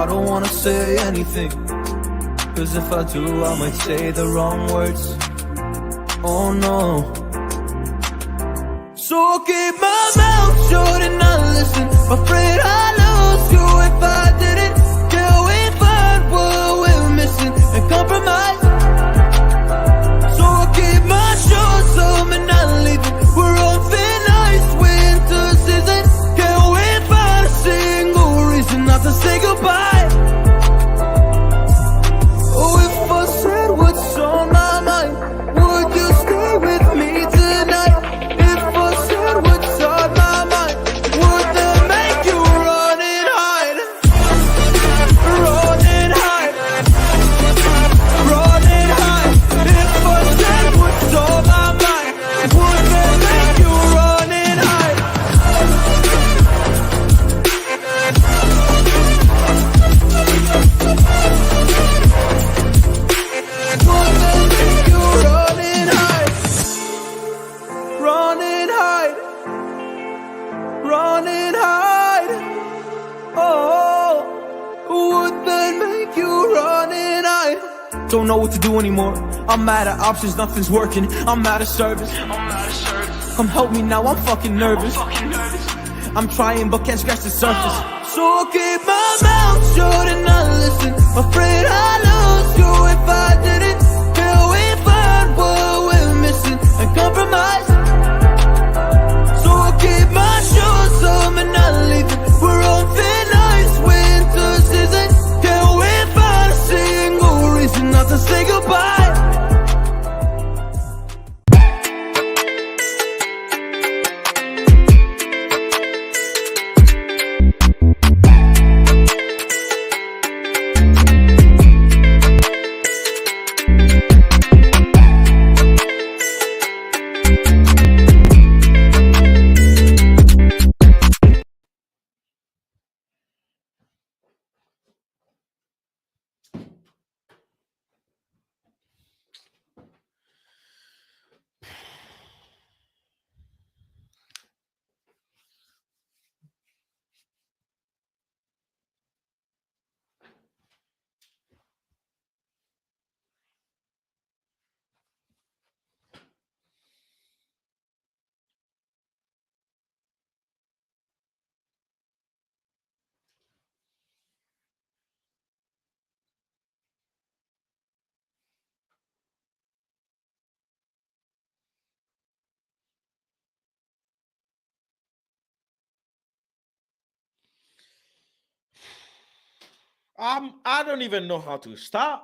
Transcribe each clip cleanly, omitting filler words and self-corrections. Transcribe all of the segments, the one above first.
I don't wanna say anything, cause if I do I might say the wrong words. Oh no. So I'll keep my mouth shut and not listen. Afraid I'd lose you if I didn't. Till we find what we're missing and compromise. So I'll keep my shoes on and not leaving. We're on thin ice, winter season. Can't wait for a single reason not to say goodbye. Oh, if I said what's on my mind, would you stay with me tonight? If I said what's on my mind, would that make you run and hide? Run and hide. Run and hide. If I said what's on my mind, would that make you run and hide? Would that make you run and hide? Run and hide. Run and hide. Oh, would that make you run and hide? Don't know what to do anymore. I'm out of options, nothing's working. I'm out of service. Come help me now, I'm fucking nervous. I'm trying but can't scratch the surface. So I'll keep my mouth shut and not listen. Afraid I'd lose you if I didn't. Till we find what we're missing and compromise. So I'll keep my shoes on and not leaving. We're on thin ice, winter season. Can't wait for a single reason not to say goodbye. I don't even know how to start.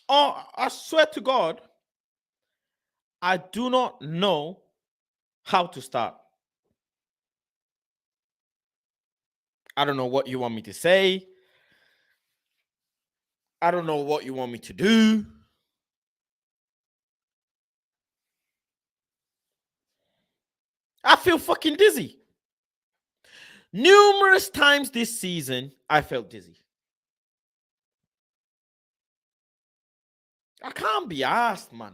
Oh, I swear to God, I do not know how to start. I don't know what you want me to say. I don't know what you want me to do. I feel fucking dizzy. Numerous times this season, I felt dizzy. I can't be asked, man.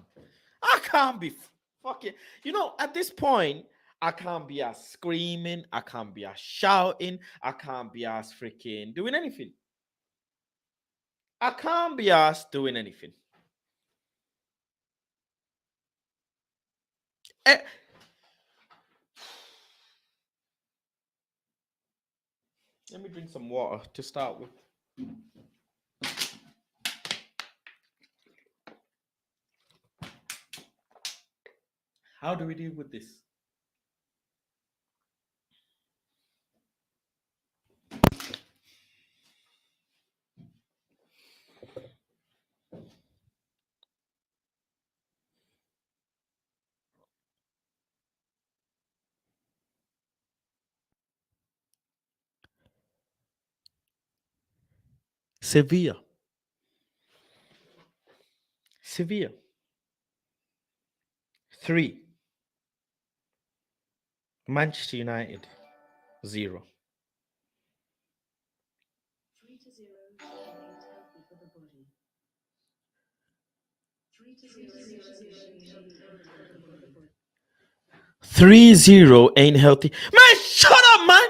I can't be fucking... You know, at this point, I can't be asked screaming. I can't be asked shouting. I can't be asked freaking doing anything. I can't be asked doing anything. Let me drink some water to start with. How do we deal with this? Sevilla. 3. Manchester United 0. 3-0 remains healthy for the body. 3-0 remains healthy for the body. 3-0 ain't healthy. Man, shut up, man.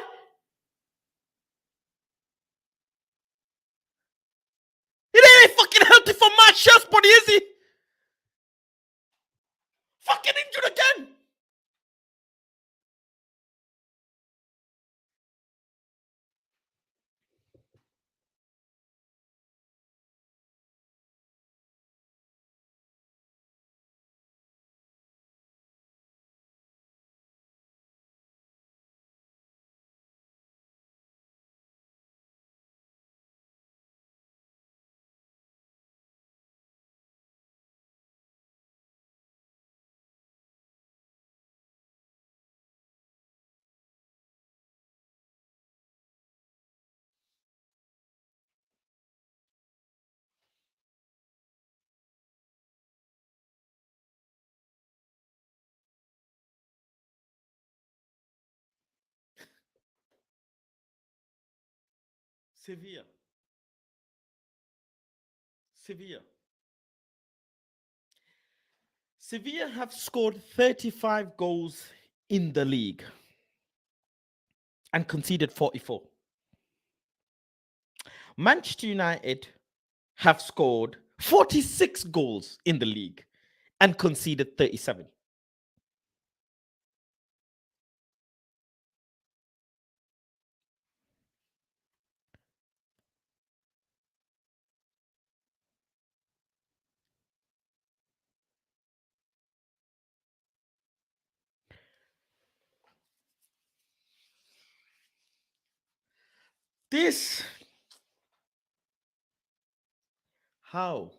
It ain't fucking healthy for my chest body, is he? Fucking injured again. Sevilla. Sevilla. Sevilla have scored 35 goals in the league and conceded 44. Manchester United have scored 46 goals in the league and conceded 37. This, how?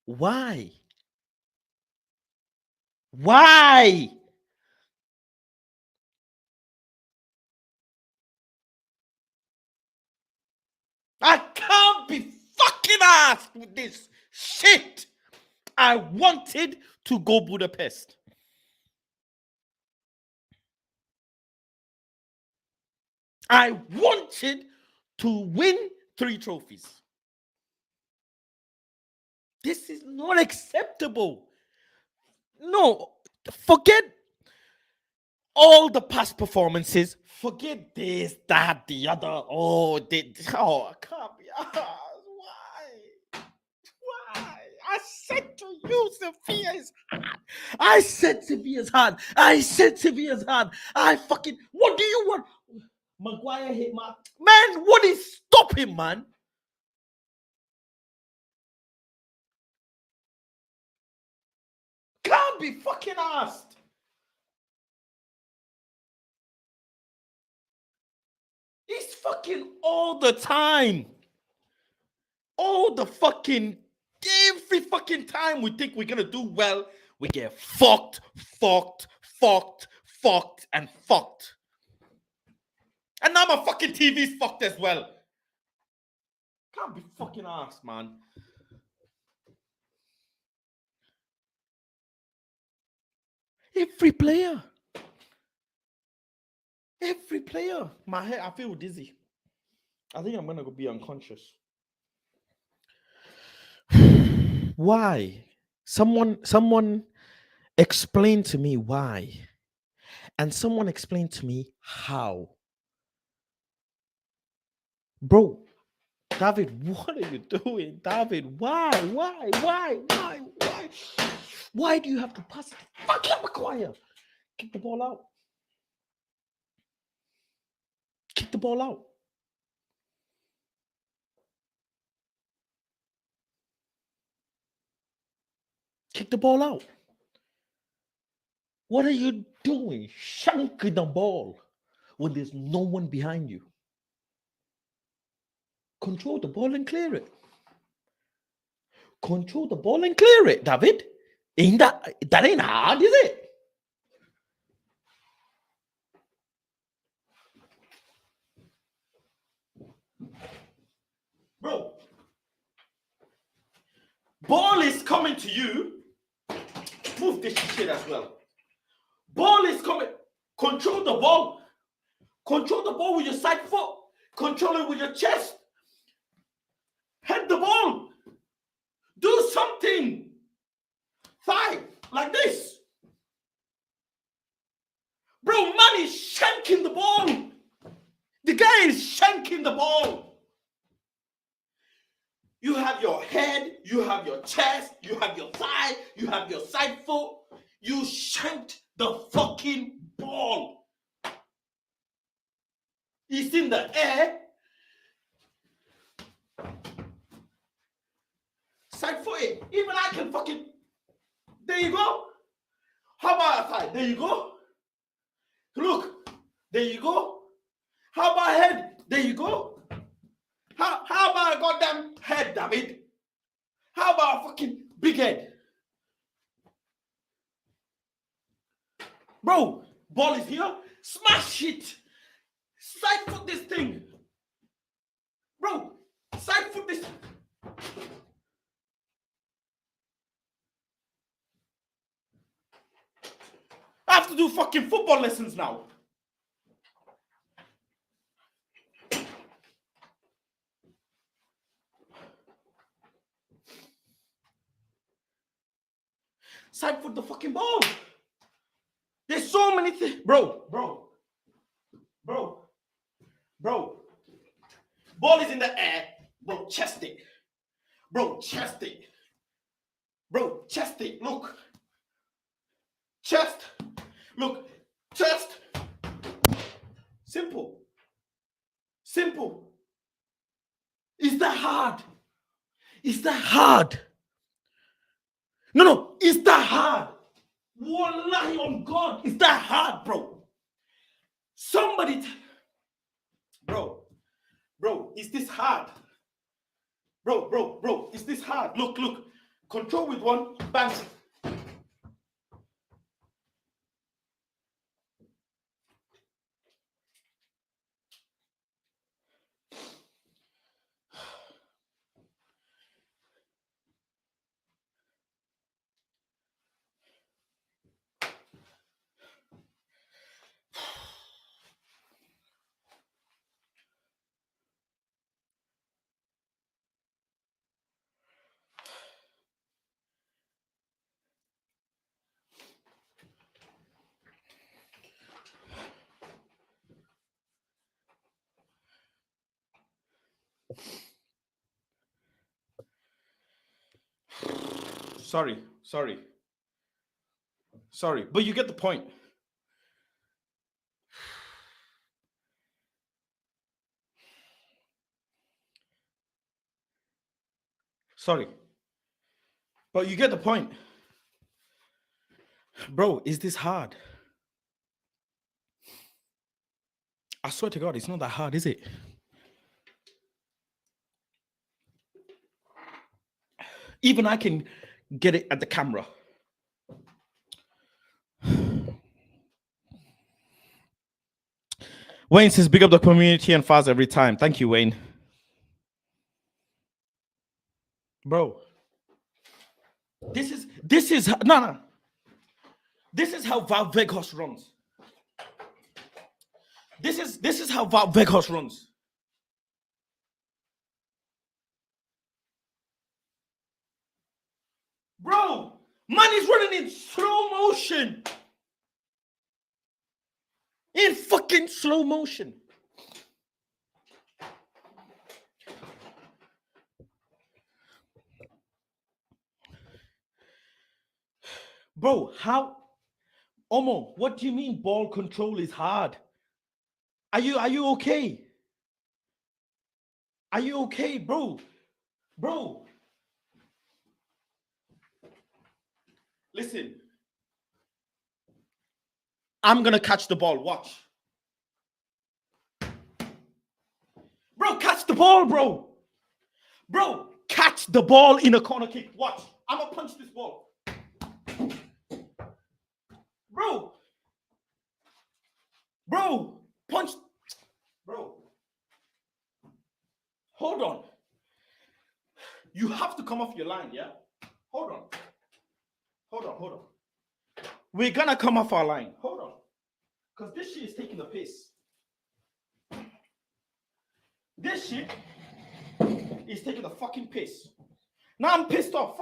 Why? Why? I can't be fucking asked with this shit. I wanted to go Budapest. I wanted to win 3 trophies. This is not acceptable. No, forget all the past performances. Forget this, that, the other. Oh, I can't be asked. Why? Why? I said to you, Sophia is hard. I said Sevilla's hard. I said Sevilla's hard. What do you want? Maguire hit my man. What is stopping, man? Can't be fucking asked. It's fucking all the time. All the fucking every fucking time we think we're gonna do well, we get fucked, and fucked. And now my fucking TV's fucked as well. Can't be fucking asked, man. Every player. My head, I feel dizzy. I think I'm gonna go be unconscious. Why? Someone explain to me why. And someone explain to me how. Bro, David, what are you doing? David, why? Why do you have to pass it? Fucking Maguire. Kick the ball out. Kick the ball out. Kick the ball out. What are you doing? Shanking the ball when there's no one behind you. Control the ball and clear it. Control the ball and clear it, David. That ain't hard, is it? Bro, ball is coming to you. Move this shit as well. Ball is coming. Control the ball. Control the ball with your side foot. Control it with your chest. Head the ball. Do something. 5, Like this. Bro, man is shanking the ball. The guy is shanking the ball. You have your head, you have your chest, you have your thigh, you have your side foot. You shanked the fucking ball. It's in the air. Side foot it. Even I can fucking. There you go. How about a thigh? There you go. Look. There you go. How about head? There you go. How about a goddamn head, David? How about a fucking big head? Bro, ball is here. Smash it. Side foot this thing. Bro, side foot this. I have to do fucking football lessons now. Side foot the fucking ball. There's so many things. Bro. Ball is in the air. Bro, chest it. Bro, chest it. Bro, chest it. Look. Chest. Look. Chest. Simple. Simple. Is that hard? Is that hard? No. Is that hard? Wallahi on God. Is that hard, bro? Somebody. Bro, is this hard? Bro, is this hard? Look. Control with one, bang. Sorry, but you get the point. Sorry, but you get the point. Bro, is this hard? I swear to God, it's not that hard, is it? Even I can get it at the camera. Wayne says, big up the community and fast every time. Thank you, Wayne. Bro, this is no. This is how Val Vegas runs. This is how Val Vegas runs. Bro, man is running in slow motion. In fucking slow motion. Bro, how? Omo, what do you mean ball control is hard? Are you okay? Are you okay, bro? Bro. Listen. I'm gonna catch the ball. Watch. Bro, catch the ball, bro. Bro, catch the ball in a corner kick. Watch. I'm gonna punch this ball. Bro, punch. Bro. Hold on. You have to come off your line, yeah? Hold on. We're gonna come off our line. Hold on. Because this shit is taking the piss. This shit is taking the fucking piss. Now I'm pissed off.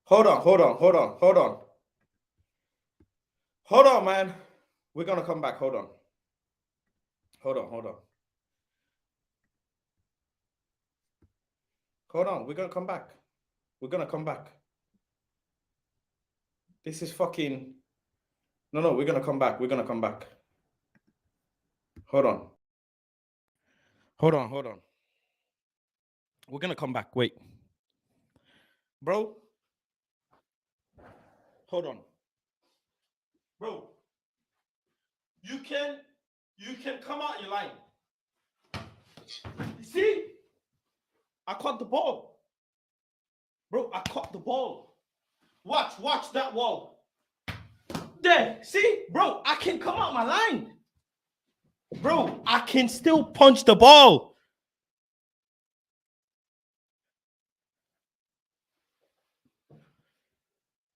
Hold on, man. We're gonna come back. Hold on. Hold on. We're gonna come back. This is fucking. No. We're gonna come back. Hold on. We're gonna come back. Wait, bro. Hold on, bro. You can come out your line. You see, I caught the ball, bro. I caught the ball. Watch that wall. There, see, bro. I can come out my line, bro. I can still punch the ball.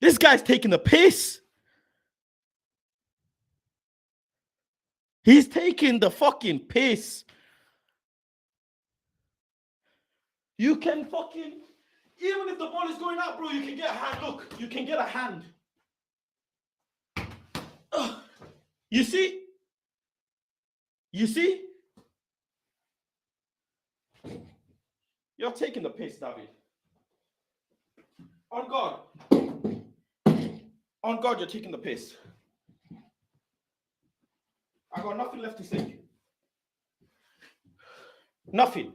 This guy's taking the piss. He's taking the fucking piss. You can fucking, even if the ball is going out, bro, you can get a hand. Look, you can get a hand. You see? You're taking the piss, David. On God, you're taking the piss. I got nothing left to say. Nothing.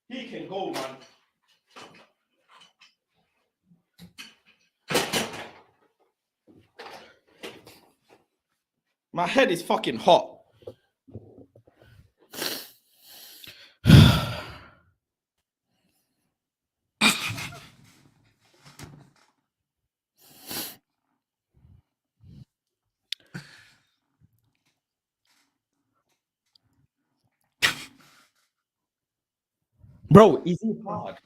He can go, man. My head is fucking hot. Bro, is it hard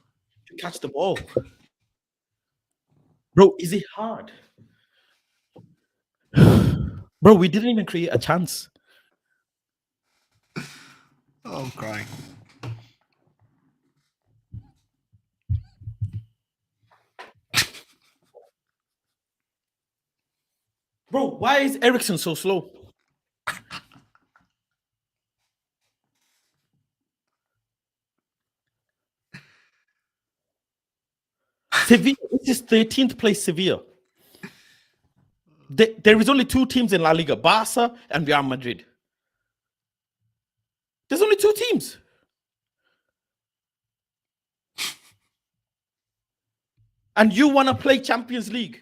to catch the ball? Bro, is it hard? Bro, we didn't even create a chance. Oh, I'm crying. Bro, why is Ericsson so slow? Sevilla, this is 13th place Sevilla. There is only two teams in La Liga, Barca and Real Madrid. There's only two teams. And you want to play Champions League.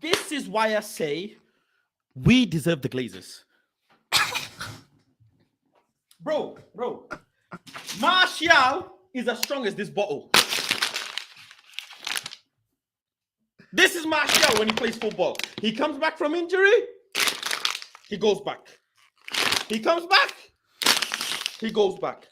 This is why I say we deserve the Glazers. Bro, Martial is as strong as this bottle. This is Martial when he plays football. He comes back from injury, he goes back. He comes back, he goes back.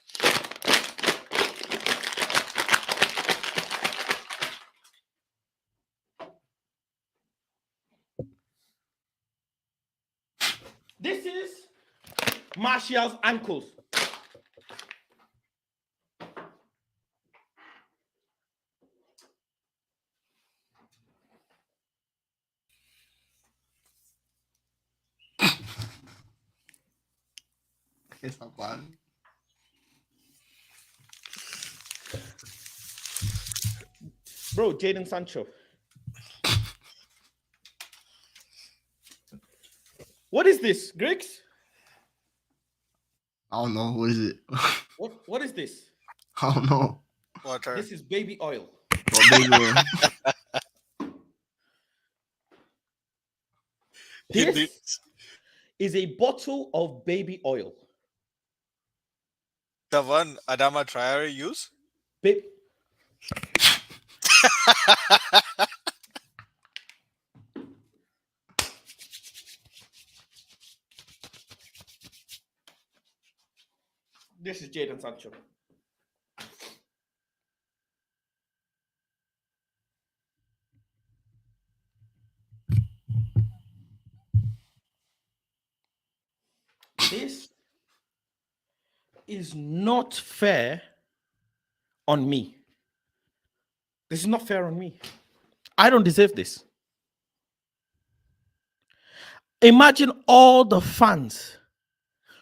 This is Martial's ankles. It's not bad. Bro, Jadon Sancho. What is this, Griggs? I don't know. What is it? What is this? I don't know. Water. This is baby oil. What baby oil? This is a bottle of baby oil. The one Adama Traore use? Babe. This is Jadon Sancho. This is not fair on me. This is not fair on me. I don't deserve this. Imagine all the fans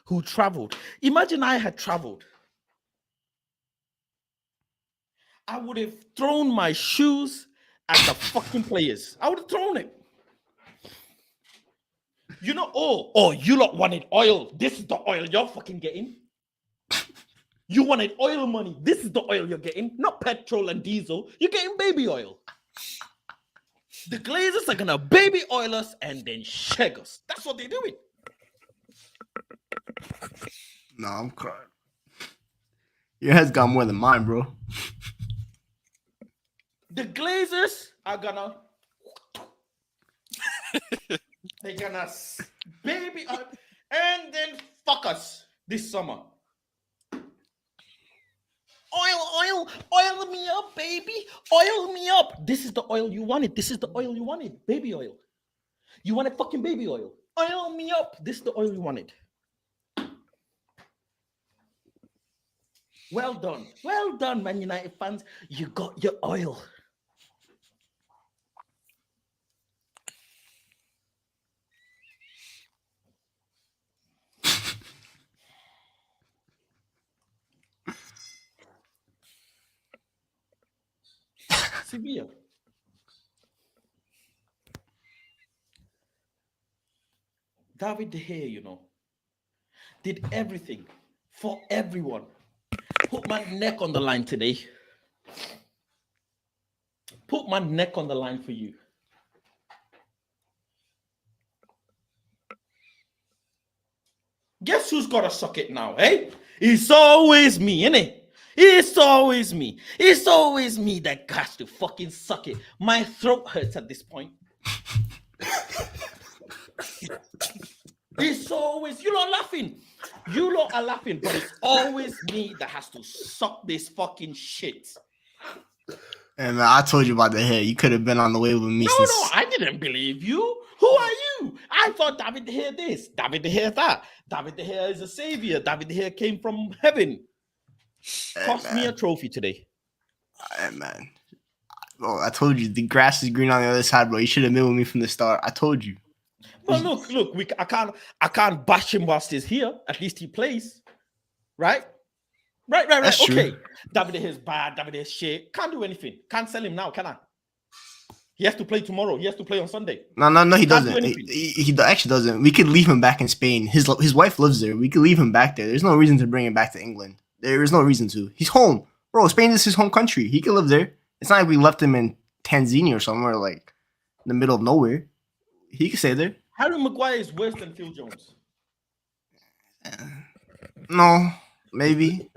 who traveled. Imagine I had traveled. I would have thrown my shoes at the fucking players. I would have thrown it. You know, oh, you lot wanted oil. This is the oil you're fucking getting. You wanted oil money. This is the oil you're getting, not petrol and diesel. You're getting baby oil. The Glazers are gonna baby oil us and then shag us. That's what they're doing. No, I'm crying. Your head's got more than mine, bro. The Glazers are gonna baby oil and then fuck us this summer. Oil me up, baby. Oil me up. This is the oil you wanted. This is the oil you wanted. Baby oil. You wanted fucking baby oil. Oil me up. This is the oil you wanted. Well done. Well done, Man United fans. You got your oil. Sevilla. David De Gea, you know, did everything for everyone. Put my neck on the line today. Put my neck on the line for you. Guess who's got to suck it now, eh? It's always me, innit? It's always me. It's always me that has to fucking suck it. My throat hurts at this point. It's always, you lot laughing. You lot are laughing, but it's always me that has to suck this fucking shit. And I told you about the hair. You could have been on the way with me. No, I didn't believe you. Who are you? I thought David De Gea this, David De Gea that. David De Gea is a savior. David De Gea came from heaven. Cost me a trophy today. Hey, man. Oh, I told you the grass is green on the other side, bro. You should have been with me from the start. I told you. Well, look. I can't bash him whilst he's here. At least he plays, right? Right. That's Okay. true. David De Gea is bad. David De Gea is shit. Can't do anything. Can't sell him now, can I? He has to play tomorrow. He has to play on Sunday. No, he Can't do doesn't. anything. He actually doesn't. We could leave him back in Spain. His wife lives there. We could leave him back there. There's no reason to bring him back to England. There is no reason to. He's home. Bro, Spain is his home country. He can live there. It's not like we left him in Tanzania or somewhere like in the middle of nowhere. He can stay there. Harry Maguire is worse than Phil Jones. No, maybe.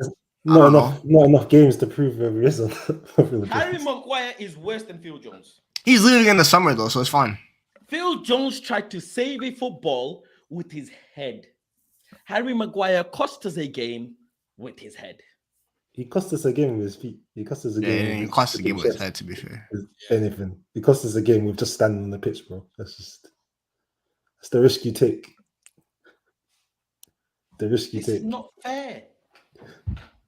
Not enough games to prove whether he is or not. Harry Maguire is worse than Phil Jones. He's leaving in the summer though, so it's fine. Phil Jones tried to save a football with his head. Harry Maguire cost us a game with his head. He cost us a game with his feet. He cost us a game. He cost the game with his head, to be fair. Anything. He cost us a game with just standing on the pitch, bro. That's the risk you take. This is not fair.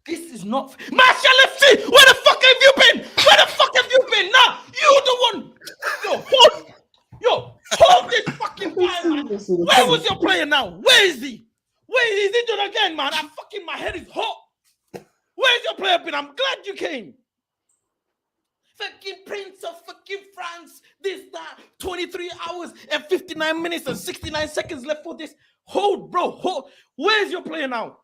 This is not fair. Marshall FC, where the fuck have you been? Where the fuck have you been? Nah, you the one. Hold this fucking guy, man. Where was your player now? Where is he? Where is he injured again, man? My head is hot. Where's your player been? I'm glad you came. Fucking Prince of fucking France. This, that. 23 hours and 59 minutes and 69 seconds left for this. Hold. Where's your player now?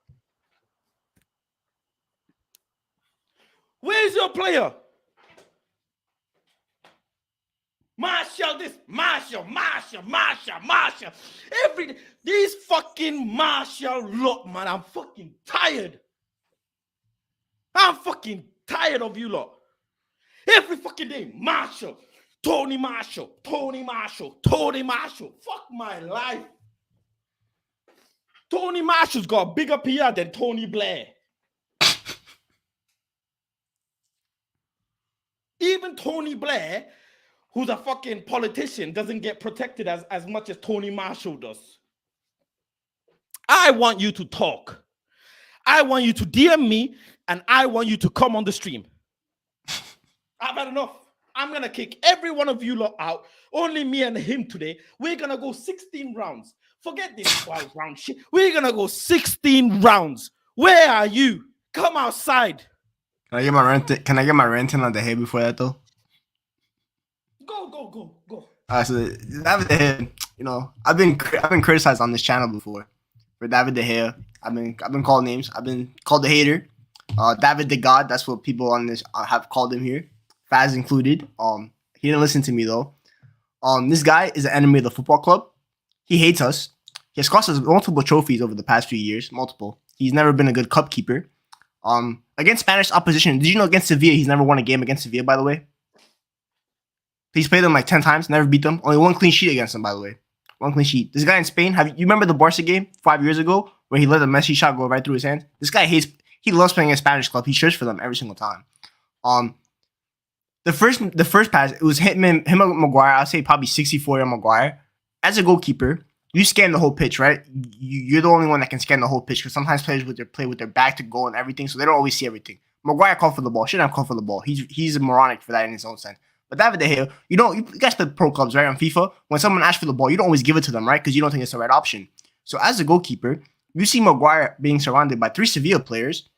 Where's your player? Marshall this, Marshall. These fucking Marshall lot, man. I'm fucking tired. I'm fucking tired of you lot. Every fucking day, Marshall. Tony Marshall. Fuck my life. Tony Marshall's got a bigger PR than Tony Blair. Even Tony Blair, who's a fucking politician, doesn't get protected as much as Tony Marshall does. I want you to talk. I want you to DM me and I want you to come on the stream. I've had enough. I'm going to kick every one of you lot out. Only me and him today. We're going to go 16 rounds. Forget this 12 round shit. We're going to go 16 rounds. Where are you? Come outside. Can I get my rent in on the head before that though? Go. So David De Gea, you know, I've been criticized on this channel before for David De Gea. I've been called names. I've been called the hater. David the God. That's what people on this have called him here. Faz included. He didn't listen to me though. This guy is an enemy of the football club. He hates us. He has cost us multiple trophies over the past few years. Multiple. He's never been a good cup keeper. Against Spanish opposition, did you know against Sevilla he's never won a game against Sevilla, by the way? He's played them like 10 times, never beat them. Only one clean sheet against them, by the way. One clean sheet. This guy in Spain, you remember the Barca game 5 years ago where he let a Messi shot go right through his hands? This guy he loves playing in a Spanish club. He cheers for them every single time. The first pass, it was him and Maguire. I'd say probably 64 on Maguire. As a goalkeeper, you scan the whole pitch, right? You're the only one that can scan the whole pitch because sometimes players play with their back to goal and everything, so they don't always see everything. Maguire called for the ball. Shouldn't have called for the ball. He's moronic for that in his own sense. But David De Gea, you guys play pro clubs, right? On FIFA, when someone asks for the ball, you don't always give it to them, right? Because you don't think it's the right option. So as a goalkeeper, you see Maguire being surrounded by 3 Sevilla players.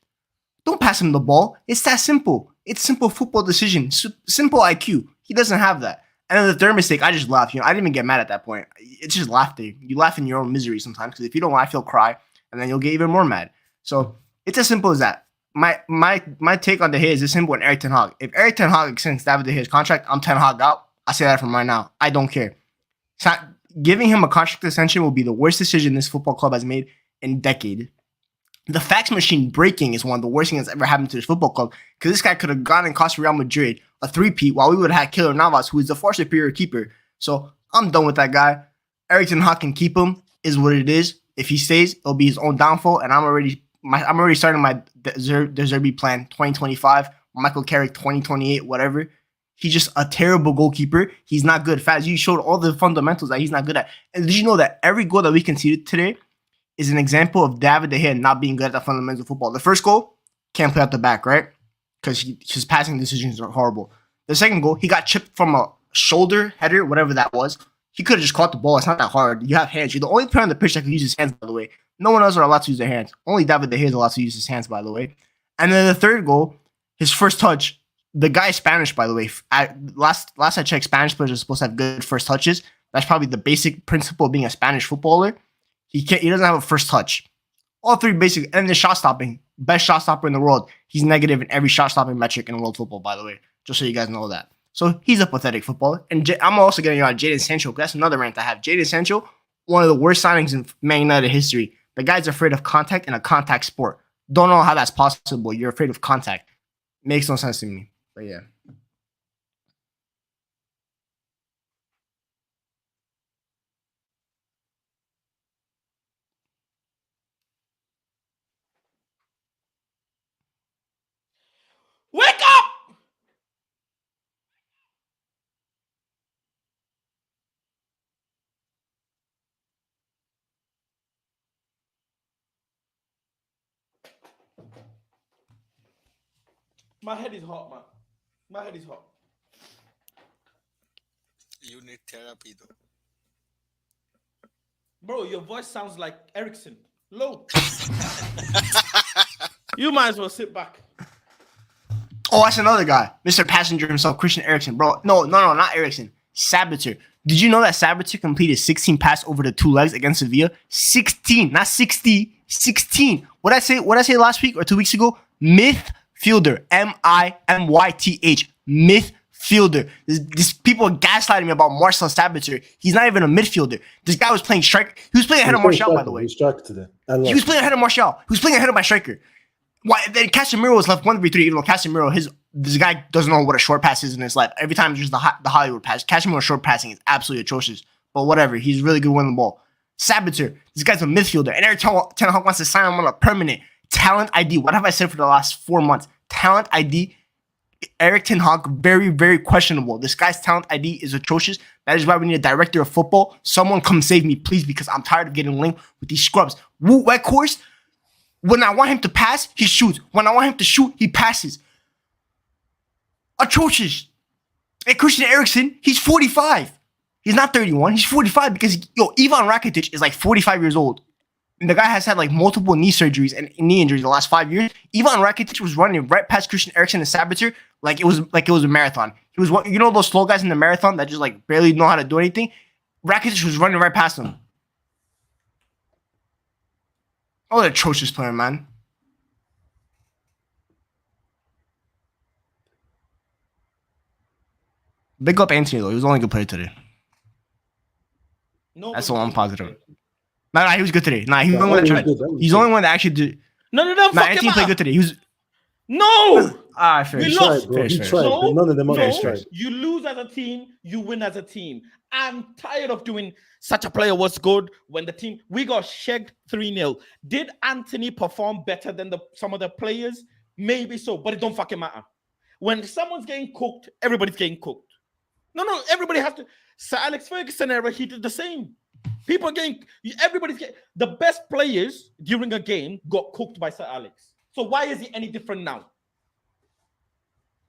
Don't pass him the ball. It's that simple. It's simple football decision. Simple IQ. He doesn't have that. And then the third mistake, I just laughed. I didn't even get mad at that point. It's just laughter. You laugh in your own misery sometimes because if you don't laugh, you'll cry, and then you'll get even more mad. So it's as simple as that. My take on De Gea is as simple as Eric Ten Hag. If Eric Ten Hag extends David De Gea's contract, I'm Ten Hag out. I say that from right now. I don't care. Giving him a contract extension will be the worst decision this football club has made in a decade. The fax machine breaking is one of the worst things that's ever happened to this football club because this guy could have gone and cost Real Madrid a 3-peat while we would have had Keylor Navas, who is the far superior keeper. So I'm done with that guy. Eric Ten Hag can keep him, is what it is. If he stays, it'll be his own downfall, and I'm already starting my De Zerbi plan 2025, Michael Carrick 2028, whatever. He's just a terrible goalkeeper. He's not good. Faz, you showed all the fundamentals that he's not good at. And did you know that every goal that we conceded today is an example of David De Gea not being good at the fundamentals of football? The first goal, can't play out the back, right? Because his passing decisions are horrible. The second goal, he got chipped from a shoulder header, whatever that was. He could have just caught the ball. It's not that hard. You have hands. You're the only player on the pitch that can use his hands, by the way. No one else are allowed to use their hands. Only David De Gea is allowed to use his hands, by the way. And then the third goal, his first touch. The guy's Spanish, by the way. Last I checked, Spanish players are supposed to have good first touches. That's probably the basic principle of being a Spanish footballer. He doesn't have a first touch. All 3 basic. And the shot stopping. Best shot stopper in the world. He's negative in every shot stopping metric in world football, by the way. Just so you guys know that. So he's a pathetic footballer. And I'm also getting on Jadon Sancho. That's another rant I have. Jadon Sancho, one of the worst signings in Man United history. The guy's afraid of contact in a contact sport. Don't know how that's possible. You're afraid of contact. Makes no sense to me. But yeah. Wake up! My head is hot, man. My head is hot. You need therapy though. Bro, your voice sounds like Ericsson. Low. You might as well sit back. Oh, that's another guy. Mr. Passenger himself, Christian Eriksen. Bro, no, not Eriksen. Sabitzer. Did you know that Sabitzer completed 16 passes over the 2 legs against Sevilla? 16, not 60. 16. What I say last week or 2 weeks ago? Midfielder. Mimyth. Midfielder. This people are gaslighting me about Marcel Sabitzer. He's not even a midfielder. This guy was playing striker. He was playing ahead of Martial, by the way. He was striker today. He was playing ahead of Martial. He was playing ahead of my striker. Why then Casemiro was left 1v3, even though Casemiro, this guy doesn't know what a short pass is in his life. Every time it's just the Hollywood pass. Casemiro's short passing is absolutely atrocious. But whatever, he's really good winning the ball. Sabitzer, this guy's a midfielder. And every time Ten Hag wants to sign him on a permanent talent ID. What have I said for the last 4 months? Talent ID. Eric Ten Hag, very, very questionable. This guy's talent ID is atrocious. That is why we need a director of football. Someone come save me, please, because I'm tired of getting linked with these scrubs. Woot Weghorst, When I want him to pass, he shoots. When I want him to shoot, he passes. Atrocious. And Christian Eriksen, he's 45. He's not 31. He's 45 because, Ivan Rakitic is like 45 years old. And the guy has had like multiple knee surgeries and knee injuries the last 5 years. Ivan Rakitic was running right past Christian Eriksen and Sabitzer like it was a marathon. He was those slow guys in the marathon that just like barely know how to do anything. Rakitic was running right past them. Oh, an atrocious player, man. Big up Anthony though. He was the only good player today. That's the one positive. Nah, he was good today. Nah, he was the only one that tried. He's the only one that actually did. No. Nah, Anthony played good today. He was. No. Fair. We Tried, bro. He tried, but none of them others tried. You lose as a team, you win as a team. I'm tired of doing such a player was good when the team we got shagged 3-0. Did Anthony perform better than some of the players? Maybe so, but it don't fucking matter. When someone's getting cooked, everybody's getting cooked. No, everybody has to. Sir Alex Ferguson era, he did the same. Everybody's getting the best players during a game got cooked by Sir Alex. So why is he any different now?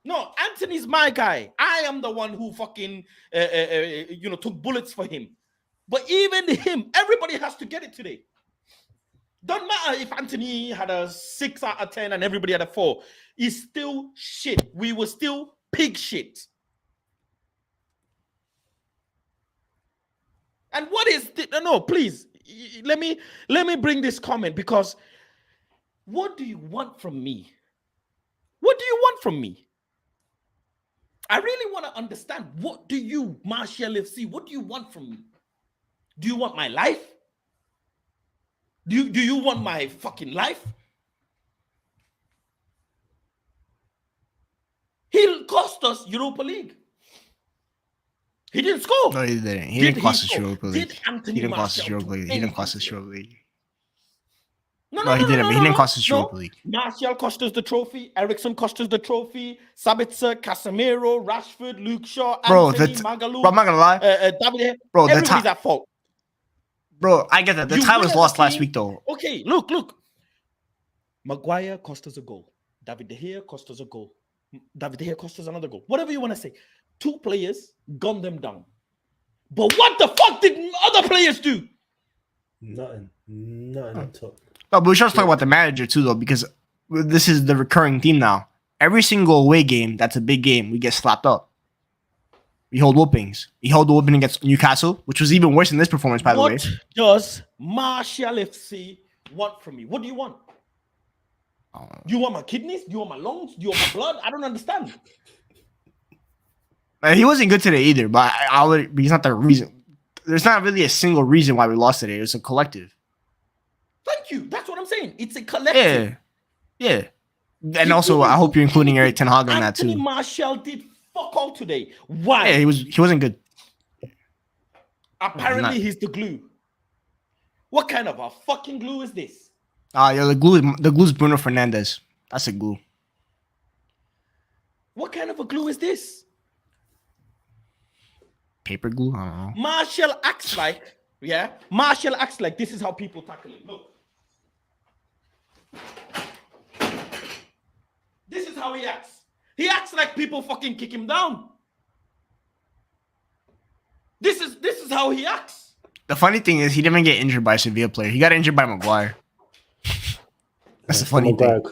No, Anthony's my guy. I am the one who fucking took bullets for him. But even him, everybody has to get it today. Don't matter if Anthony had a 6 out of 10 and everybody had a 4. He's still shit. We were still pig shit. And what is no, please let me bring this comment because what do you want from me? What do you want from me? I really want to understand. What do you, Martial FC, what do you want from me? Do you want my life? Do you want my fucking life? He cost us Europa League. He didn't score. No, he didn't. He didn't cost us Europa League. Did Anthony He didn't cost us Martial Europa League. He didn't cost us Europa League. No, he didn't. He didn't cost us Europa League. Martial cost us the trophy. Ericsson cost us the trophy. Sabitzer, Casemiro, Rashford, Luke Shaw, Anthony, Magalu. Bro, I'm not gonna lie. David, bro, everybody's at fault. Bro, I get that. The tie was lost last week, though. Okay, look. Maguire cost us a goal. David De Gea cost us a goal. David De Gea cost us another goal. Whatever you want to say. 2 players gunned them down. But what the fuck did other players do? Nothing on top. No, but we should also talk about the manager too, though, because this is the recurring theme now. Every single away game that's a big game, we get slapped up. We hold whoopings. We held the whooping against Newcastle, which was even worse than this performance, by the way. What does Martial FC want from me? What do you want? Do you want my kidneys? Do you want my lungs? Do you want my blood? I don't understand. He wasn't good today either, but he's not the reason. There's not really a single reason why we lost today. It's a collective. Thank you. That's what I'm saying. It's a collective. Yeah. And also, I hope you're including Eric Ten Hag on that too. Anthony Martial did fuck all today. Why? Yeah, he wasn't good. Apparently, he's the glue. What kind of a fucking glue is this? The glue's Bruno Fernandes. That's a glue. What kind of a glue is this? Paper glue? I don't know. Martial acts like this is how people tackle him. Look. This is how he acts. He acts like people fucking kick him down. This is how he acts. The funny thing is he didn't get injured by a Sevilla player. He got injured by Maguire. That's the funny thing.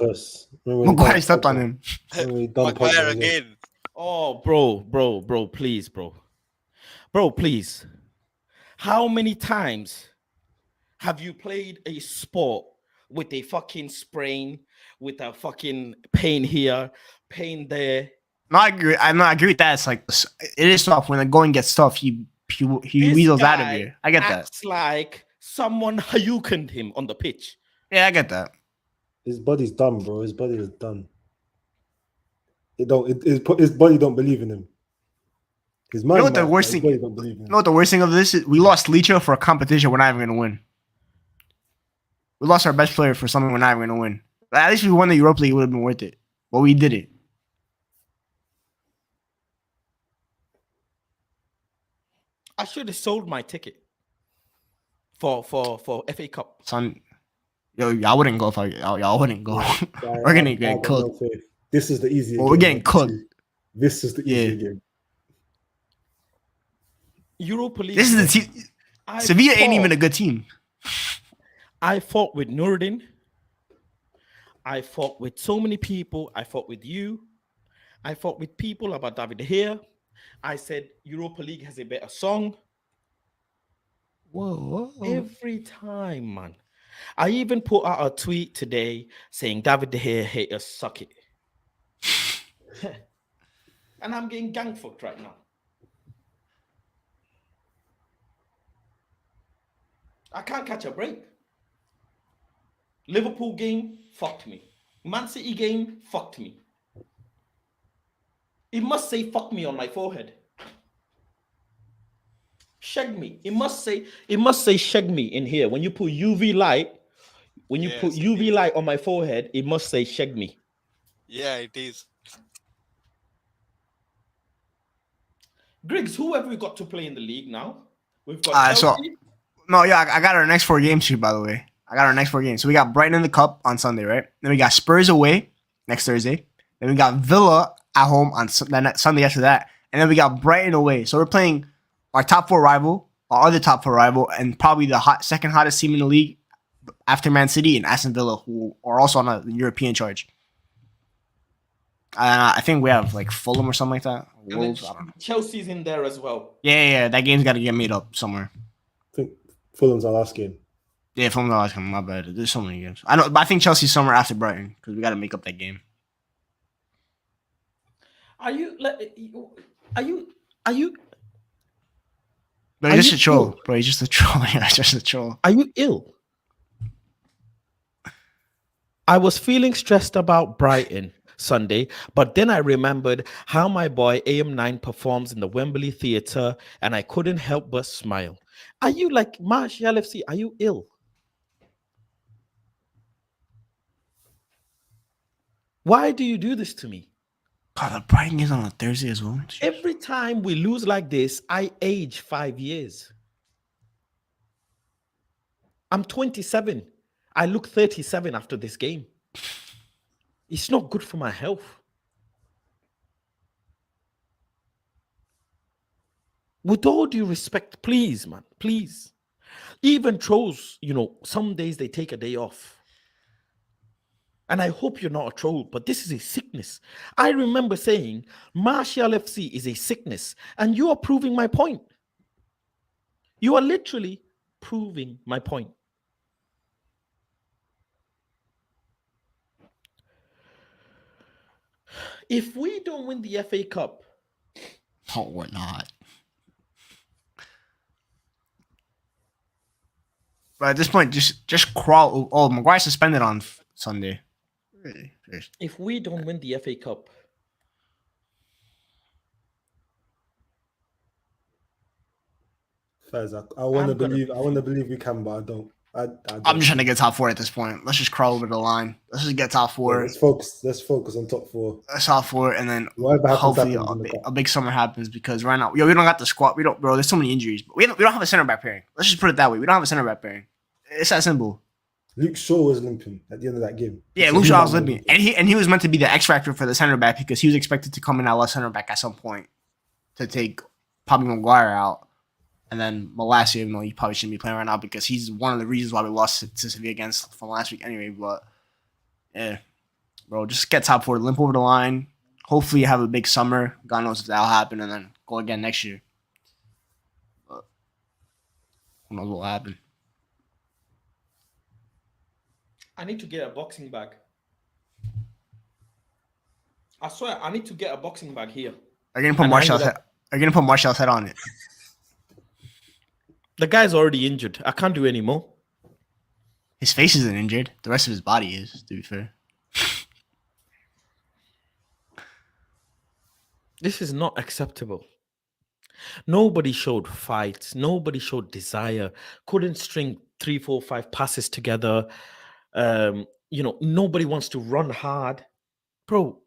Maguire stepped on him. Maguire again. Oh, bro, please, bro. Bro, please. How many times have you played a sport with a fucking sprain, with a fucking pain here, pain there? No, I agree. I agree with that. It's like it is tough when the going gets tough. He weasels out of here. I get that. It's like someone hayukened him on the pitch. Yeah, I get that. His body's done, bro. His body is done. His body don't believe in him. His mind. You know what the worst thing? You know what the worst thing of this is? We lost Licha for a competition we're not even gonna win. We lost our best player for something we're not even gonna win. At least if we won the Europa League, it would have been worth it. But we did it. I should have sold my ticket for FA Cup. Son, Yo, y'all wouldn't go if y'all wouldn't go. We're gonna get cooked. This is the easier Well, game. we're getting cooked. This is the easier Yeah. game. Europa League. This is the team. I Sevilla ain't fought- even a good team. I fought with Nuruddin. I fought with so many people. I fought with you. I fought with people about David De Gea. I said Europa League has a better song. Whoa. Every time, man. I even put out a tweet today saying David De Gea haters suck it. And I'm getting gang fucked right now. I can't catch a break. Liverpool game fucked me. Man City game fucked me. It must say fuck me on my forehead. Shag me. It must say shag me in here. When you put UV light, Yes, it UV is. light on my forehead, it must say shag me. Yeah, it is. Griggs, who have we got to play in the league now? We've got So Chelsea. no, yeah, I got our next 4 games here, by the way. I got our next 4 games. So we got Brighton in the Cup on Sunday, right? Then we got Spurs away next Thursday. Then we got Villa at home on Sunday after that. And then we got Brighton away. So we're playing our top 4 rival, our other top 4 rival, and probably the second hottest team in the league after Man City and Aston Villa, who are also on a European charge. I think we have like Fulham or something like that. And then Wolves, I don't know. Chelsea's in there as well. Yeah. That game's got to get made up somewhere. I think Fulham's our last game. Yeah, Fulham's not coming. My bad. There's so many games. I know, but I think Chelsea's somewhere after Brighton because we got to make up that game. Are you? But Are he's just you a troll, ill? bro. He's just a troll. Yeah, just a troll. Are you ill? I was feeling stressed about Brighton Sunday, but then I remembered how my boy AM9 performs in the Wembley Theatre, and I couldn't help but smile. Are you like Martial FC? Are you ill? Why do you do this to me? God, the Brighton game's on a Thursday as well. Every time we lose like this, I age 5 years. I'm 27. I look 37 after this game. It's not good for my health. With all due respect, please, man, please. Even trolls, some days they take a day off. And I hope you're not a troll, but this is a sickness. I remember saying Martial FC is a sickness, and you are proving my point. You are literally proving my point. If we don't win the FA Cup, No, we're not. But at this point, just crawl. Oh, Maguire suspended on Sunday. Really? if we don't win the FA Cup, Faiz, I want to I'm gonna believe we can, but I don't. I don't. I'm just trying to get top 4 at this point. Let's just crawl over the line. Let's just get top 4. Let's focus on top 4. Let's top 4, and then Whatever happens, hopefully happens in the cup. a big summer happens because right now, we don't got the squad. We don't, bro. There's so many injuries. But we don't have a center back pairing. Let's just put it that way. We don't have a center back pairing. It's that simple. Luke Shaw was limping at the end of that game. Yeah, So Luke he Shaw might was not limping, be- and he was meant to be the X factor for the center back because he was expected to come in at left center back at some point to take probably Maguire out, and then Malacia, even though he probably shouldn't be playing right now because he's one of the reasons why we lost to Sevilla against from last week anyway. But yeah, bro, just get top 4, limp over the line. Hopefully, you have a big summer. God knows if that'll happen, and then go again next year. But who knows what will happen? I need to get a boxing bag. I swear, I need to get a boxing bag here. Are you gonna put And Martial's hang it head? Are you gonna put Martial's head on it? The guy's already injured. I can't do any more. His face isn't injured. The rest of his body is, to be fair. This is not acceptable. Nobody showed fight. Nobody showed desire. Couldn't string 3, 4, 5 passes together. Nobody wants to run hard, bro.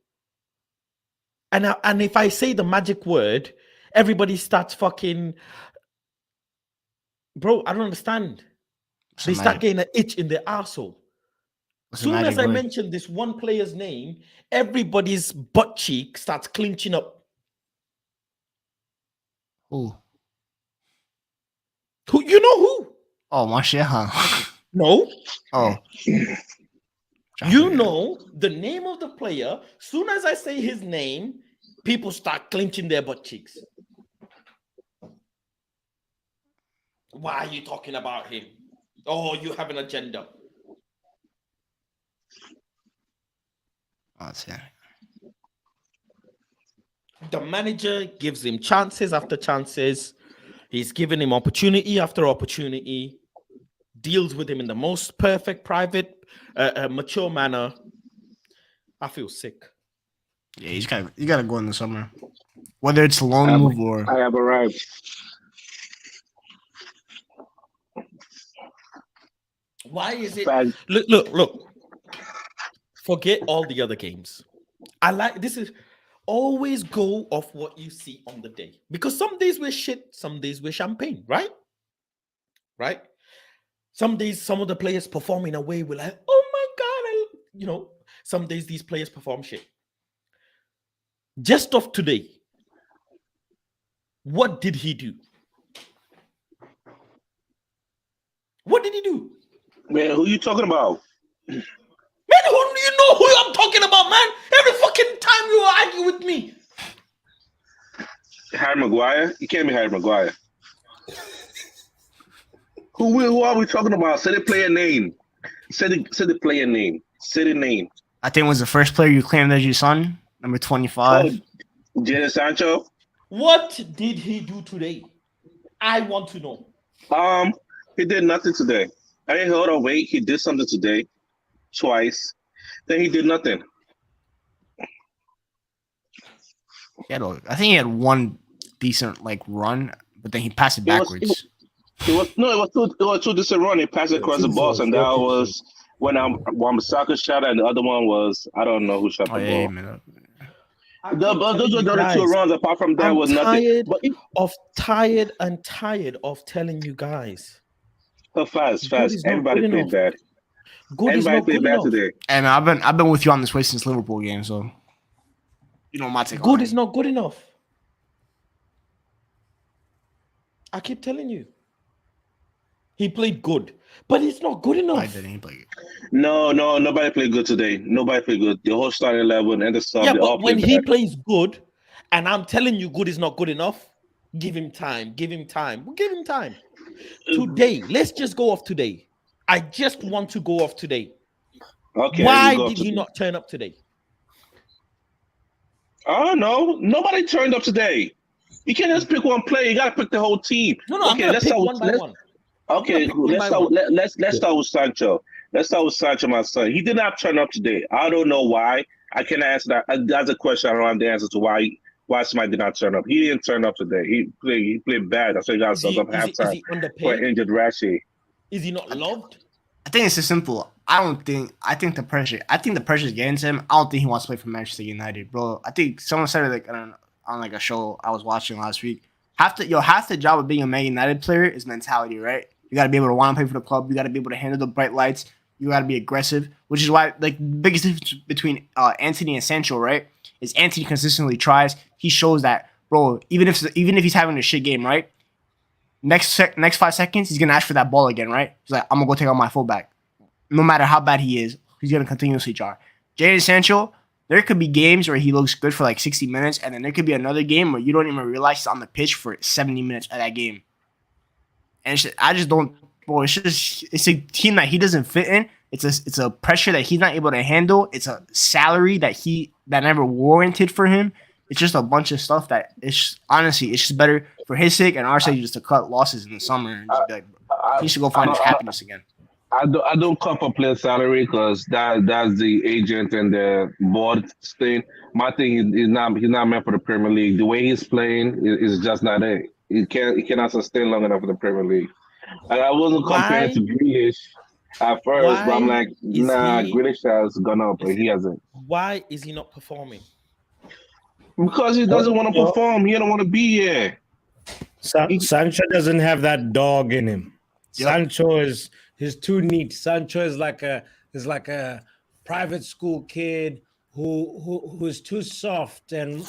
And if I say the magic word, everybody starts fucking. Bro, I don't understand. They start getting an itch in their arsehole. What's the Soon magic? as I Go ahead. mention this one player's name, everybody's butt cheek starts clinching up. Who? Who you know who? Oh, Martial. No. Oh. You know the name of the player. Soon as I say his name, people start clenching their butt cheeks. Why are you talking about him? Oh, you have an agenda. Oh, that's it. The manager gives him chances after chances. He's given him opportunity after opportunity. Deals with him in the most perfect, private, mature manner. I feel sick. Yeah, you gotta go in the summer. Whether it's a loan move or I have arrived. Why is it? Fact. Look. Forget all the other games. I like this is always go off what you see on the day. Because some days we're shit, some days we're champagne, right? Right? Some days some of the players perform in a way we're like, oh my god, some days these players perform shit. Just of today, what did he do? What did he do? Man, who you talking about? Man, you know who I'm talking about, man. Every fucking time you argue with me. Harry Maguire? You can't be Harry Maguire. Who are we talking about? Say the player name. Say the player name. Say the name. I think it was the first player you claimed as your son, number 25. Oh, Jadon Sancho? What did he do today? I want to know. He did nothing today. I didn't hold on, wait. He did something today. Twice. Then he did nothing. I think he had one decent run, but then he passed it backwards. It was two decent run. He passed it across the box, and that was when Wan-Bissaka shot, and the other one was I don't know who shot the ball. Yeah, man. Those were the other two runs. Apart from that, was nothing. Tired of telling you guys. Fast. Everybody played bad. Everybody played bad today. And I've been with you on this way since Liverpool game, so you know my take. Good is not good enough. I keep telling you. He played good, but it's not good enough. I didn't play good. No, nobody played good today. Nobody played good. The whole starting 11 and the sub. Yeah, but when he plays good, and I'm telling you, good is not good enough. Give him time. Give him time. We'll give him time. Today, let's just go off today. I just want to go off today. Okay. Why did he not turn up today? Oh no, nobody turned up today. You can't just pick one player. You got to pick the whole team. No, I'm gonna pick one by one. Okay, let's start with Sancho. Let's start with Sancho, my son. He did not turn up today. I don't know why. I can't answer that. That's a question I don't have the answer to why somebody did not turn up. He didn't turn up today. He played bad. That's why he got himself up halftime for injured Rashi. Is he not loved? I think it's just simple. I think the pressure is getting to him. I don't think he wants to play for Manchester United, bro. I think someone said it on a show I was watching last week. Half the job of being a Man United player is mentality, right? You got to be able to want to play for the club. You got to be able to handle the bright lights. You got to be aggressive, which is why the biggest difference between Antony and Sancho, right, is Antony consistently tries. He shows that, bro. Even if he's having a shit game, right, next 5 seconds he's gonna ask for that ball again, right? He's like, I'm gonna go take out my fullback. No matter how bad he is, he's gonna continuously try. Jadon Sancho, there could be games where he looks good for 60 minutes, and then there could be another game where you don't even realize he's on the pitch for 70 minutes of that game. And I just don't, bro. It's a team that he doesn't fit in. It's a pressure that he's not able to handle. It's a salary that never warranted for him. It's just a bunch of stuff that honestly, it's just better for his sake and our sake just to cut losses in the summer and just be like, he should go find his happiness again. I don't come for player salary because that's the agent and the board thing. My thing is he's not meant for the Premier League. The way he's playing is just not it. He cannot sustain long enough for the Premier League. And I wasn't comparing to Grealish at first, but I'm like, Grealish has gone up, but he hasn't. Why is he not performing? Because he doesn't want to perform. He don't want to be here. Sancho doesn't have that dog in him. Sancho is too neat. Sancho is like a is like a private school kid who's too soft and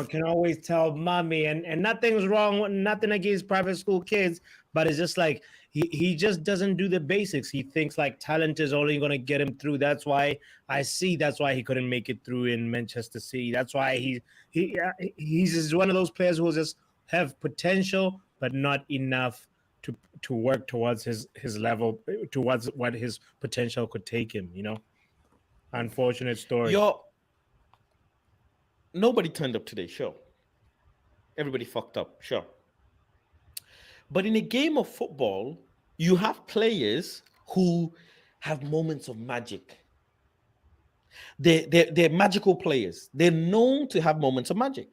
can always tell mommy and nothing's wrong, nothing against private school kids, but it's just like he just doesn't do the basics. He thinks like talent is only going to get him through. That's why he couldn't make it through in Manchester City. That's why he's just one of those players who will just have potential but not enough to work towards his level, towards what his potential could take him. Unfortunate story. Nobody turned up today, sure. Everybody fucked up, sure. But in a game of football, you have players who have moments of magic. They're magical players. They're known to have moments of magic.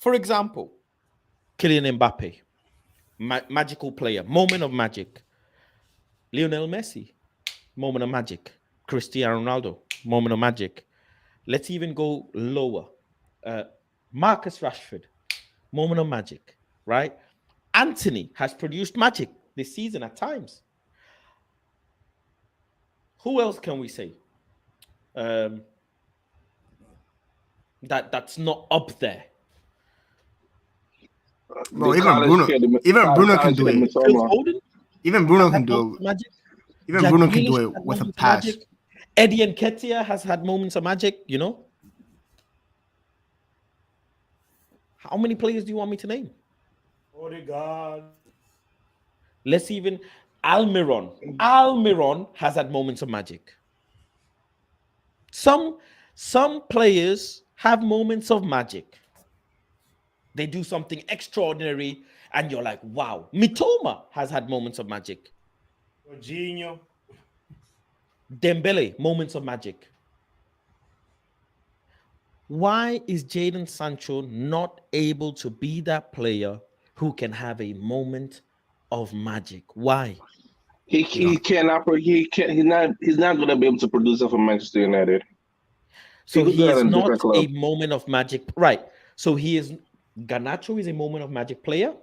For example, Kylian Mbappe, magical player, moment of magic. Lionel Messi, moment of magic. Cristiano Ronaldo, moment of magic. Let's even go lower. Marcus Rashford, moment of magic, right? Anthony has produced magic this season at times. Who else can we say? That's not up there. Bro, even Bruno can do it. Even Bruno can do it. Magic. Even Jack Bruno can Grealish do has it with a moments of pass. magic. Eddie Nketiah has had moments of magic, How many players do you want me to name? Odegaard. Let's even Almiron. Almiron has had moments of magic. Some players have moments of magic. They do something extraordinary, and you're like, wow. Mitoma has had moments of magic. Jorginho. Dembele, moments of magic. Why is Jadon Sancho not able to be that player who can have a moment of magic? Why? He's not going to be able to produce it for Manchester United. So he is not a moment of magic, right? So Garnacho is a moment of magic player.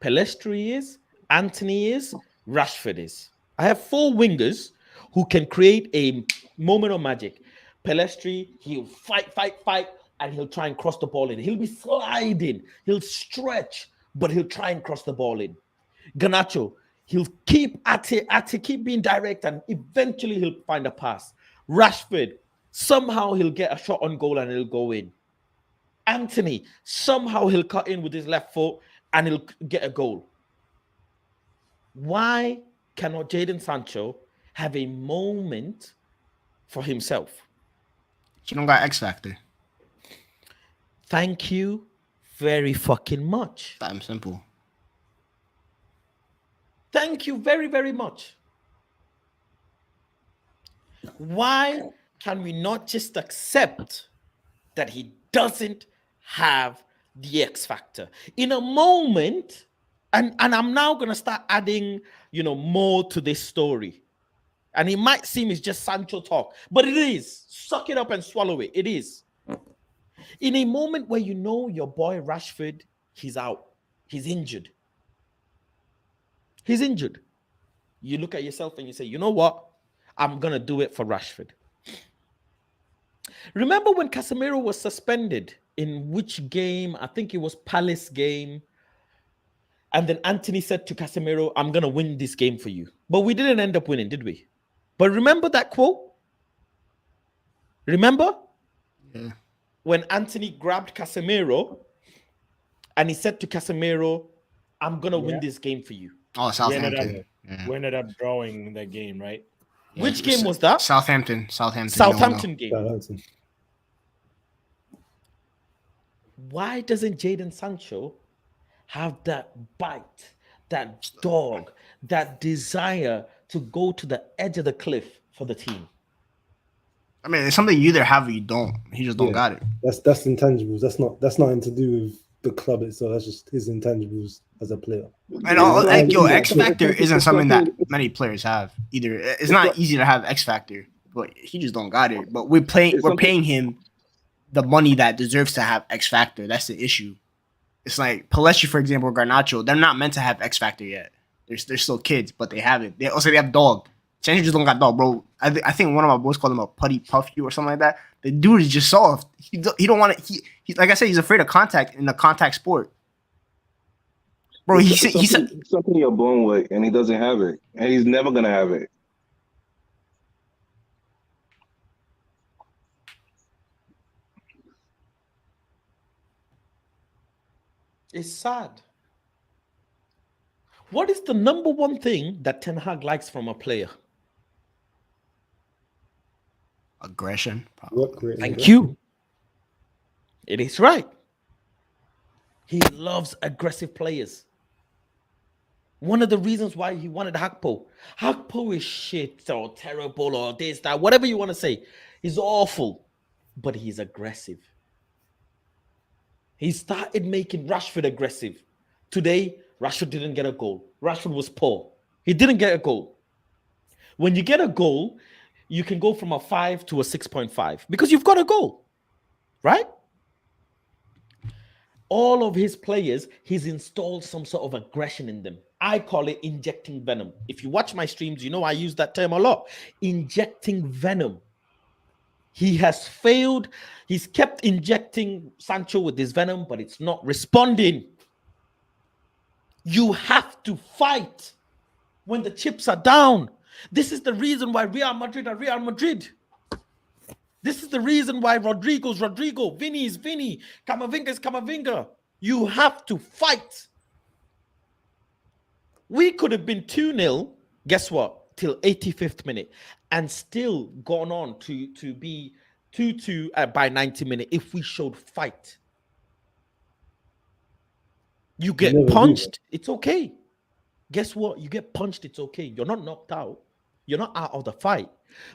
Pellistri is, Anthony is, Rashford is. I have 4 wingers who can create a moment of magic. Pellistri, he'll fight, and he'll try and cross the ball in. He'll be sliding, he'll stretch, but he'll try and cross the ball in. Garnacho, he'll keep keep being direct, and eventually he'll find a pass. Rashford, somehow he'll get a shot on goal and it'll go in. Anthony, somehow he'll cut in with his left foot and he'll get a goal. Why cannot Jadon Sancho have a moment for himself? He don't got X factor. Thank you very fucking much. Damn simple. Thank you very, very much. Why can we not just accept that he doesn't have the X factor? In a moment, and I'm now going to start adding, more to this story. And it might seem it's just Sancho talk, but it is. Suck it up and swallow it. It is. In a moment where your boy Rashford, he's out. He's injured. He's injured. You look at yourself and you say, you know what? I'm going to do it for Rashford. Remember when Casemiro was suspended? In which game? I think it was Palace game. And then Anthony said to Casemiro, I'm going to win this game for you. But we didn't end up winning, did we? But remember that quote? Remember? Yeah. When Anthony grabbed Casemiro and he said to Casemiro, I'm going to win this game for you. Oh, Southampton. We ended up drawing the game, right? Yeah. Which game was that? Southampton Game. Southampton. Why doesn't Jadon Sancho have that bite, that dog, that desire to go to the edge of the cliff for the team? I mean, it's something you either have or you don't. He just don't got it. That's intangibles. That's nothing to do with the club itself. That's just his intangibles as a player. And X Factor isn't something that many players have either. It's not easy to have X Factor, but he just don't got it. But we're paying him the money that deserves to have X Factor. That's the issue. It's like Pellistri, for example, or Garnacho. They're not meant to have X Factor yet. They're still kids, but they have it. They have dog. Sancho just don't got dog, bro. I think one of my boys called him a putty puff you or something like that. The dude is just soft. He don't want to. He like I said, he's afraid of contact in the contact sport. Bro, he said something you're born with, and he doesn't have it, and he's never gonna have it. It's sad. What is the number one thing that Ten Hag likes from a player? aggression. What great Thank aggression. you. It is right. He loves aggressive players. One of the reasons why he wanted Hakpo. Hakpo is shit or terrible or this, that, whatever you want to say. He's awful, but he's aggressive. He started making Rashford aggressive. Today, Rashford didn't get a goal. Rashford was poor. He didn't get a goal. When you get a goal, you can go from a 5 to a 6.5 because you've got a goal, right? All of his players, he's installed some sort of aggression in them. I call it injecting venom. If you watch my streams, you know I use that term a lot. Injecting venom. He has failed. He's kept injecting Sancho with this venom, but it's not responding. You have to fight when the chips are down. This is the reason why Real Madrid are Real Madrid. This is the reason why Rodrigo's Rodrigo, Vinny is Vinny, Camavinga's Camavinga. You have to fight. We could have been 2-0, guess what, till 85th minute, and still gone on to be 2-2 by 90 minutes if we showed fight. You get punched, it's okay. Guess what? You get punched, it's okay. You're not knocked out. You're not out of the fight.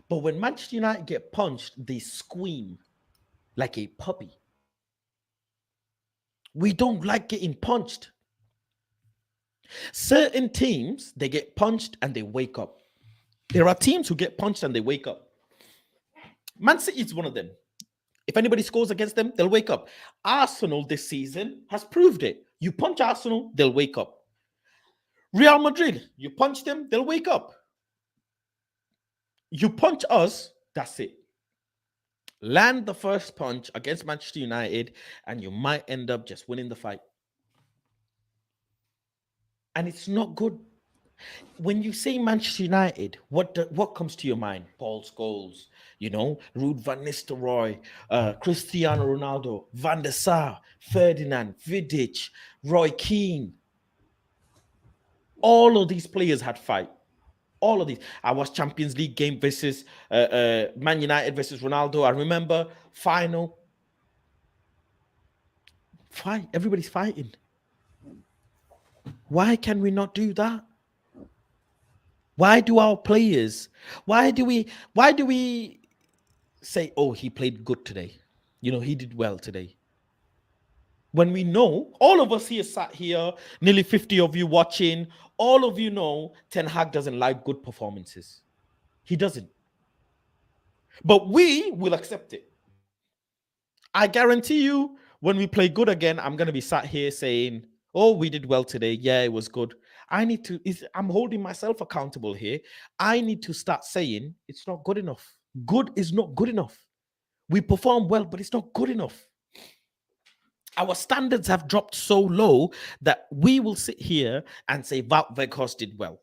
But when Manchester United get punched, they scream like a puppy. We don't like getting punched. Certain teams, they get punched and they wake up. There are teams who get punched and they wake up. Man City is one of them. If anybody scores against them, they'll wake up. Arsenal this season has proved it. You punch Arsenal, they'll wake up. Real Madrid, you punch them, they'll wake up. You punch us, that's it. Land the first punch against Manchester United, and you might end up just winning the fight. And it's not good. When you say Manchester United, what comes to your mind? Paul Scholes, Ruud van Nistelrooy, Cristiano Ronaldo, Van der Sar, Ferdinand, Vidic, Roy Keane. All of these players had fight. All of these. I watched Champions League game versus Man United versus Ronaldo. I remember final. Fight. Everybody's fighting. Why can we not do that? Why do our players, why do we say, oh, he played good today? He did well today. When we know, all of us here sat here, nearly 50 of you watching, all of you know Ten Hag doesn't like good performances. He doesn't. But we will accept it. I guarantee you, when we play good again, I'm going to be sat here saying, oh, we did well today. Yeah, it was good. I'm holding myself accountable here. I need to start saying it's not good enough. Good is not good enough. We perform well, but it's not good enough. Our standards have dropped so low that we will sit here and say Wout Weghorst did well.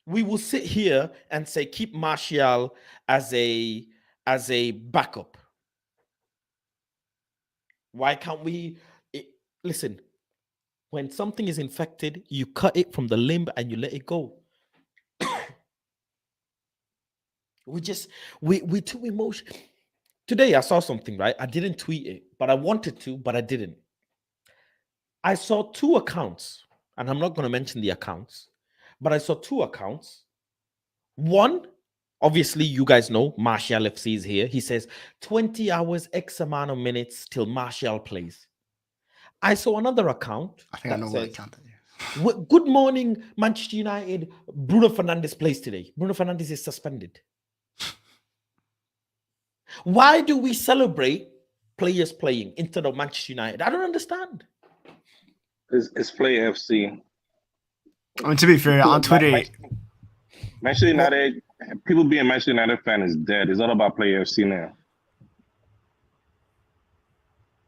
We will sit here and say keep Martial as a backup. Why can't we? Listen, when something is infected, you cut it from the limb and you let it go. we too emotional. Today, I saw something, right? I didn't tweet it, but I wanted to, but I didn't. I saw two accounts, and I'm not going to mention the accounts, but I saw two accounts. One, obviously, you guys know, Martial FC is here. He says 20 hours, X amount of minutes till Martial plays. I saw another account. I think I know what account that is. Good morning, Manchester United. Bruno Fernandes plays today. Bruno Fernandes is suspended. Why do we celebrate players playing instead of Manchester United? I don't understand. It's Play FC. I mean, to be fair, on Twitter, Manchester United, people being Manchester United fan is dead. It's all about player FC now.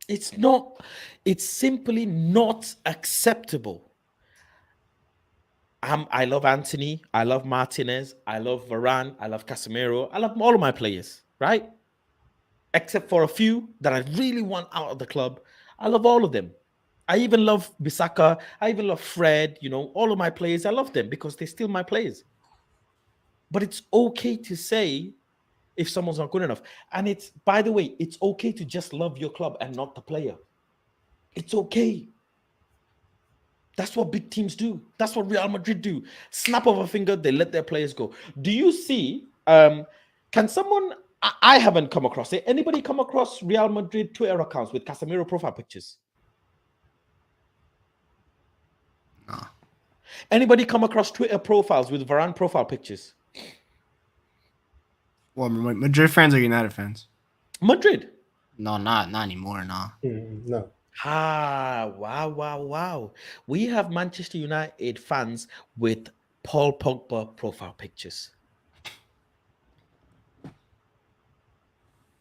It's not. It's simply not acceptable. I love Anthony. I love Martinez. I love Varane. I love Casemiro. I love all of my players, right? Except for a few that I really want out of the club. I love all of them. I even love Bissaka. I even love Fred. You know, all of my players. I love them because they're still my players. But it's okay to say if someone's not good enough. And it's, by the way, it's okay to just love your club and not the player. It's okay. That's what big teams do. That's what Real Madrid do. Snap of a finger, they let their players go. Do you see, can someone, I haven't come across it. Anybody come across Real Madrid Twitter accounts with Casemiro profile pictures? No. Anybody come across Twitter profiles with Varane profile pictures? Well, Madrid fans or United fans? Madrid. No, not anymore. No. No. Wow. We have Manchester United fans with Paul Pogba profile pictures.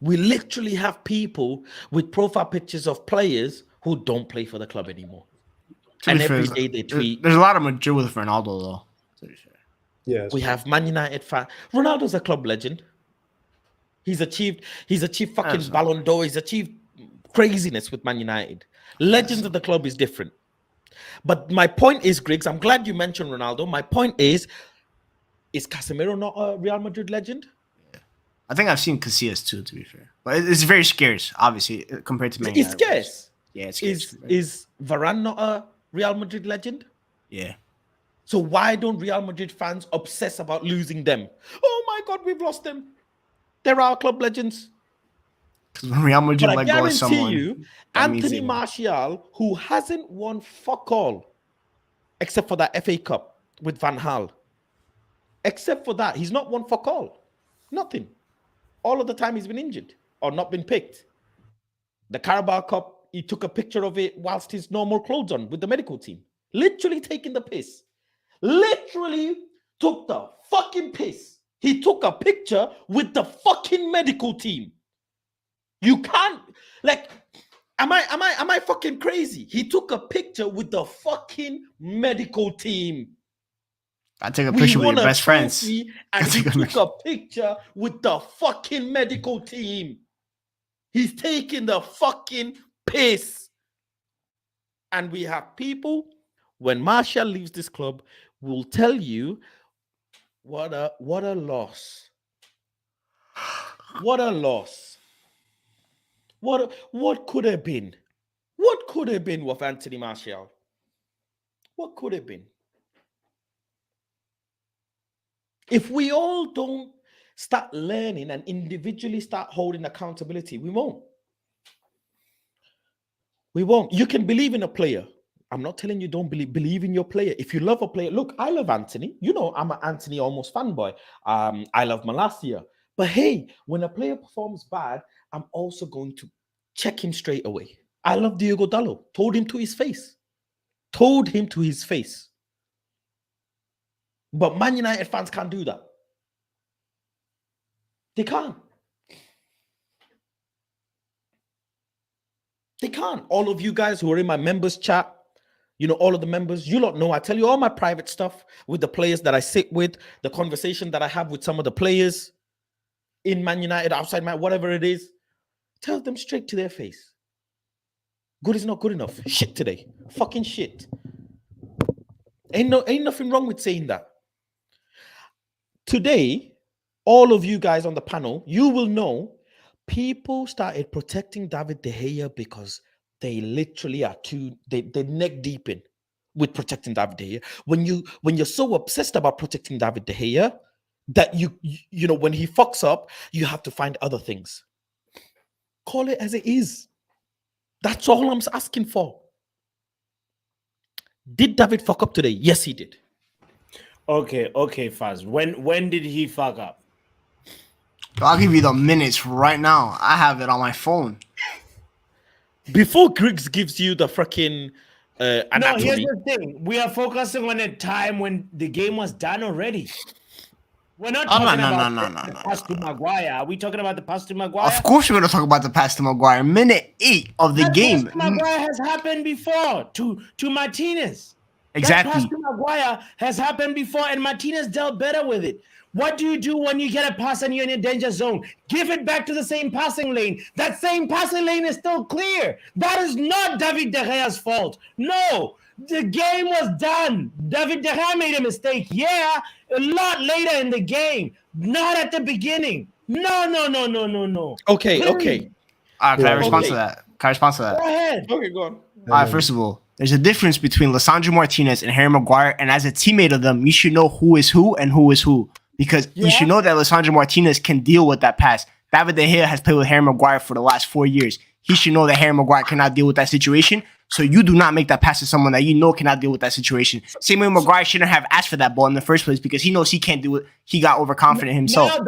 We literally have people with profile pictures of players who don't play for the club anymore. And every day they tweet. There's a lot of Madrid with Ronaldo, though. Yeah. We have Man United fan. Ronaldo's a club legend. He's achieved fucking Ballon d'Or. He's achieved craziness with Man United. Legends of the club is different. But my point is, Griggs, I'm glad you mentioned Ronaldo. My point is Casemiro not a Real Madrid legend? I think I've seen Casillas too, to be fair. But it's very scarce, obviously, compared to Man It's United. scarce. Yeah, it's scarce. Is Varane not a Real Madrid legend? Yeah. So why don't Real Madrid fans obsess about losing them? Oh my God, we've lost them. They're our club legends. Because when Real Madrid But I let go of guarantee someone, you, that means Anthony they won. Martial, who hasn't won fuck all, except for that FA Cup with Van Gaal. Except for that, he's not won fuck all. Nothing. All of the time he's been injured or not been picked. The Carabao Cup, he took a picture of it whilst his normal clothes on with the medical team. Literally taking the piss. Literally took the fucking piss. He took a picture with the fucking medical team. You can't, like, am I fucking crazy? He took a picture with the fucking medical team. I take a picture with your best friends. And he took a picture with the fucking medical team. He's taking the fucking piss. And we have people, when Martial leaves this club, will tell you what a loss. What a loss. What could have been? What could have been with Anthony Martial? What could have been? If we all don't start learning and individually start holding accountability, we won't. We won't. You can believe in a player. I'm not telling you don't believe in your player. If you love a player, look, I love Anthony. You know, I'm an Anthony almost fanboy. I love Malacia. But hey, when a player performs bad, I'm also going to check him straight away. I love Diogo Dalot. Told him to his face. Told him to his face. But Man United fans can't do that. They can't. They can't. All of you guys who are in my members chat, you know, all of the members, you lot know, I tell you all my private stuff with the players that I sit with, the conversation that I have with some of the players in Man United, outside Man, whatever it is. Tell them straight to their face. Good is not good enough. Shit today. Fucking shit. Ain't nothing wrong with saying that. Today, all of you guys on the panel, you will know people started protecting David De Gea because they literally are they're neck deep in with protecting David De Gea. When you're so obsessed about protecting David De Gea that you know when he fucks up, you have to find other things. Call it as it is. That's all I'm asking for. Did David fuck up today? Yes, he did. Okay, Faz. When did he fuck up? I'll give you the minutes right now. I have it on my phone. Before Griggs gives you the freaking anatomy. No, here's the thing. We are focusing on a time when the game was done already. We're not Oh, no, talking no, no, about no, the no, pass to Maguire. Are we talking about the pass to Maguire? Of course, we're gonna talk about the pass to Maguire. Minute 8 of the That game. pass to Maguire has happened before to Martinez. That pass Exactly. to Maguire has happened before, and Martinez dealt better with it. What do you do when you get a pass and you're in a danger zone? Give it back to the same passing lane. That same passing lane is still clear. That is not David De Gea's fault. No, the game was done. David De Gea made a mistake. Yeah, a lot later in the game, not at the beginning. No. Okay, Please, okay. Can I respond Okay. to that? Can I respond to that? Go ahead. Okay, go on. First of all, there's a difference between Lissandro Martinez and Harry Maguire, and as a teammate of them, you should know who is who and who is who. Because you should know that Lissandro Martinez can deal with that pass. David De Gea has played with Harry Maguire for the last 4 years. He should know that Harry Maguire cannot deal with that situation. So you do not make that pass to someone that you know cannot deal with that situation. Same way Maguire shouldn't have asked for that ball in the first place because he knows he can't do it. He got overconfident himself. No,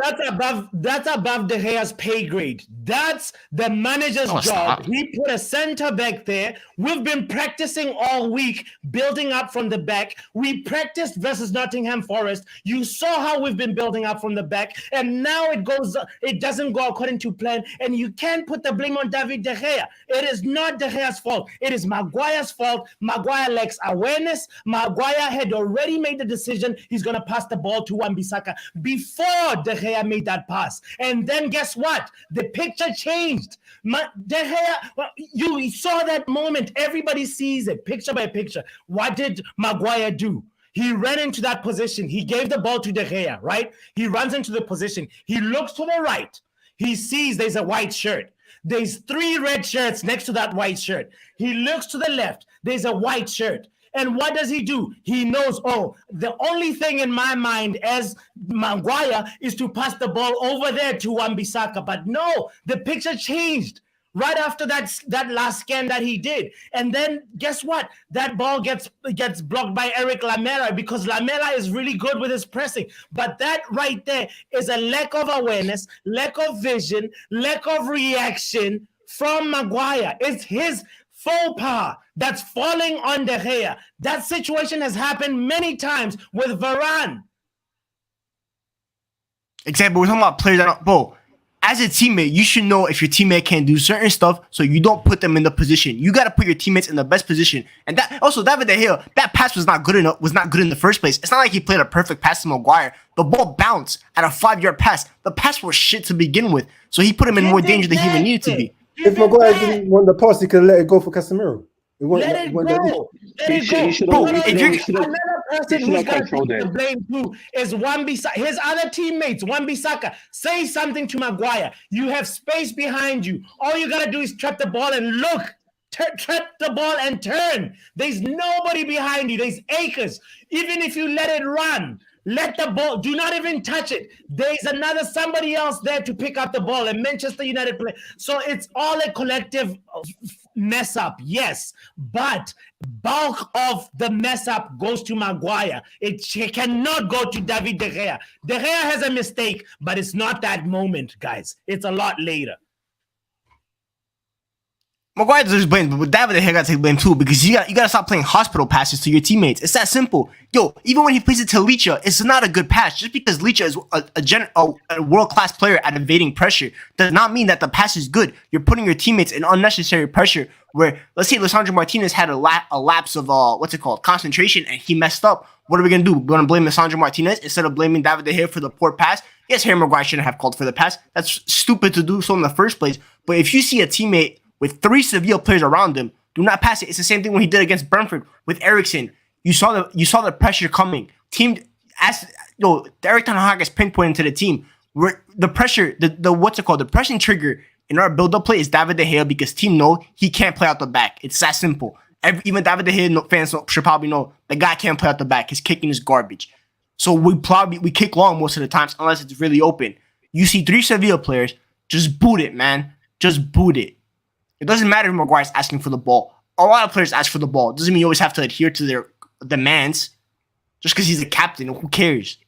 that's above De Gea's pay grade. That's the manager's No, it's job. not. He put a center back there. We've been practicing all week, building up from the back. We practiced versus Nottingham Forest. You saw how we've been building up from the back, and now it doesn't go according to plan. And you can't put the blame on David De Gea. It is not De Gea's fault. It is Maguire's fault. Maguire lacks awareness. Maguire had already made the decision he's going to pass the ball to Wan-Bissaka before De Gea made that pass. And then guess what? The picture changed. De Gea, you saw that moment. Everybody sees it, picture by picture. What did Maguire do? He ran into that position. He gave the ball to De Gea, right? He runs into the position. He looks to the right. He sees there's a white shirt. There's 3 red shirts next to that white shirt. He looks to the left. There's a white shirt. And what does he do? He knows, the only thing in my mind as Maguire is to pass the ball over there to Wan-Bissaka. But no, the picture changed right after that last scan that he did. And then guess what? That ball gets blocked by Eric Lamela because Lamela is really good with his pressing. But that right there is a lack of awareness, lack of vision, lack of reaction from Maguire. It's his faux pas that's falling on De Gea. That situation has happened many times with Varane. Exactly. We're talking about players that don't. Bro, as a teammate, you should know if your teammate can do certain stuff so you don't put them in the position. You got to put your teammates in the best position. And that also, David De Gea, that pass was not good enough, was not good in the first place. It's not like he played a perfect pass to Maguire. The ball bounced at a 5-yard pass. The pass was shit to begin with. So he put him in more danger than he even needed to be. If Maguire didn't want the pass, he could let it go for Casemiro. Let it go. Let it go. He should Bro, have. Another person he who's should got have controlled the it. blame too is Wan-Bissaka. His other teammates, Wan-Bissaka, say something to Maguire. You have space behind you. All you gotta do is trap the ball and look. Trap the ball and turn. There's nobody behind you. There's acres. Even if you let it run, let the ball, do not even touch it. There's somebody else there to pick up the ball, a Manchester United player. So it's all a collective mess up, yes, but bulk of the mess up goes to Maguire. It cannot go to David De Gea. De Gea has a mistake, but it's not that moment, guys. It's a lot later. Maguire deserves blame, but David De Gea got to take blame too because you got to stop playing hospital passes to your teammates. It's that simple. Yo, even when he plays it to Licha, it's not a good pass. Just because Licha is a world-class player at evading pressure does not mean that the pass is good. You're putting your teammates in unnecessary pressure where, let's say Lissandro Martinez had a lapse of, concentration and he messed up. What are we going to do? We're going to blame Lissandro Martinez instead of blaming David De Gea for the poor pass? Yes, Harry Maguire shouldn't have called for the pass. That's stupid to do so in the first place. But if you see a teammate with 3 Sevilla players around him, do not pass it. It's the same thing when he did against Brentford with Eriksen. You saw the pressure coming. Eric Ten Hag is pinpointing to the team where the pressure, the pressing trigger in our build-up play is David De Gea because team know he can't play out the back. It's that simple. Even David De Gea fans should probably know the guy can't play out the back. His kicking is garbage. So we kick long most of the times unless it's really open. You see 3 Sevilla players, just boot it, man. Just boot it. It doesn't matter if Maguire's asking for the ball. A lot of players ask for the ball. It doesn't mean you always have to adhere to their demands. Just because he's the captain, who cares?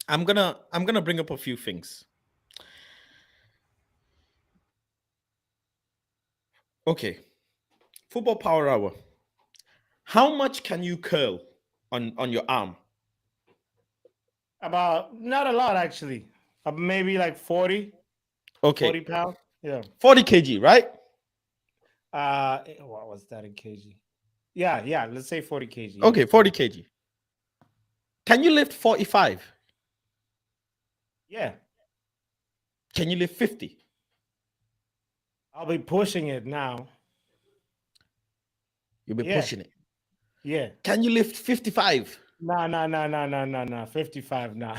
I'm gonna bring up a few things. Okay. Football Power Hour. How much can you curl on your arm? About not a lot actually. Maybe like 40 Okay, pounds. Yeah. 40 kg, right? What was that in kg? Yeah. Let's say 40 kg. Yeah. Okay, 40 kg. Can you lift 45? Yeah. Can you lift 50? I'll be pushing it now. You'll be Yeah. pushing it. Yeah. Can you lift 55? No. 55 now.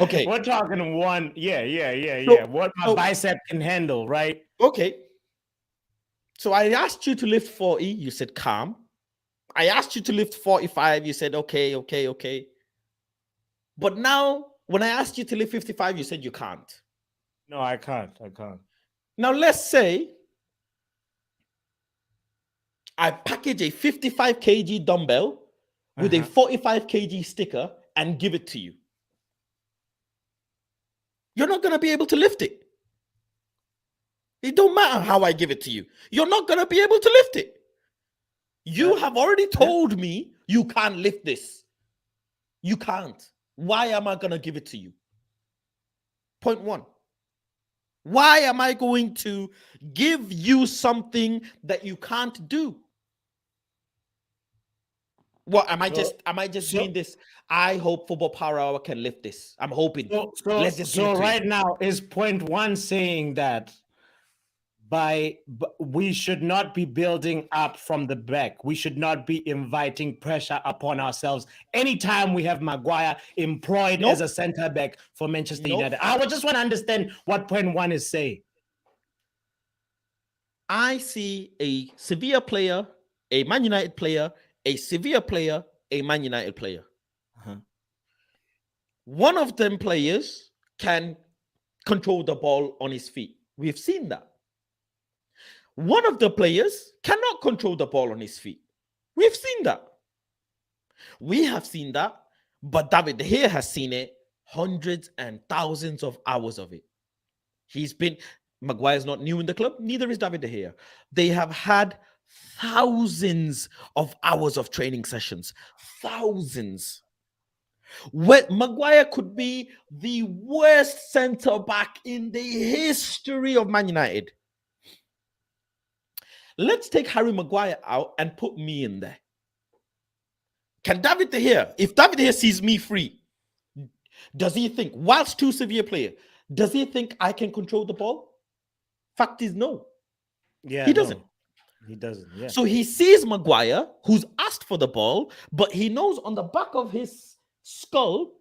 Okay. We're talking one. Yeah. So- What my so- bicep can handle, right? Okay. So I asked you to lift 40, you said calm. I asked you to lift 45, you said okay. But now, when I asked you to lift 55, you said you can't. No, I can't. Now, let's say I package a 55 kg dumbbell with a 45 kg sticker and give it to you. You're not going to be able to lift it. It don't matter how I give it to you. You're not going to be able to lift it. You have already told me you can't lift this. You can't. Why am I going to give it to you? Point one. Why am I going to give you something that you can't do? What am I just doing this? I hope Football Power Hour can lift this. I'm hoping. Let's just give it to right you. now is point one saying that we should not be building up from the back. We should not be inviting pressure upon ourselves anytime we have Maguire employed as a center back for Manchester United. I would just want to understand what point one is saying. I see a Sevilla player, a Man United player, a Sevilla player, a Man United player. One of them players can control the ball on his feet. We've seen that. One of the players cannot control the ball on his feet. We've seen that. We have seen that, but David De Gea has seen it hundreds and thousands of hours of it. Maguire's not new in the club, neither is David De Gea. They have had thousands of hours of training sessions. Thousands. Where Maguire could be the worst centre back in the history of Man United. Let's take Harry Maguire out and put me in there. Can David De Gea, if David De Gea sees me free, does he think, whilst two Sevilla player, does he think I can control the ball? Fact is no. Yeah, he doesn't. No, he doesn't. Yeah. So he sees Maguire, who's asked for the ball, but he knows on the back of his skull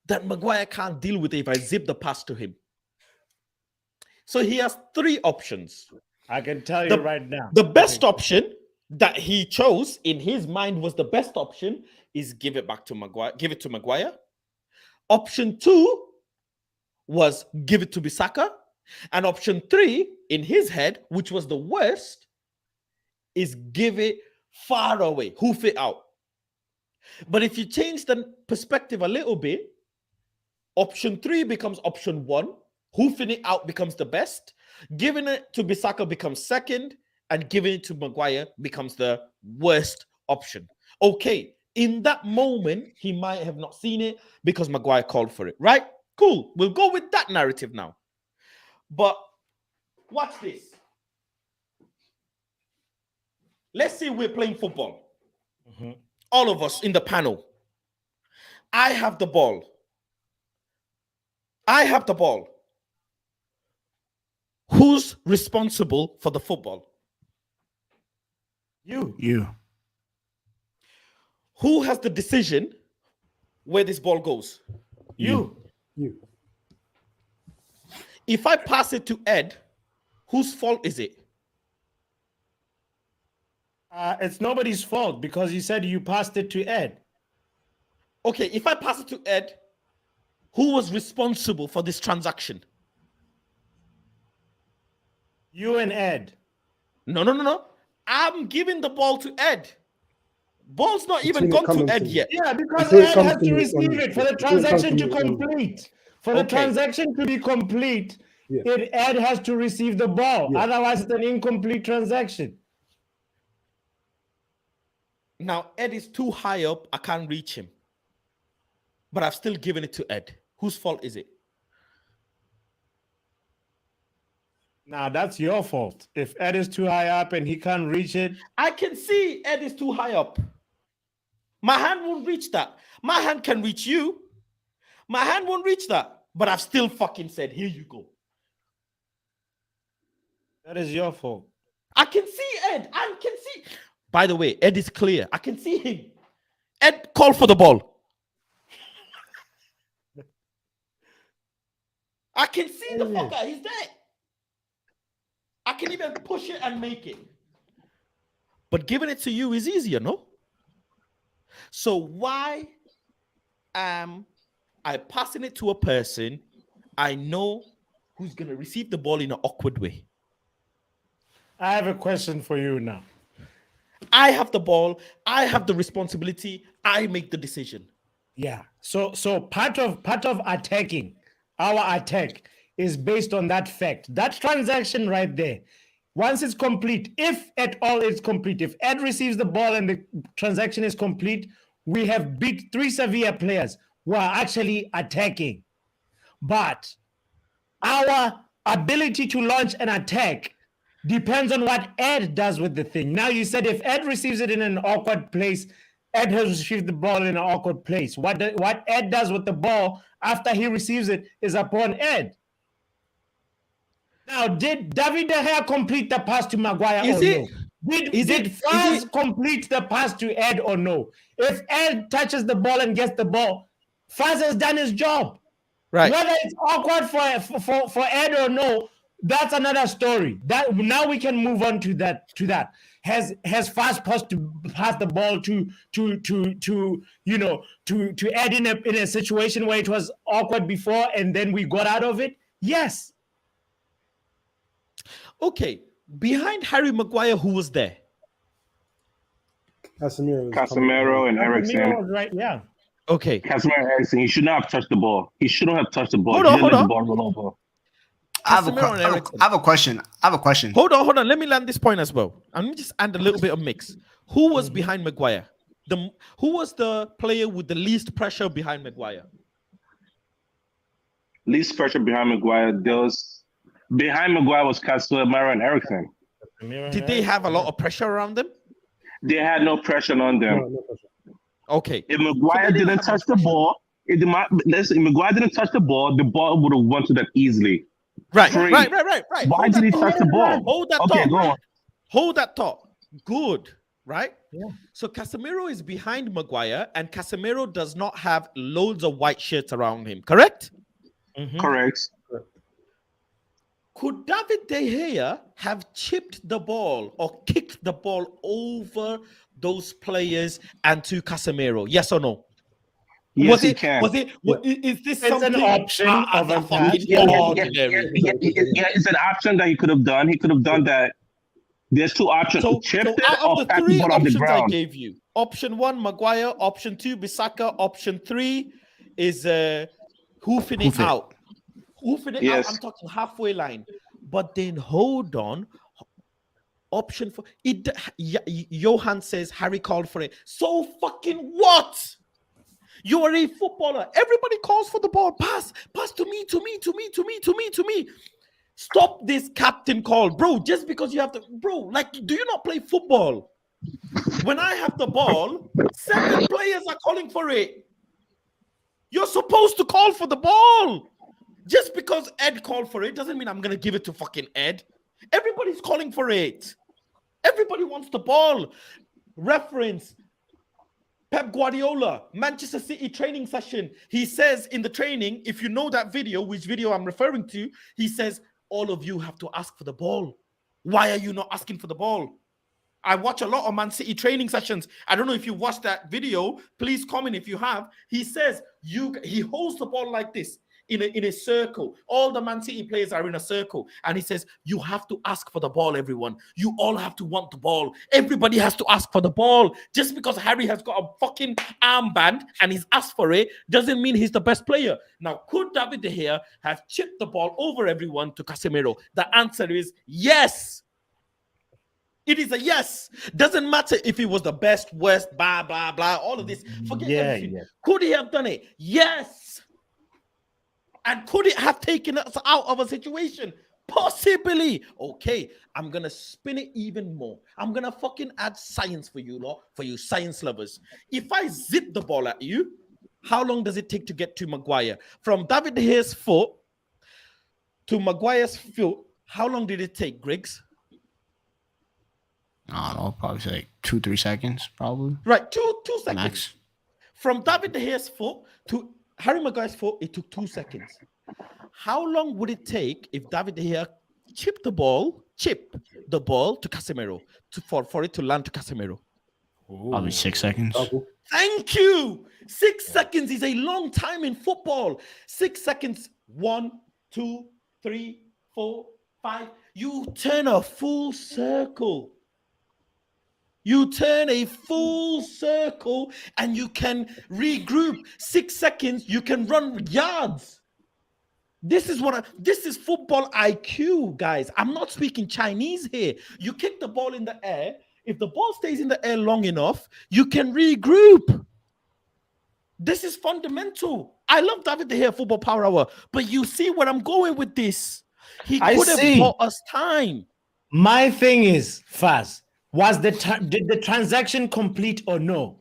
that Maguire can't deal with it if I zip the pass to him. So he has three options. I can tell you right now. The best option that he chose in his mind was the best option is give it back to Maguire, give it to Maguire. Option 2 was give it to Bissaka. And option 3 in his head, which was the worst, is give it far away, hoof it out. But if you change the perspective a little bit, option 3 becomes option 1, hoofing it out becomes the best, giving it to Bissaka becomes second, and giving it to Maguire becomes the worst option. Okay, in that moment, he might have not seen it because Maguire called for it, right? Cool, we'll go with that narrative now. But watch this. Let's say we're playing football. All of us in the panel. I have the ball. Who's responsible for the football? You. Who has the decision where this ball goes? You. If I pass it to Ed, whose fault is it? It's nobody's fault because you said you passed it to Ed. Okay, if I pass it to Ed, who was responsible for this transaction? You and Ed. No. I'm giving the ball to Ed. Ball's not even Until it gone to comes Ed to- yet. Yeah, because Until it Ed comes has to to me, receive only. it for the Until it comes transaction to to me, only. complete. For the Okay. transaction to be complete, Yeah. Ed has to receive the ball. Yeah. Otherwise, it's an incomplete transaction. Now, Ed is too high up. I can't reach him. but I've still given it to Ed. Whose fault is it? Now that's your fault. If Ed is too high up and he can't reach it, I can see Ed is too high up. My hand won't reach that. My hand can reach you. My hand won't reach that. But I've still fucking said, here you go. that is your fault. I can see Ed. I can see. By the way, Ed is clear. I can see him. Ed, call for the ball. I can see the fucker. He's there. I can even push it and make it. But giving it to you is easier, no? So why am I passing it to a person I know who's going to receive the ball in an awkward way? I have a question for you now. I have the ball. I have the responsibility. I make the decision. Yeah. So part of attacking, our attack is based on that fact. That transaction right there, once it's complete, if at all it's complete, if Ed receives the ball and the transaction is complete, we have beat 3 Sevilla players who are actually attacking. But our ability to launch an attack depends on what Ed does with the thing. Now, you said if Ed receives it in an awkward place, Ed has received the ball in an awkward place. What Ed does with the ball after he receives it is upon Ed. Now, did David De Gea complete the pass to Maguire or no? Did Faz complete the pass to Ed or no? If Ed touches the ball and gets the ball, Faz has done his job. Right. Whether it's awkward for Ed or no, that's another story. That now we can move on to that. Has Faz passed the ball to Ed in a situation where it was awkward before and then we got out of it? Yes. Okay. Behind Harry Maguire, who was there? Casemiro and Eriksen. Right, yeah. Okay. Casemiro and Eriksen, he should not have touched the ball. He shouldn't have touched the ball. Hold on. The ball roll over. I have a question. Hold on. Let me land this point as well. And let me just add a little bit of mix. Who was behind Maguire? Who was the player with the least pressure behind Maguire? Least pressure behind Maguire. Behind Maguire was Casemiro and Eriksen. Did they have a lot of pressure around them? They had no pressure on them. No pressure. Okay. If Maguire didn't touch the ball, if Maguire didn't touch the ball would have won to them easily. Right. Free. Right. Why did he touch the ball? Hold that Okay, thought. go on. Hold that thought. Good. Right? Yeah. So Casemiro is behind Maguire, and Casemiro does not have loads of white shirts around him, correct? Mhm. Correct. Could David De Gea have chipped the ball or kicked the ball over those players and to Casemiro? Yes or no? Yes, he can. Is this It's something an option of a fucking Yeah, ordinary? it's an option that he could have done. He could have done that. There's 2 options: So chip it out or of the pass the 3 ball on the options I ground. gave you, option 1, Maguire, option 2, Bissaka, option 3 is hoofing it out. Hoofing it Yes. out, I'm talking halfway line. But then hold on. Option 4. Johan says Harry called for it. So fucking what? You are a footballer. Everybody calls for the ball. Pass to me. Stop this captain call, bro. Just because you have to, bro. Like, do you not play football? When I have the ball, 7 players are calling for it. You're supposed to call for the ball. Just because Ed called for it doesn't mean I'm gonna give it to fucking Ed. Everybody's calling for it. Everybody wants the ball. Reference. Pep Guardiola, Manchester City training session. He says in the training, if you know that video, which video I'm referring to, he says, all of you have to ask for the ball. Why are you not asking for the ball? I watch a lot of Man City training sessions. I don't know if you watched that video. Please comment if you have. He says, he holds the ball like this. In a circle. All the Man City players are in a circle. And he says, you have to ask for the ball, everyone. You all have to want the ball. Everybody has to ask for the ball. Just because Harry has got a fucking armband and he's asked for it doesn't mean he's the best player. Now, could David De Gea have chipped the ball over everyone to Casemiro? The answer is yes. It is a yes. Doesn't matter if it was the best, worst, blah, blah, blah, all of this. Forget everything. yeah. Could he have done it? Yes. And could it have taken us out of a situation? Possibly. Okay, I'm going to spin it even more. I'm going to fucking add science for you, lot, for you science lovers. If I zip the ball at you, how long does it take to get to Maguire? From David De Gea's foot to Maguire's foot, how long did it take, Griggs? I don't know, probably say like 2-3 seconds, probably. Right, two seconds. Max. From David De Gea's foot to Harry Maguire's foot, it took 2 seconds. How long would it take if David De Gea chip the ball to Casemiro for it to land to Casemiro? Probably 6 seconds. Thank you. 6 seconds is a long time in football. 6 seconds. 1, 2, 3, 4, 5. You turn a full circle. You turn a full circle and you can regroup. 6 seconds, you can run yards. This is football IQ, guys. I'm not speaking Chinese here. You kick the ball in the air. If the ball stays in the air long enough, you can regroup. This is fundamental. I love David De Gea football power hour, but you see where I'm going with this. He could have bought us time. My thing is, Faz, did the transaction complete or no?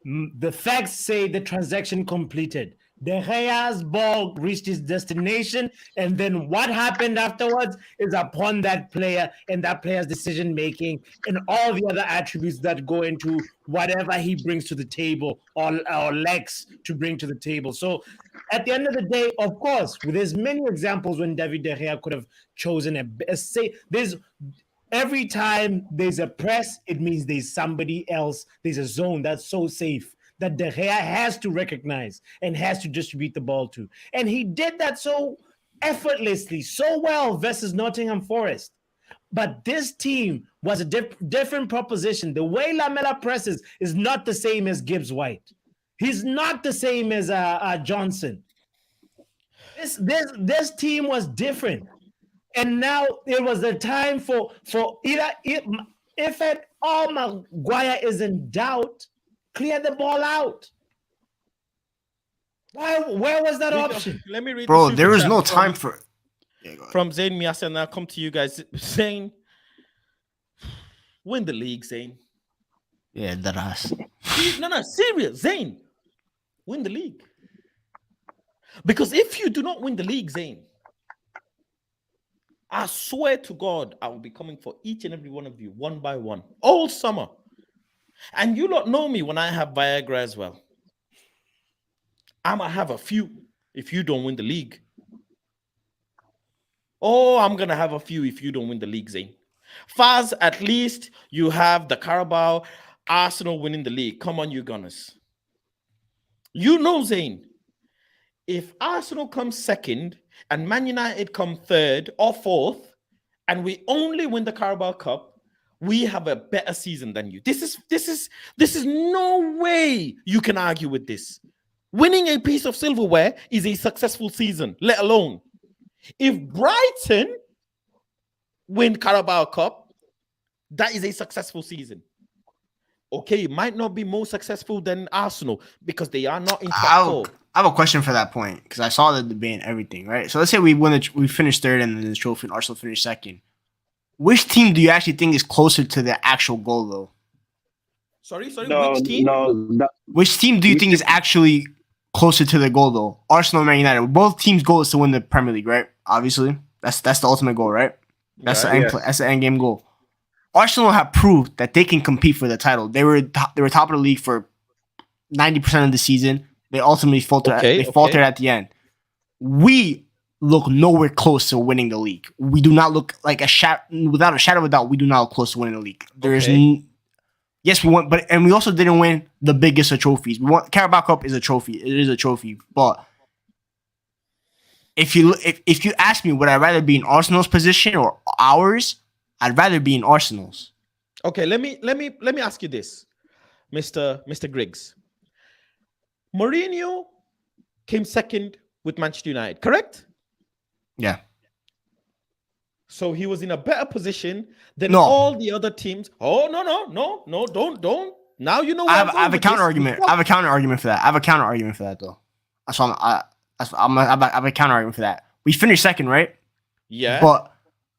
The facts say the transaction completed. De Gea's ball reached its destination, and then what happened afterwards is upon that player and that player's decision making and all the other attributes that go into whatever he brings to the table or lacks to bring to the table. So at the end of the day, of course, there's many examples when David De Gea could have chosen every time there's a press, it means there's somebody else, there's a zone that's so safe that De Gea has to recognize and has to distribute the ball to. And he did that so effortlessly, so well versus Nottingham Forest. But this team was a different proposition. The way Lamela presses is not the same as Gibbs White. He's not the same as Johnson. This team was different. And now it was the time for either, if at all Maguire is in doubt, clear the ball out. Where was that option? Let me read. Bro, there was no time for. From Zayn Miasa, and I'll come to you guys. Zayn, win the league, Zayn. Yeah, that ass. No, serious, Zayn, win the league. Because if you do not win the league, Zayn, I swear to God, I will be coming for each and every one of you, one by one, all summer. And you lot know me when I have Viagra as well. I'm going to have a few if you don't win the league. Oh, I'm going to have a few if you don't win the league, Zayn. Faz, at least you have the Carabao, Arsenal winning the league. Come on, you Gunners. You know, Zayn, if Arsenal comes second and Man United come third or fourth, and we only win the Carabao Cup, we have a better season than you. This is no way you can argue with this. Winning a piece of silverware is a successful season, let alone if Brighton win Carabao Cup, that is a successful season. Okay, it might not be more successful than Arsenal because they are not in top four. I have a question for that point because I saw the debate and everything, right? So let's say we finish third and then the trophy and Arsenal finish second. Which team do you actually think is closer to the actual goal, though? Sorry, which team? Which team do you think is actually closer to the goal, though? Arsenal and Man United. Both teams' goal is to win the Premier League, right? Obviously, that's the ultimate goal, right? That's the end game goal. Arsenal have proved that they can compete for the title. They were top of the league for 90% of the season. They ultimately faltered. Faltered at the end. We look nowhere close to winning the league. We do not look like without a shadow of a doubt. We do not look close to winning the league. Yes, we won, and we also didn't win the biggest of trophies. We won Carabao Cup is a trophy. It is a trophy, but if you ask me, would I rather be in Arsenal's position or ours? I'd rather be in Arsenal's. Okay, let me ask you this, Mr. Griggs. Mourinho came second with Manchester United, correct? Yeah. So he was in a better position than No. all the other teams. Oh no! Don't. Now you know. Where I have a counter argument. I have a counter argument for that. I have a counter argument for that though. That's why I have a counter argument for that. We finished second, right? Yeah. But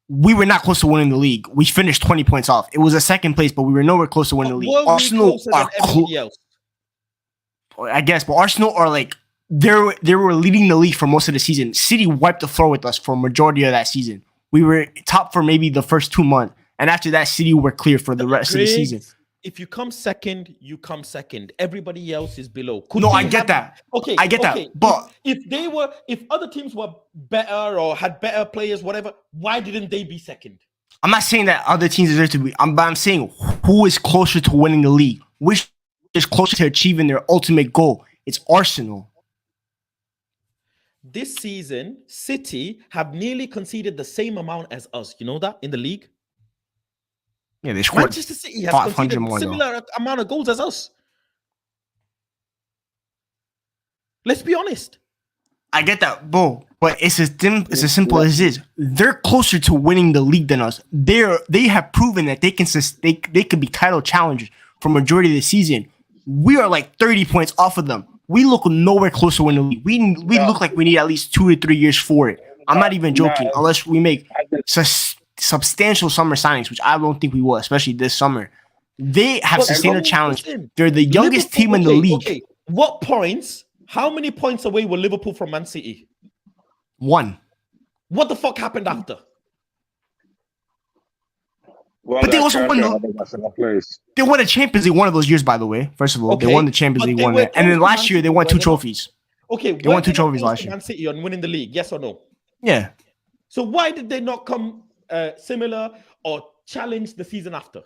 we were not close to winning the league. We finished 20 points off. It was a second place, but we were nowhere close to winning the league. Were we Arsenal closer are than everybody else? I guess, but Arsenal are like they were leading the league for most of the season. City wiped the floor with us for a majority of that season. We were top for maybe the first 2 months, and after that, City were clear for the rest of the season. If you come second, you come second. Everybody else is below. No, I get that. Okay, I get that. But if other teams were better or had better players, whatever, why didn't they be second? I'm not saying that other teams deserve to be. But I'm saying who is closer to winning the league, which is closer to achieving their ultimate goal. It's Arsenal. This season, City have nearly conceded the same amount as us. You know that in the league? Yeah, they scored Manchester City has 500 conceded more. Similar amount of goals as us. Let's be honest. I get that, bro, but it's as simple as this. They're closer to winning the league than us. They have proven that they can be title challengers for majority of the season. We are like 30 points off of them. We look nowhere close to winning the league. We look like we need at least 2 to 3 years for it. I'm not even joking. Unless we make substantial summer signings, which I don't think we will, especially this summer. They have sustained a challenge. They're the youngest team in the league. Okay. What points? How many points away were Liverpool from Man City? 1. What the fuck happened after? Well, But they also won they won the Champions League one of those years, by the way. First of all, they won the Champions League one, and then last year they won 2 trophies. Okay, they won 2 trophies last year. Man City on winning the league, yes or no? Yeah. So why did they not come similar or challenge the season after?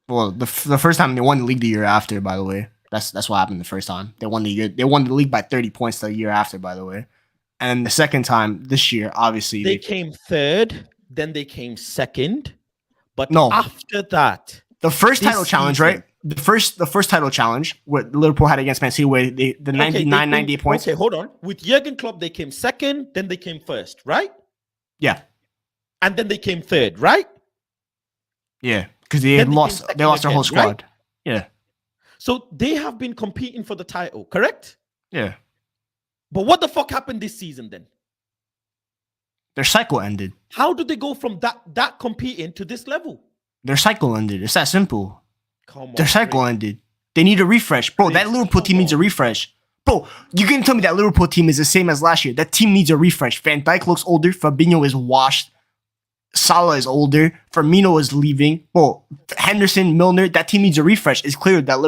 Well, the first time they won the league the year after, by the way. That's what happened the first time. They won the league by 30 points the year after, by the way. And the second time this year, obviously they came third, then they came second. But no, after that, the first title challenge, right? The first title challenge what Liverpool had against Man City, where the 98 points. Okay, hold on. With Jurgen Klopp, they came second, then they came first, right? Yeah. And then they came third, right? Yeah, because they lost their whole squad. Right? Yeah. So they have been competing for the title, correct? Yeah. But what the fuck happened this season then? Their cycle ended. How did they go from that competing to this level? Their cycle ended. It's that simple. Come on, their cycle ended. They need a refresh. Bro, that Liverpool team needs a refresh. Bro, you can tell me that Liverpool team is the same as last year. That team needs a refresh. Van Dijk looks older. Fabinho is washed. Salah is older. Firmino is leaving. Bro, Henderson, Milner, that team needs a refresh. It's clear that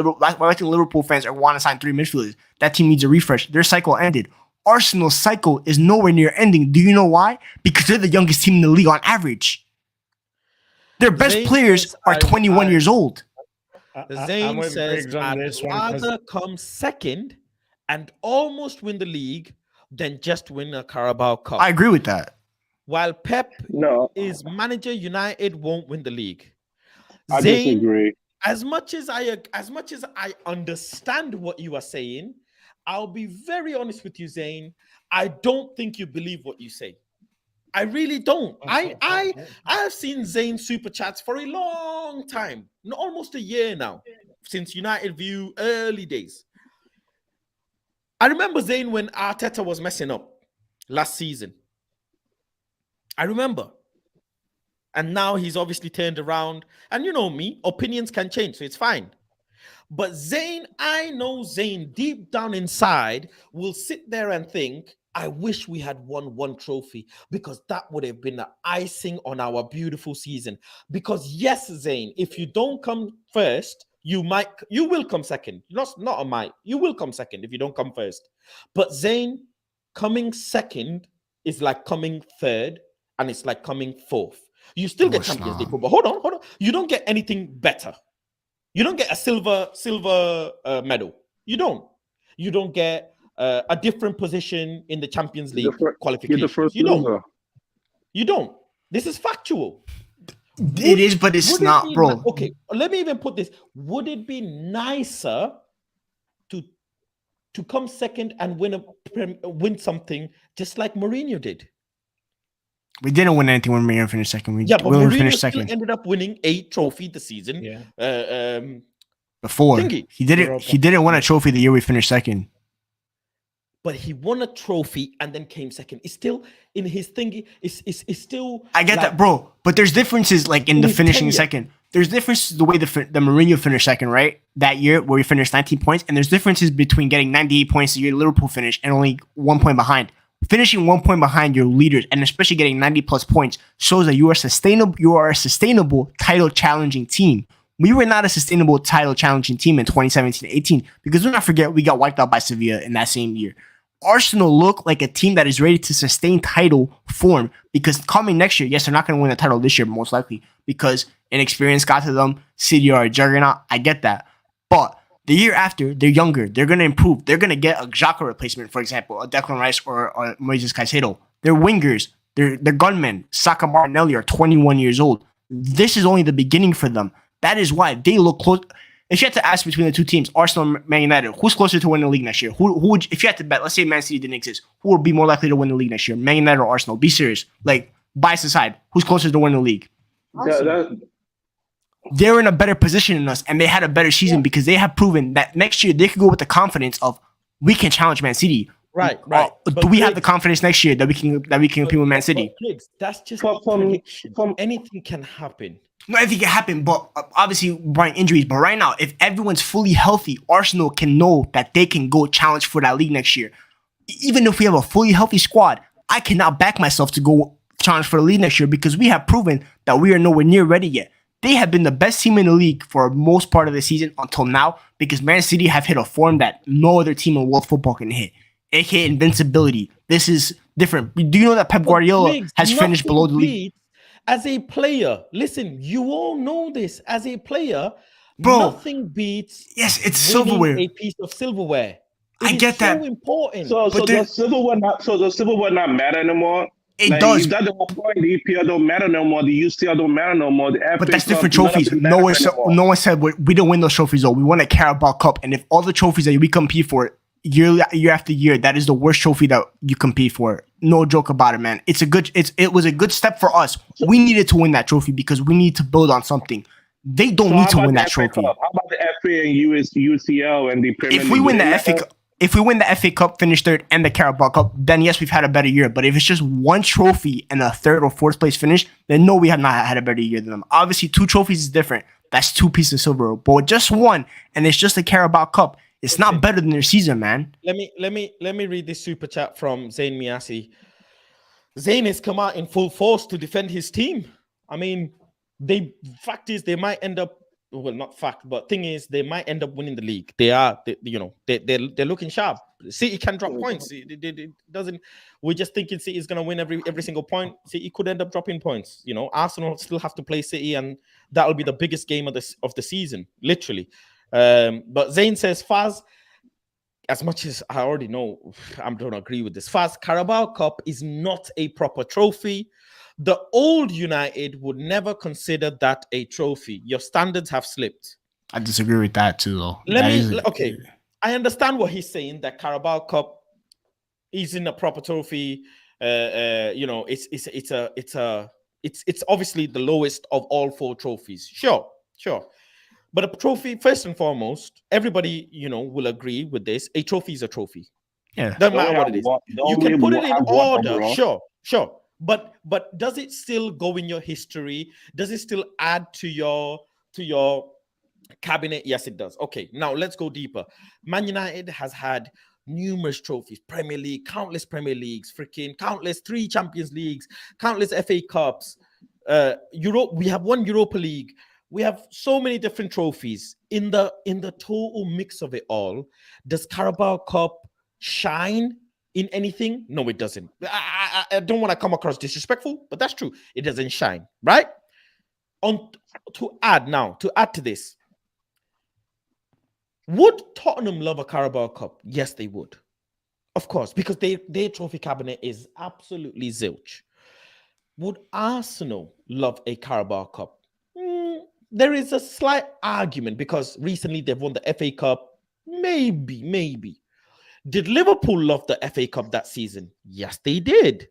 I think Liverpool fans want to sign 3 midfielders. That team needs a refresh. Their cycle ended. Arsenal's cycle is nowhere near ending. Do you know why? Because they're the youngest team in the league on average. Their best players are 21 years old. Zayn says, I'd rather come second and almost win the league than just win a Carabao Cup. I agree with that. While Pep is manager, United won't win the league. I disagree. As much as I understand what you are saying, I'll be very honest with you, Zayn. I don't think you believe what you say. I really don't. I have seen Zayn super chats for a long time, almost a year now, since United View early days. I remember Zayn when Arteta was messing up last season. I remember. And now he's obviously turned around. And you know me, opinions can change, so it's fine. But Zayn, I know Zayn deep down inside will sit there and think, I wish we had won 1 trophy because that would have been the icing on our beautiful season. Because yes, Zayn, if you don't come first, you will come second. Not a might. You will come second if you don't come first. But Zayn, coming second is like coming third, and it's like coming fourth. You still get Champions League football. Hold on. You don't get anything better. You don't get a silver medal. You don't. You don't get a different position in the Champions League qualifications. You don't. This is factual. It is, but it's not, bro. Okay, let me even put this. Would it be nicer to come second and win something just like Mourinho did? We didn't win anything when Mourinho finished second. We But only Mourinho finished still second. ended up winning a trophy the season. Before Thingy. he didn't. Europa. He didn't win a trophy the year we finished second. But he won a trophy and then came second. It's still in his thingy. It's still. I get like, that, bro. But there's differences like in in the his finishing tenure. second. There's differences the way the Mourinho finished second, right? That year where we finished 19 points, and there's differences between getting 98 points the year Liverpool finished and only 1 point behind. Finishing 1 point behind your leaders and especially getting 90 plus points shows that you are sustainable. You are a sustainable title challenging team. We were not a sustainable title challenging team in 2017-18 because do not forget we got wiped out by Sevilla in that same year. Arsenal look like a team that is ready to sustain title form because coming next year, yes, they're not going to win the title this year, most likely, because inexperience got to them. City are a juggernaut. I get that. But the year after, they're younger. They're going to improve. They're going to get a Xhaka replacement, for example, a Declan Rice or Moises Caicedo. They're wingers. They're gunmen. Saka Martinelli are 21 years old. This is only the beginning for them. That is why they look close. If you had to ask between the two teams, Arsenal and Man United, who's closer to winning the league next year? Who would, if you had to bet, let's say Man City didn't exist, who would be more likely to win the league next year? Man United or Arsenal? Be serious. Like, bias aside, who's closer to winning the league? They're in a better position than us, and they had a better season because they have proven that next year they could go with the confidence of we can challenge Man City. Right. Do we have the confidence next year that we can compete with Man City? That's just From- prediction. from- Anything can happen. No, I think it happened, but obviously barring injuries. But right now, if everyone's fully healthy, Arsenal can know that they can go challenge for that league next year. Even if we have a fully healthy squad, I cannot back myself to go challenge for the league next year because we have proven that we are nowhere near ready yet. They have been the best team in the league for most part of the season until now because Man City have hit a form that no other team in world football can hit, aka invincibility. This is different. Do you know that Pep Guardiola has finished below the league? As a player, listen, you all know this. As a player, Bro, nothing beats yes, it's winning silverware. a piece of silverware. I get that. So important. So But does silverware not matter anymore? It does. Is that the whole point? The EPL don't matter no more. The UCL don't matter no more. The FA But that's Cup, different none of trophies. it No matters anymore. one said we didn't win those trophies though. We won a Carabao Cup, and if all the trophies that we compete for year after year, that is the worst trophy that you compete for. No joke about it, man. It was a good step for us. We needed to win that trophy because we need to build on something. They don't So need how to about win the that FA trophy. Cup? How about the FA and UCL and the Premier League? If we win the Do they FA matter? Cup, if we win the FA Cup, finish third, and the Carabao Cup, then yes, we've had a better year. But if it's just one trophy and a third or fourth place finish, then no, we have not had a better year than them. Obviously, 2 trophies is different. That's 2 pieces of silver. But with just one, and it's just a Carabao Cup, it's not better than their season, man. Let me read this super chat from Zayn Miasi. Zayn has come out in full force to defend his team. I mean, fact is they might end up, well, not fact, but thing is they might end up winning the league. They're looking sharp. City can drop points. It doesn't. We're just thinking City is gonna win every single point. City could end up dropping points. Arsenal still have to play City, and that'll be the biggest game of the season, literally. But Zayn says, Faz, as much as I already know, I don't agree with this. Faz, Carabao Cup is not a proper trophy. The old United would never consider that a trophy. Your standards have slipped. I disagree with that too, though. Okay. I understand what he's saying, that Carabao Cup isn't a proper trophy. It's obviously the lowest of all 4 trophies. Sure. But a trophy, first and foremost, everybody, will agree with this. A trophy is a trophy. Yeah. Doesn't matter what it is. You can put it in order. Sure. But does it still go in your history? Does it still add to your cabinet? Yes, it does. Okay, now let's go deeper. Man United has had numerous trophies, Premier League, countless Premier Leagues, countless 3 Champions Leagues, countless FA Cups. We have won Europa League. We have so many different trophies. In the total mix of it all, does Carabao Cup shine in anything? No, it doesn't. I don't want to come across disrespectful, but that's true. It doesn't shine, right? To add to this, would Tottenham love a Carabao Cup? Yes, they would. Of course, because their trophy cabinet is absolutely zilch. Would Arsenal love a Carabao Cup? There is a slight argument because recently they've won the FA Cup. Maybe. Did Liverpool love the FA Cup that season? Yes, they did.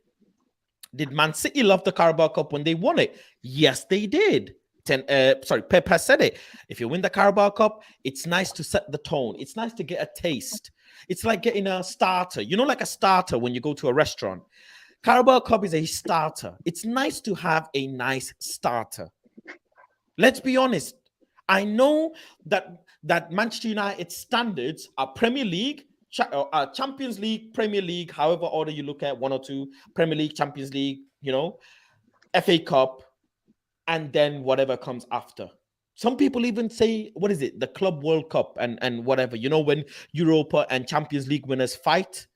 Did Man City love the Carabao Cup when they won it? Yes, they did. Pep said it. If you win the Carabao Cup, it's nice to set the tone. It's nice to get a taste. It's like getting a starter. You know, like a starter when you go to a restaurant. Carabao Cup is a starter. It's nice to have a nice starter. Let's be honest. I know that Manchester United standards are Premier League, Champions League, Premier League, however order you look at, one or two, Premier League, Champions League, you know, FA Cup, and then whatever comes after. Some people even say, what is it? The Club World Cup and whatever. You know, when Europa and Champions League winners fight,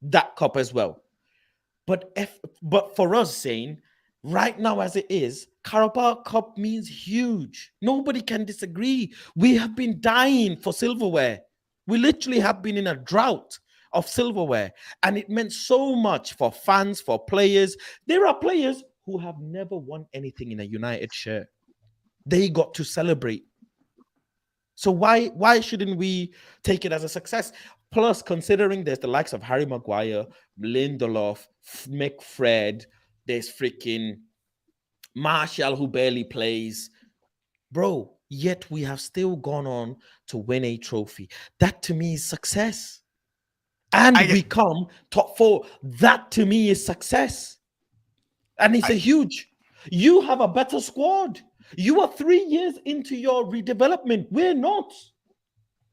that cup as well. But for us, saying right now as it is, Carabao Cup means huge. Nobody can disagree. We have been dying for silverware. We literally have been in a drought of silverware, and it meant so much for fans, for players. There are players who have never won anything in a United shirt. They got to celebrate. So why shouldn't we take it as a success? Plus, considering there's the likes of Harry Maguire, Lindelof, McFred, there's freaking Martial who barely plays. Bro, yet we have still gone on to win a trophy. That to me is success. And we come top 4. That to me is success. And it's a huge. You have a better squad. You are 3 years into your redevelopment. We're not.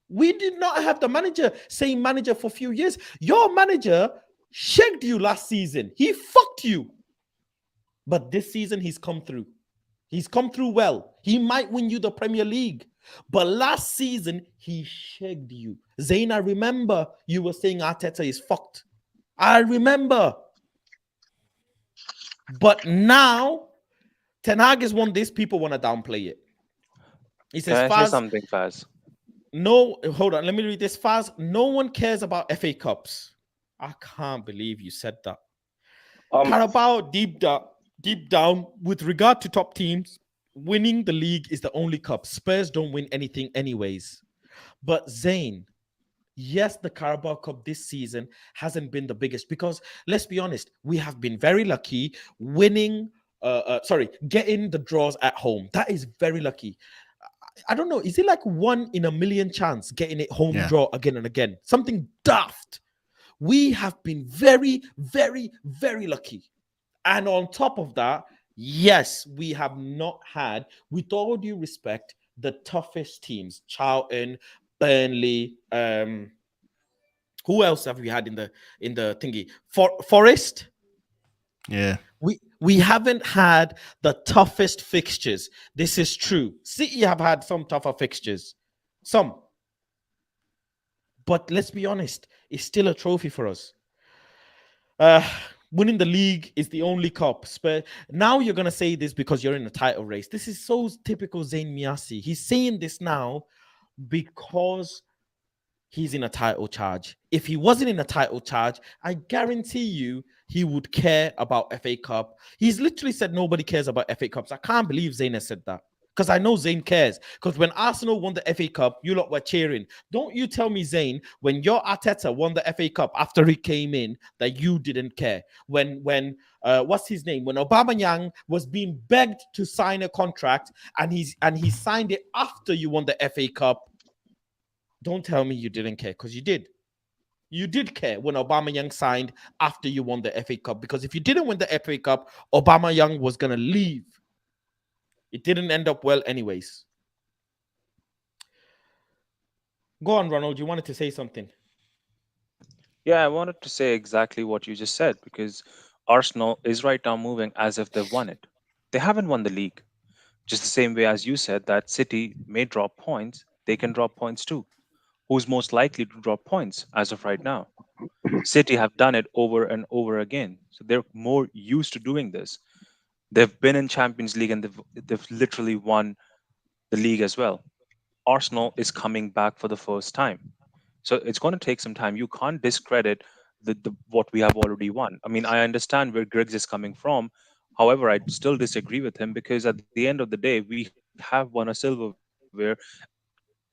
We did not have the same manager for a few years. Your manager shagged you last season. He fucked you. But this season, he's come through. He's come through well. He might win you the Premier League. But last season, he shagged you. Zayn, I remember you were saying Arteta is fucked. I remember. But now, Ten Hag has won this. People want to downplay it. He says, Can I say something, Faz? No, hold on. Let me read this. Faz, no one cares about FA Cups. I can't believe you said that. Carabao, deep down, with regard to top teams, winning the league is the only cup. Spurs don't win anything anyways. But Zayn, yes, the Carabao Cup this season hasn't been the biggest because, let's be honest, we have been very lucky getting the draws at home. That is very lucky. I don't know. Is it like 1 in a million chance getting it home draw again and again? Something daft. We have been very, very, very lucky. And on top of that, yes, we have not had, with all due respect, the toughest teams. Charlton, Burnley. Who else have we had in the thingy? Forest. Yeah. We haven't had the toughest fixtures. This is true. City have had some tougher fixtures. Some. But let's be honest, it's still a trophy for us. Winning the league is the only cup. Now you're going to say this because you're in a title race. This is so typical Zayn Miasi. He's saying this now because he's in a title charge. If he wasn't in a title charge, I guarantee you he would care about FA Cup. He's literally said nobody cares about FA Cups. I can't believe Zayn has said that. Because I know Zayn cares. Because when Arsenal won the FA Cup, you lot were cheering. Don't you tell me, Zayn, when your Arteta won the FA Cup after he came in, that you didn't care. When what's his name? When Aubameyang was being begged to sign a contract and he signed it after you won the FA Cup, don't tell me you didn't care, because you did. You did care when Aubameyang signed after you won the FA Cup. Because if you didn't win the FA Cup, Aubameyang was going to leave. It didn't end up well anyways. Go on, Ronald. You wanted to say something. Yeah, I wanted to say exactly what you just said, because Arsenal is right now moving as if they've won it. They haven't won the league. Just the same way as you said that City may drop points, they can drop points too. Who's most likely to drop points as of right now? City have done it over and over again. So they're more used to doing this. They've been in Champions League and they've literally won the league as well. Arsenal is coming back for the first time. So it's going to take some time. You can't discredit the what we have already won. I mean, I understand where Griggs is coming from. However, I still disagree with him, because at the end of the day, we have won a silverware.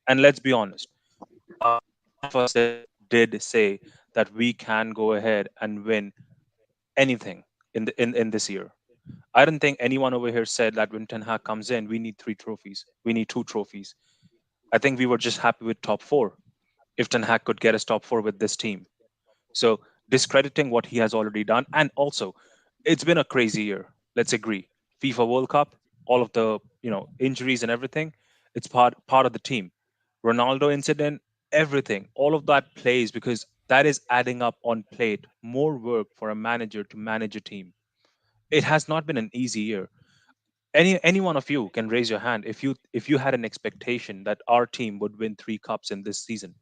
And let's be honest, did say that we can go ahead and win anything in this year. I don't think anyone over here said that when Ten Hag comes in, we need 3 trophies. We need 2 trophies. I think we were just happy with top 4. If Ten Hag could get us top 4 with this team. So discrediting what he has already done, and also it's been a crazy year. Let's agree. FIFA World Cup, all of the injuries and everything, it's part of the team. Ronaldo incident, everything, all of that plays because that is adding up on plate more work for a manager to manage a team. It has not been an easy year. Any one of you can raise your hand if you had an expectation that our team would win 3 cups in this season.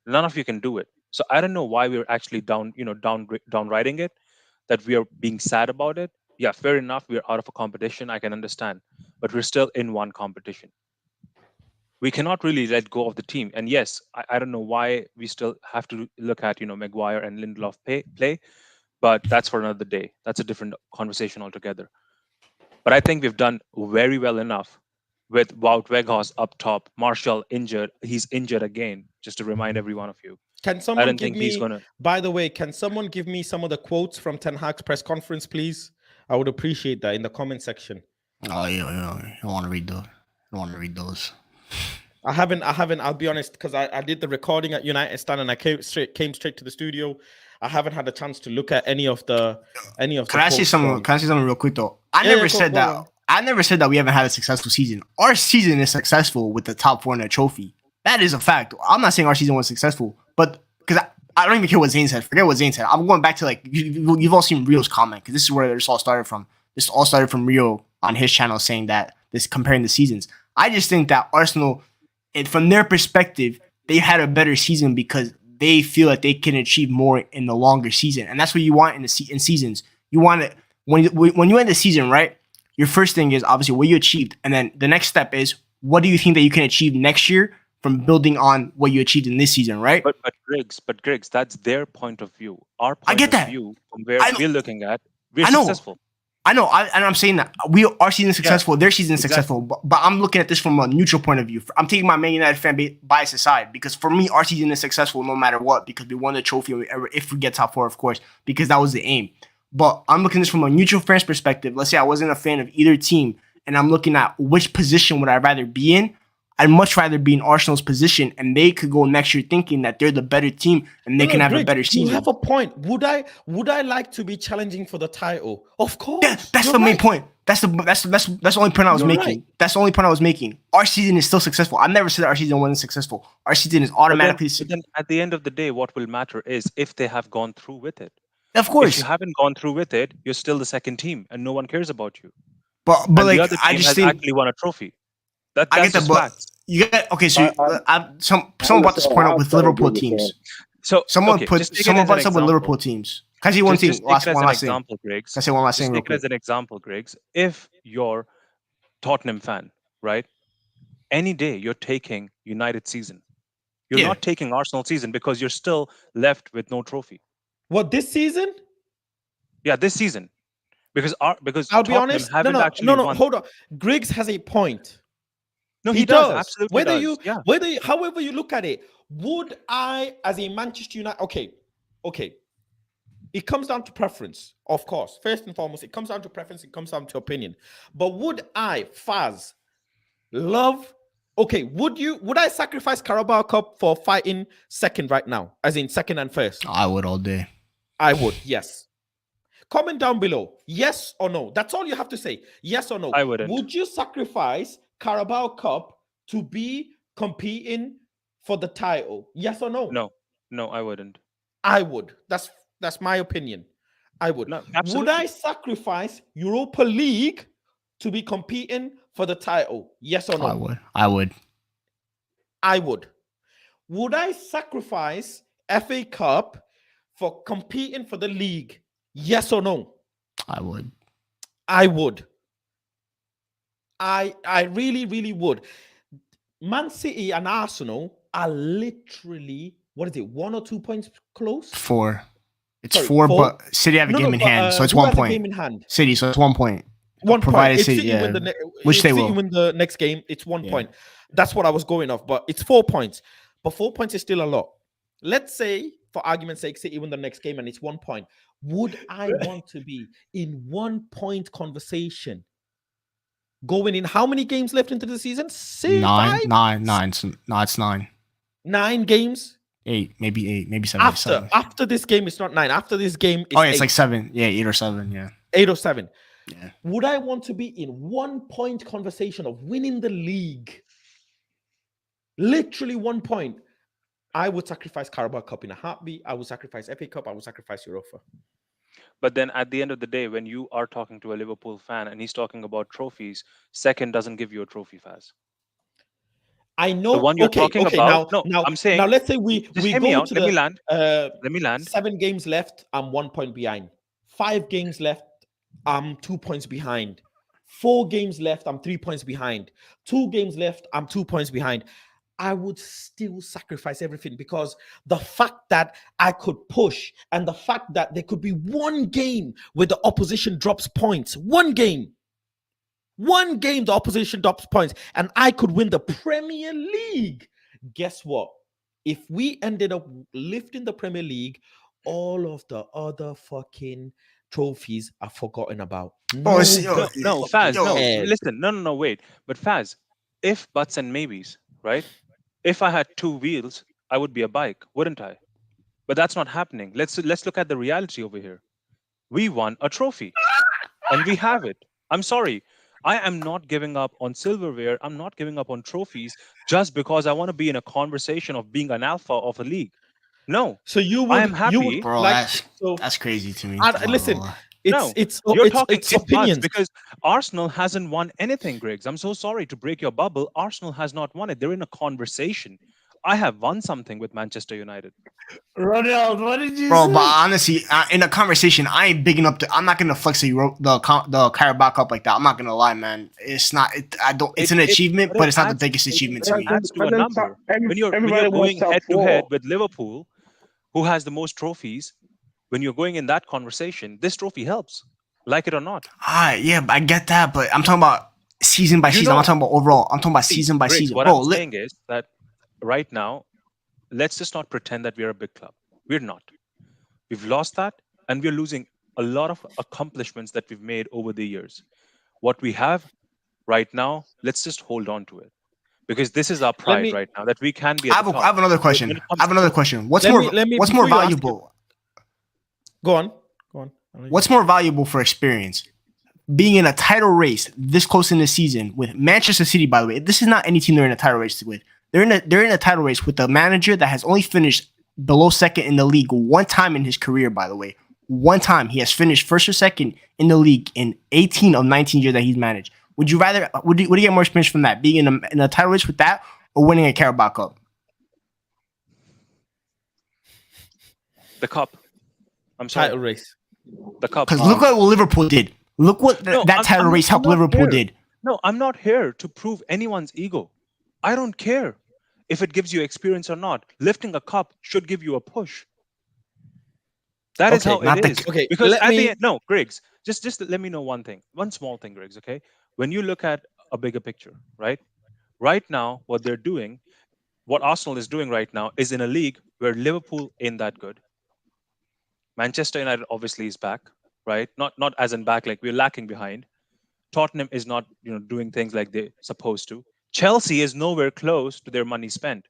None of you can do it. So I don't know why we're actually downriding it, that we are being sad about it. Yeah, fair enough. We're out of a competition. I can understand, but we're still in one competition. We cannot really let go of the team. And yes, I don't know why we still have to look at Maguire and Lindelof play, but that's for another day. That's a different conversation altogether. But I think we've done very well enough with Wout Weghorst up top, Martial injured. He's injured again, just to remind every one of you. Can someone give me, by the way, can someone give me some of the quotes from Ten Hag's press conference, please? I would appreciate that in the comment section. Oh, you don't want to read those. I don't want to read those. I haven't. I'll be honest, because I did the recording at United Stand and I came straight to the studio. I haven't had a chance to look at any of the. Can I say something? Can I say something real quick though? I never said that we haven't had a successful season. Our season is successful with the top 4 in a trophy. That is a fact. I'm not saying our season was successful, but because I don't even care what Zayn said. Forget what Zayn said. I'm going back to like you've all seen Rio's comment because this is where this all started from. This all started from Rio on his channel saying that this comparing the seasons. I just think that Arsenal, and from their perspective, they had a better season because they feel that they can achieve more in the longer season, and that's what you want in seasons. You want it when you end the season, right? Your first thing is obviously what you achieved, and then the next step is what do you think that you can achieve next year from building on what you achieved in this season, right? But Griggs, that's their point of view. Our point of view from where we're looking at, we're successful. I know, and I'm saying that our season is successful, their season is successful, but I'm looking at this from a neutral point of view. I'm taking my Man United fan bias aside because for me, our season is successful no matter what because we won the trophy if we get top 4, of course, because that was the aim. But I'm looking at this from a neutral fan's perspective. Let's say I wasn't a fan of either team, and I'm looking at which position would I rather be in. I'd much rather be in Arsenal's position, and they could go next year thinking that they're the better team and they can have a better season. You have a point. Would I like to be challenging for the title? Of course. Yeah, that's the main point. That's the only point I was making. Right. That's the only point I was making. Our season is still successful. I never said our season wasn't successful. Our season is automatically. But then at the end of the day, what will matter is if they have gone through with it. Of course. If you haven't gone through with it, you're still the second team, and no one cares about you. But like, the other team I just has think actually won a trophy. That's I get that, but you get okay. So someone brought this point up with Liverpool teams. So someone brought this up with Liverpool teams. Can I say one thing? One last thing. Can I say one last thing? Take it as an example, Griggs. If you're Tottenham fan, right? Any day you're taking United season. You're not taking Arsenal season because you're still left with no trophy. What, this season? Yeah, this season. Because I'll Tottenham be honest. No. Hold on. Griggs has a point. No, he does. Absolutely. However you look at it, would I, as a Manchester United, okay. It comes down to preference, of course. First and foremost, it comes down to preference. It comes down to opinion. But would I, Faz, would I sacrifice Carabao Cup for fighting second right now, as in second and first? I would all day. I would, yes. Comment down below, yes or no. That's all you have to say. Yes or no. I wouldn't. Would you sacrifice Carabao Cup to be competing for the title? Yes or no? No, I wouldn't. I would. That's my opinion. I would. No, absolutely. Would I sacrifice Europa League to be competing for the title? Yes or no? I would. I would. Would I sacrifice FA Cup for competing for the league? Yes or no? I would. I would. I really, really would. Man City and Arsenal are literally, 1 or 2 points close? 4. It's 4, but City have a game in hand, so it's 1 point. Game in hand? City, so it's 1 point. 1 provided point. City, Which they will win the next game. It's 1 point. That's what I was going off, but it's 4 points. But 4 points is still a lot. Let's say for argument's sake, City win the next game and it's 1 point. Would I want to be in 1 point conversation going in? How many games left into the season? Nine. It's 9. 9 games. 8, maybe 8, maybe 7. After this game, it's not 9. After this game, it's it's 8. like 7. Yeah, 8 or 7. Yeah. 8 or 7. Yeah. Would I want to be in 1 point conversation of winning the league? Literally 1 point. I would sacrifice Carabao Cup in a heartbeat. I would sacrifice FA Cup. I would sacrifice Europa. But then at the end of the day, when you are talking to a Liverpool fan and he's talking about trophies, second doesn't give you a trophy, Faz. I know. The one you're talking about. I'm saying. Now let's say we go to Let me land. Let me land. 7 games left. I'm 1 point behind. 5 games left. I'm 2 points behind. 4 games left. I'm 3 points behind. 2 games left. I'm 2 points behind. I would still sacrifice everything because the fact that I could push and the fact that there could be 1 game where the opposition drops points, 1 game the opposition drops points, and I could win the Premier League. Guess what? If we ended up lifting the Premier League, all of the other fucking trophies are forgotten about. No, Faz, no. Listen, no, wait. But Faz, if buts and maybes, right? If I had 2 wheels, I would be a bike, wouldn't I? But that's not happening. Let's look at the reality over here. We won a trophy, and we have it. I'm sorry. I am not giving up on silverware. I'm not giving up on trophies just because I want to be in a conversation of being an alpha of a league. No. So you would. I am happy. Bro, like, that's crazy to me. Listen, it's opinions because Arsenal hasn't won anything, Griggs. I'm so sorry to break your bubble. Arsenal has not won it. They're in a conversation. I have won something with Manchester United. Ronald, what did you say? Bro, but honestly, in a conversation, I ain't big enough to. I'm not gonna flex the Carabao Cup like that. I'm not gonna lie, man. It's not. It's an achievement, but it's not the biggest achievement to me. Adds to a number. When you're going head to head with Liverpool, who has the most trophies, when you're going in that conversation, this trophy helps, like it or not. Yeah, I get that, but I'm talking about season by season. I'm not talking about overall. I'm talking about season by season. What I'm saying is that right now, let's just not pretend that we're a big club. We're not. We've lost that, and we're losing a lot of accomplishments that we've made over the years. What we have right now, let's just hold on to it. Because this is our pride right now, that we can be at the top. I have another question. What's more valuable? Go on. What's more valuable for experience? Being in a title race this close in the season with Manchester City, by the way. This is not any team they're in a title race with. They're in a title race with a manager that has only finished below second in the league 1 time in his career, by the way. 1 time. He has finished first or second in the league in 18 of 19 years that he's managed. Would you get more experience from that? Being in a title race with that or winning a Carabao Cup? The cup. I'm sorry. Title race. The cup. Because look what Liverpool did. Look what that title race helped Liverpool did. No, I'm not here to prove anyone's ego. I don't care if it gives you experience or not. Lifting a cup should give you a push. That is how it is. Okay, because at the end, no, Griggs, just let me know one thing. One small thing, Griggs, okay? When you look at a bigger picture, right? Right now, what they're doing, what Arsenal is doing right now is in a league where Liverpool ain't that good. Manchester United obviously is back, right? Not as in back, like we're lacking behind. Tottenham is not, doing things like they're supposed to. Chelsea is nowhere close to their money spent.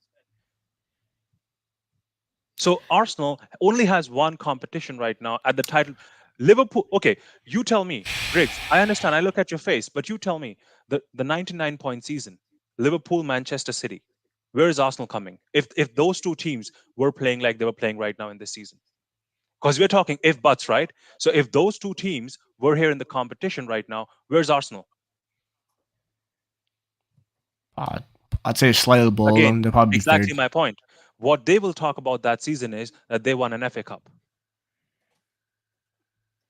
So Arsenal only has one competition right now at the title. Liverpool, okay, you tell me, Griggs, I understand, I look at your face, but you tell me, the 99-point season, Liverpool, Manchester City, where is Arsenal coming? If those 2 teams were playing like they were playing right now in this season. Because we're talking if buts, right? So if those 2 teams were here in the competition right now, where's Arsenal? I'd say slightly below them. They'll probably be exactly third. My point. What they will talk about that season is that they won an FA Cup.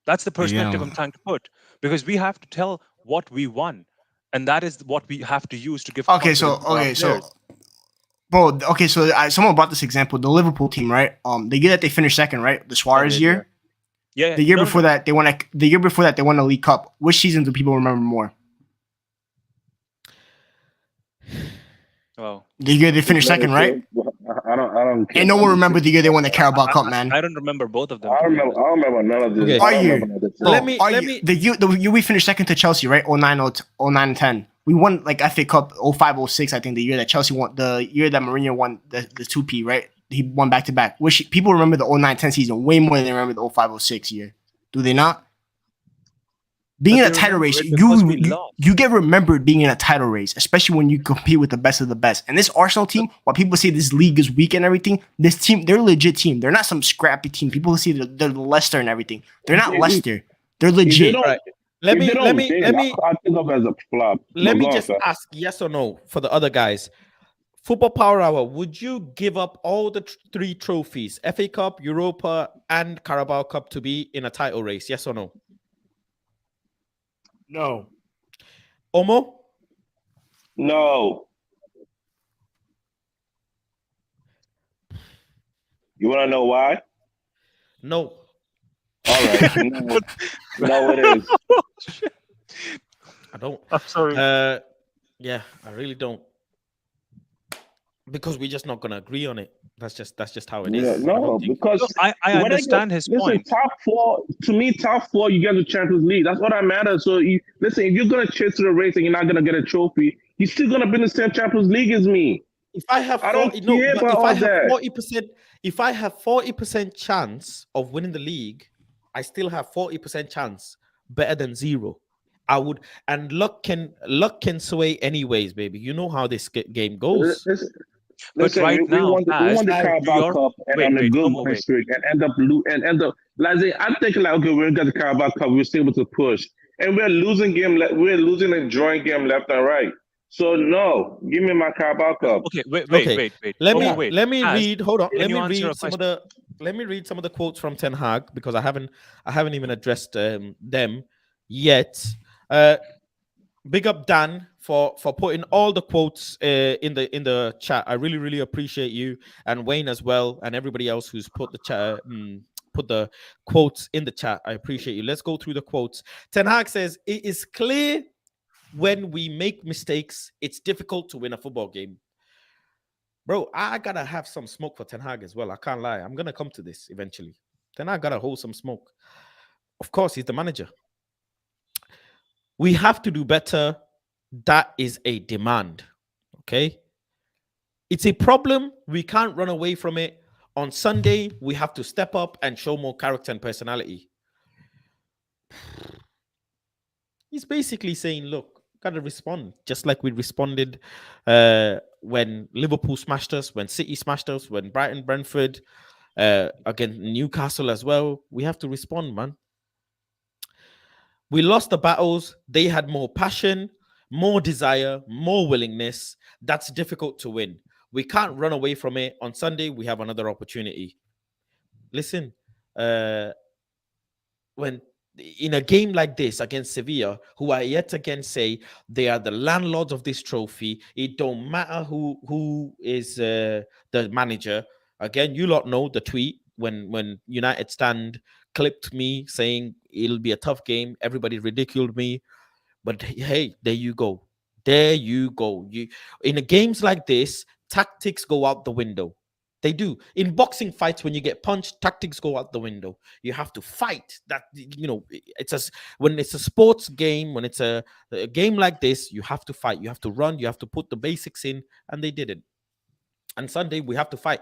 That's the perspective I'm trying to put. Because we have to tell what we won. And that is what we have to use to give. Someone brought this example, the Liverpool team, right? The year that they finished second, right? The Suarez year. Yeah. The year before that, they won. The year before that, they won the League Cup. Which season do people remember more? Oh, the year they finished second, right? don't care. And no one remember the year they won the Carabao Cup, man. I don't remember both of them. I to be don't remember. honest. I don't remember none of this. Okay. I don't Our remember year. none of this. Bro, Let me- the year we finished second to Chelsea, right? 09, 09 and 10. We won like FA Cup 05, 06, I think, the year that Chelsea won, the year that Mourinho won the 2P, right? He won back to back. Which people remember the 09-10 season way more than they remember the 05-06 year. Do they not? Being But in a they title remember race, it because we lost. you get remembered being in a title race, especially when you compete with the best of the best. And this Arsenal team, while people say this league is weak and everything, this team, they're a legit team. They're not some scrappy team. People say they're Leicester and everything. They're not Leicester. They're If they legit. don't, Right. Let if me they don't let me win, let me I think of it as a flop. let But me go on, just sir. ask yes or no for the other guys. Football Power Hour, would you give up all the three trophies, FA Cup, Europa, and Carabao Cup, to be in a title race? Yes or no? No. Omo? No. You want to know why? No. All right. No, no, it is. I don't. I'm sorry. Yeah, I really don't. Because we're just not gonna agree on it. That's just how it is. Yeah, I no, don't think- because I when understand his listen, point. top four, to me, top four, you get the Champions League. That's all that matters. So, listen, if you're going to chase to the race and you're not going to get a trophy, you're still going to be in the same Champions League as me. If I have I don't 40, no, care but about if I all have that. 40%, if I have 40% chance of winning the league, I still have 40% chance better than zero. I would, and luck can sway anyways, baby. You know how this game goes. Listen, right we now, won the as Carabao your- Cup and wait, on a wait, good Omo, winning wait. streak and end up like I'm thinking like, okay, we're gonna get the Carabao Cup, we're still able to push, and we're losing and drawing game left and right. So no, give me my Carabao Cup. Okay, wait. Let Omo, me wait. let me As- read. Hold on. can Let you me answer a read some of the quotes from Ten Hag, because I haven't even addressed them yet. Big up Dan for putting all the quotes in the chat. I really appreciate you, and Wayne as well, and everybody else who's put the chat put the quotes in the chat. I appreciate you. Let's go through the quotes. Ten Hag says, "It is clear when we make mistakes, it's difficult to win a football game." Bro, I gotta have some smoke for Ten Hag as well. I can't lie. I'm gonna come to this eventually. Ten Hag gotta hold some smoke. Of course, he's the manager. We have to do better. That is a demand. Okay. It's a problem. We can't run away from it. On Sunday, we have to step up and show more character and personality. He's basically saying, look, gotta respond. Just like we responded when Liverpool smashed us, when City smashed us, when Brighton, Brentford, against Newcastle as well. We have to respond, man. We lost the battles. They had more passion, more desire, more willingness. That's difficult to win. We can't run away from it. On Sunday, we have another opportunity. Listen, when in a game like this against Sevilla, who I yet again say they are the landlords of this trophy, it don't matter who is the manager. Again, you lot know the tweet when United Stand clipped me saying it'll be a tough game. Everybody ridiculed me, but hey, there you go. There you go. You in a games like this, tactics go out the window. They do. In boxing fights, when you get punched, tactics go out the window. You have to fight. That, you know, when it's a sports game, when it's a game like this, you have to fight. You have to run. You have to put the basics in, and they didn't. And Sunday we have to fight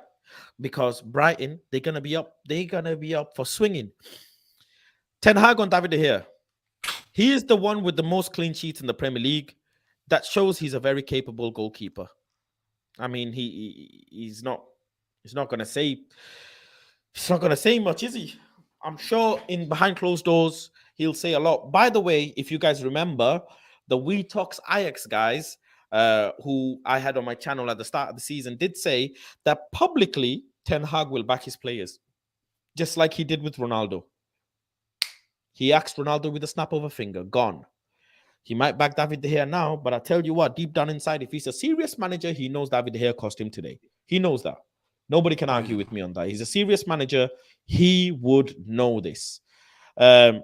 because Brighton, they're gonna be up. They're gonna be up for swinging. Ten Hag on David De Gea. He is the one with the most clean sheets in the Premier League. That shows he's a very capable goalkeeper. I mean, he's not gonna say much, is he? I'm sure in behind closed doors he'll say a lot. By the way, if you guys remember, the We Talks Ajax guys, who I had on my channel at the start of the season, did say that publicly Ten Hag will back his players, just like he did with Ronaldo. He axed Ronaldo with a snap of a finger, gone. He might back David De Gea now, but I tell you what, deep down inside, if he's a serious manager, he knows David De Gea cost him today. He knows that. Nobody can argue with me on that. He's a serious manager. He would know this. Ten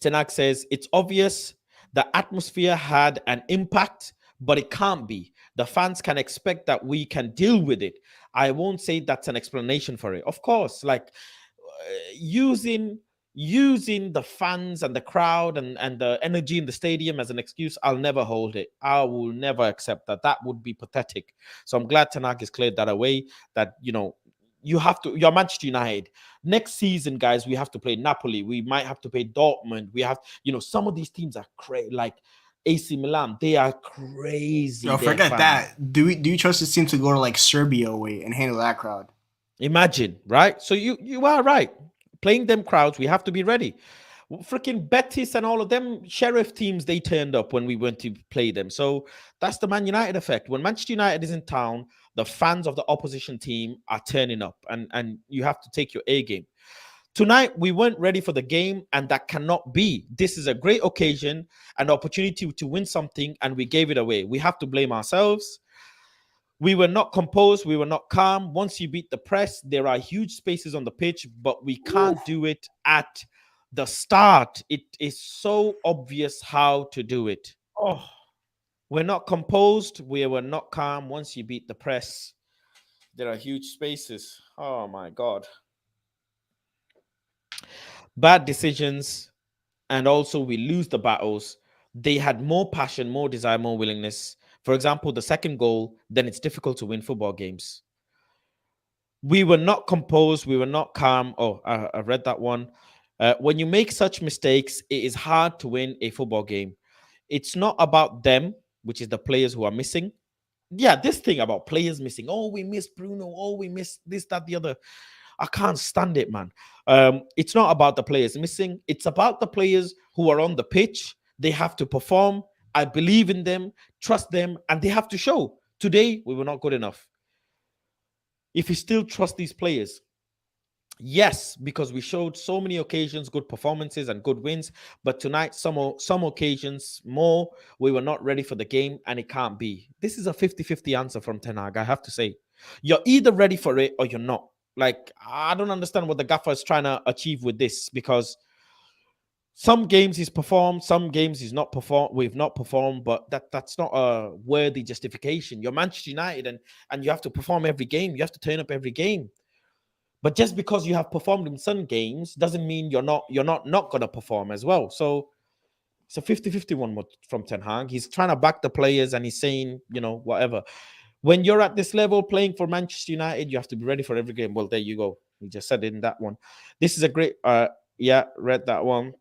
Hag says, it's obvious the atmosphere had an impact, but it can't be. The fans can expect that we can deal with it. I won't say that's an explanation for it. Of course, like using the fans and the crowd and the energy in the stadium as an excuse, I'll never hold it. I will never accept that. That would be pathetic. So I'm glad Ten Hag has cleared that away. That, you know, you have to, you're Manchester United. Next season, guys, we have to play Napoli. We might have to play Dortmund. We have, you know, some of these teams are crazy. Like AC Milan, they are crazy. No, their forget fans. that. Do you trust this team to go to like Serbia away and handle that crowd? Imagine, right? So you are right. Playing them crowds, we have to be ready. Freaking Betis and all of them sheriff teams, they turned up when we went to play them. So that's the Man United effect. When Manchester United is in town, the fans of the opposition team are turning up, and you have to take your A game. Tonight, we weren't ready for the game, and that cannot be. This is a great occasion, an opportunity to win something, and we gave it away. We have to blame ourselves. We were not composed. We were not calm. Once you beat the press, there are huge spaces on the pitch, but we can't do it at the start. It is so obvious how to do it. Oh, we're not composed. We were not calm. Once you beat the press, there are huge spaces. Oh my God. Bad decisions, and also we lose the battles. They had more passion, more desire, more willingness. For example, the second goal, then it's difficult to win football games. We were not composed. We were not calm. Oh, I read that one. When you make such mistakes, it is hard to win a football game. It's not about them, which is the players who are missing. Yeah, this thing about players missing. Oh, we miss Bruno. Oh, we miss this, that, the other. I can't stand it, man. It's not about the players missing. It's about the players who are on the pitch. They have to perform. I believe in them, trust them, and they have to show. Today, we were not good enough. If you still trust these players, yes, because we showed so many occasions, good performances and good wins. But tonight, some occasions more, we were not ready for the game, and it can't be. This is a 50-50 answer from Ten Hag, I have to say. You're either ready for it or you're not. Like, I don't understand what the gaffer is trying to achieve with this, because some games he's performed, some games he's not performed. We've not performed, but that's not a worthy justification. You're Manchester United, and you have to perform every game. You have to turn up every game. But just because you have performed in some games doesn't mean you're not going to perform as well. So it's a 50-50 one from Ten Hag. He's trying to back the players, and he's saying, you know, whatever. When you're at this level playing for Manchester United, you have to be ready for every game. Well, there you go. He just said it in that one. This is a great, read that one.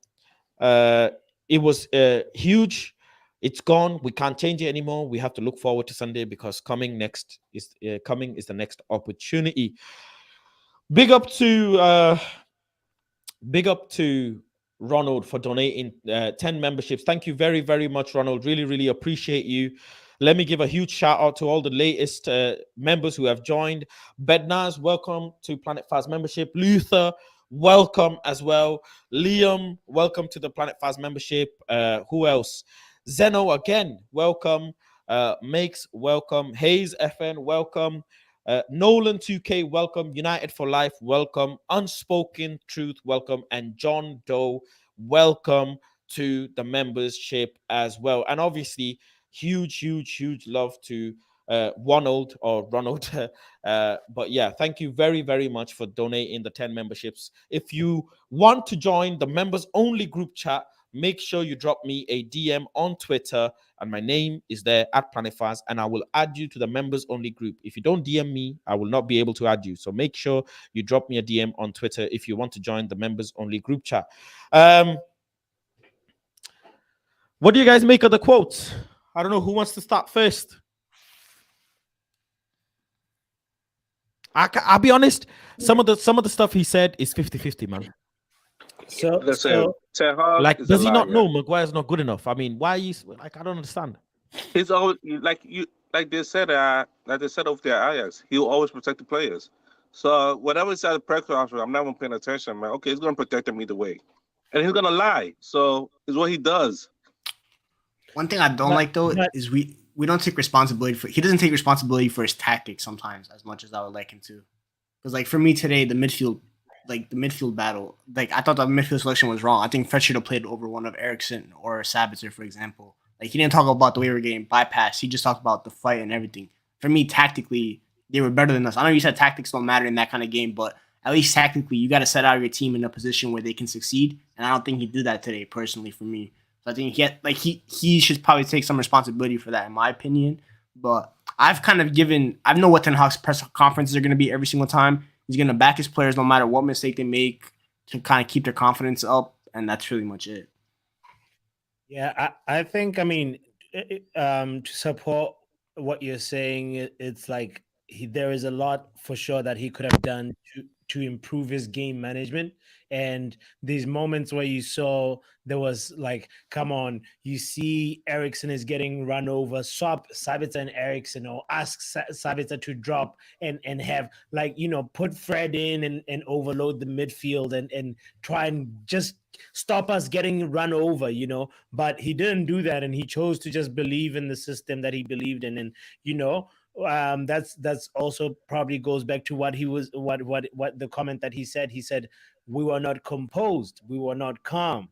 It was huge. It's gone. We can't change it anymore. We have to look forward to Sunday, because coming is the next opportunity. Big up to Ronald for donating 10 memberships. Thank you very, very much, Ronald. Really, really appreciate you. Let me give a huge shout out to all the latest members who have joined. Bednaz, welcome to Planet Fast membership. Luther, welcome as well. Liam, welcome to the Planet Fast membership. Who else? Zeno, again, welcome. Makes, welcome. Hayes FN, welcome. Nolan 2K, welcome. United for Life, welcome. Unspoken Truth, welcome. And John Doe, welcome to the membership as well. And obviously, huge love to Ronald. But yeah, thank you very, very much for donating the 10 memberships. If you want to join the members only group chat, make sure you drop me a DM on Twitter, and my name is there at PlanetFast, and I will add you to the members only group. If you don't DM me, I will not be able to add you. So make sure you drop me a DM on Twitter if you want to join the members only group chat. What do you guys make of the quotes? I don't know who wants to start first. I'll be honest. Some of the stuff he said is 50-50, man. So like, does he not know Maguire's not good enough? I mean, why are you like? I don't understand. He's always like they said over their Ajax. He'll always protect the players. So whatever he said at the press conference, I'm not even paying attention, man. Okay, he's gonna protect them either way, and he's gonna lie. So it's what he does. One thing I don't like though is we don't take responsibility for. He doesn't take responsibility for his tactics sometimes as much as I would like him to. Because like for me today, the midfield battle, like I thought the midfield selection was wrong. I think Fred should have played over one of Eriksson or Sabitzer, for example. Like, he didn't talk about the way we were getting bypassed. He just talked about the fight and everything. For me, tactically, they were better than us. I know you said tactics don't matter in that kind of game, but at least tactically, you got to set out your team in a position where they can succeed. And I don't think he did that today, personally, for me. So I think he should probably take some responsibility for that, in my opinion. But I know what Ten Hag's press conferences are going to be every single time. He's going to back his players no matter what mistake they make to kind of keep their confidence up. And that's really much it. Yeah, I think, I mean, to support what you're saying, it's like there is a lot for sure that he could have done to improve his game management. And these moments where you saw there was like, come on, you see Ericsson is getting run over, swap Sabitzer and Ericsson, or ask Sabitzer to drop and have, like, you know, put Fred in and overload the midfield and try and just stop us getting run over, you know. But he didn't do that, and he chose to just believe in the system that he believed in. And, you know, that's also probably goes back to what the comment that he said we were not composed, we were not calm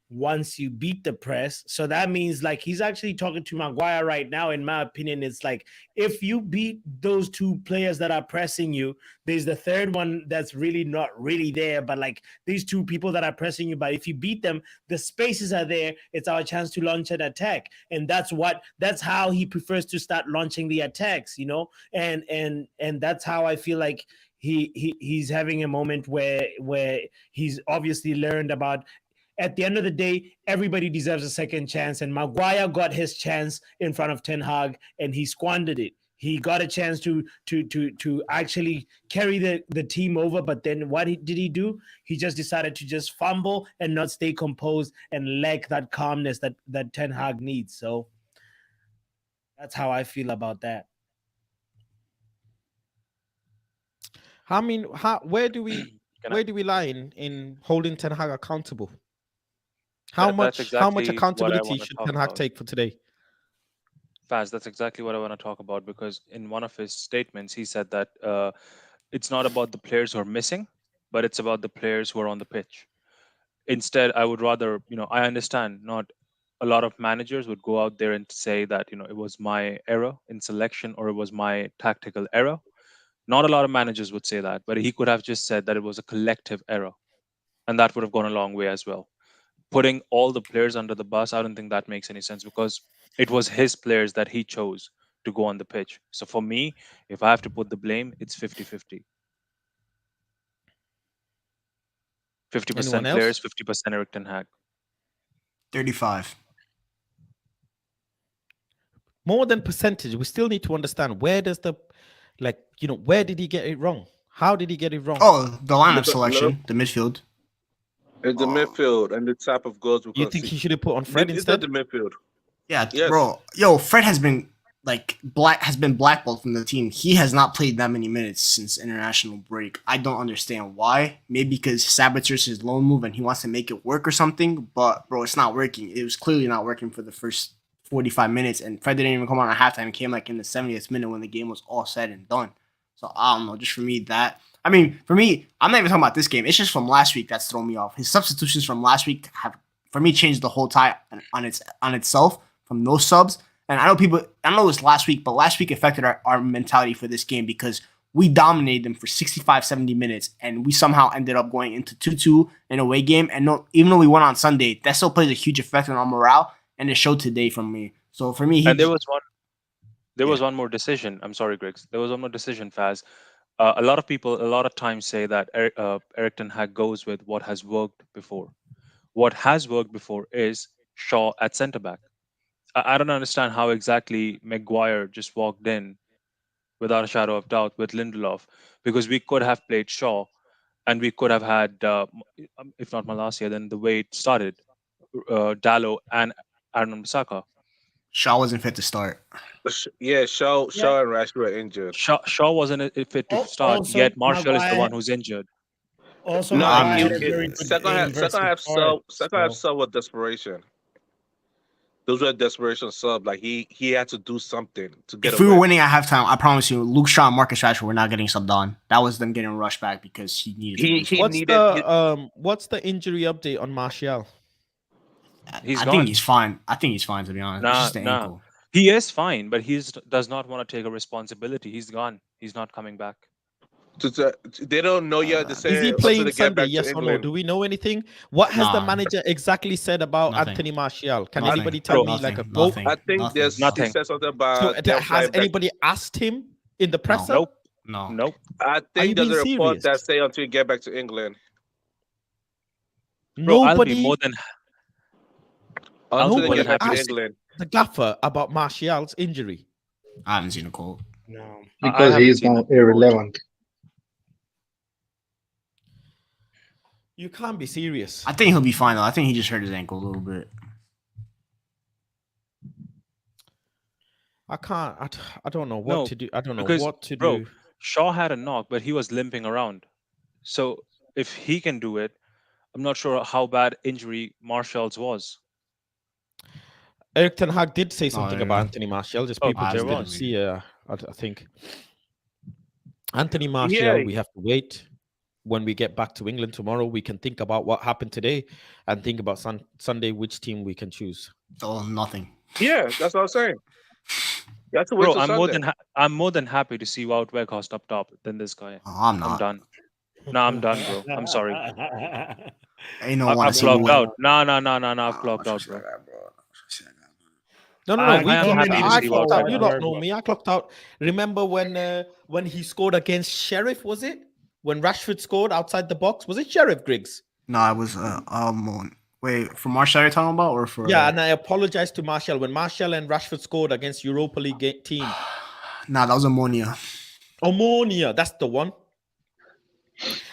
once you beat the press. So that means, like, he's actually talking to Maguire right now. In my opinion, it's like, if you beat those two players that are pressing you, there's the third one that's really not really there, but like these two people that are pressing you, but if you beat them, the spaces are there. It's our chance to launch an attack. And that's how he prefers to start launching the attacks, you know. And that's how I feel like he's having a moment where he's obviously learned about, at the end of the day, everybody deserves a second chance. And Maguire got his chance in front of Ten Hag, and he squandered it. He got a chance to actually carry the team over, but then did he do? He just decided to just fumble and not stay composed and lack that calmness that Ten Hag needs. So that's how I feel about that. I mean, where do we lie in holding Ten Hag accountable? How much accountability should Ten Hag take for today? Faz, that's exactly what I want to talk about, because in one of his statements, he said that it's not about the players who are missing, but it's about the players who are on the pitch. Instead, I would rather, you know, I understand not a lot of managers would go out there and say that, you know, it was my error in selection or it was my tactical error. Not a lot of managers would say that, but he could have just said that it was a collective error, and that would have gone a long way as well. Putting all the players under the bus, I don't think that makes any sense, because it was his players that he chose to go on the pitch. So for me, if I have to put the blame, it's 50-50. 50% players, 50% Erik ten Hag. 35. More than percentage, we still need to understand, where does where did he get it wrong? How did he get it wrong? Oh, the lineup selection, the midfield. It's the midfield and the type of goals. You think he should have put on Fred instead? It's the midfield. Yeah, yes. Bro. Yo, Fred has been blackballed from the team. He has not played that many minutes since international break. I don't understand why. Maybe because Sabitzer's his lone move and he wants to make it work or something. But bro, it's not working. It was clearly not working for the first 45 minutes. And Fred didn't even come on at halftime. He came like in the 70th minute when the game was all said and done. So I don't know. Just for me, I'm not even talking about this game. It's just from last week that's thrown me off. His substitutions from last week have, for me, changed the whole tie on itself from those subs. And I know it was last week, but last week affected our mentality for this game because we dominated them for 65, 70 minutes, and we somehow ended up going into 2-2 in a away game. And even though we won on Sunday, that still plays a huge effect on our morale, and it showed today from me. So for me, there was one more decision. I'm sorry, Griggs. There was one more decision, Faz. A lot of times say that Erik ten Hag goes with what has worked before. What has worked before is Shaw at centre back. I don't understand how exactly Maguire just walked in without a shadow of doubt with Lindelof, because we could have played Shaw and we could have had, if not Malacia, then the way it started, Dallo and Aaron Bissaka. Shaw wasn't fit to start. Yeah, Shaw and Rashford were injured. Shaw wasn't fit to start, also, yet Martial Maguire, is the one who's injured. Also, No, Maguire second half sub with desperation. Those were desperation sub. Like he had to do something to get. If we were winning at halftime, I promise you, Luke Shaw and Marcus Rashford were not getting subbed on. That was them getting rushed back because he needed. What's the injury update on Martial? He's I gone. think he's fine. I think he's fine, to be honest. It's Nah, just the nah. ankle. He is fine, but he does not want to take a responsibility. He's gone. He's not coming back. They don't know yet to Is he say until playing they get Sunday? back to Yes or no? England. Do we know anything? What has the Nah. manager exactly said about Nothing. Anthony Martial? Can Nothing. anybody tell me Nothing. like a quote? Nothing. I think Nothing. there's Nothing. he said something So about them has flying back. anybody asked him in the presser? Nope. No. Nope. I you think there's being a report serious? that say until you get back to England. Bro, I'll be Nobody more than Until be they more get than back to happy to England. the gaffer about Martial's injury. I haven't seen a quote. No. I Because haven't he's seen now that quote. irrelevant. You can't be serious. I think he'll be fine though. I think he just hurt his ankle a little bit. I can't. I don't know what No, to do. I don't know because, what to bro, do. Shaw had a knock, but he was limping around. So if he can do it, I'm not sure how bad injury Martial's was. Eric Ten Hag did say something there about you go. Anthony Martial. Just Oh, people there just didn't was. see. I think Anthony Martial. Yeah. We have to wait. When we get back to England tomorrow, we can think about what happened today and think about Sunday which team we can choose. Oh, nothing. Yeah, that's what I'm saying. You have to wait Bro, till Sunday. I'm more than happy to see Wout Weghorst up top than this guy. Oh, I'm I'm not. done. No, I'm done, bro. I'm sorry. Ain't no I've one to see clocked who out. No, I've clocked out, bro. No. I We am clocked happy out. to I see clocked Wout out. You Weghorst. don't know me. I clocked out. Remember when he scored against Sheriff? Was it when Rashford scored outside the box? Was it Sheriff, Griggs? No, I was wait, for Martial you're talking about or for Yeah, and I apologize to Martial when Martial and Rashford scored against Europa League team. Nah, that was Ammonia. Omonia, that's the one.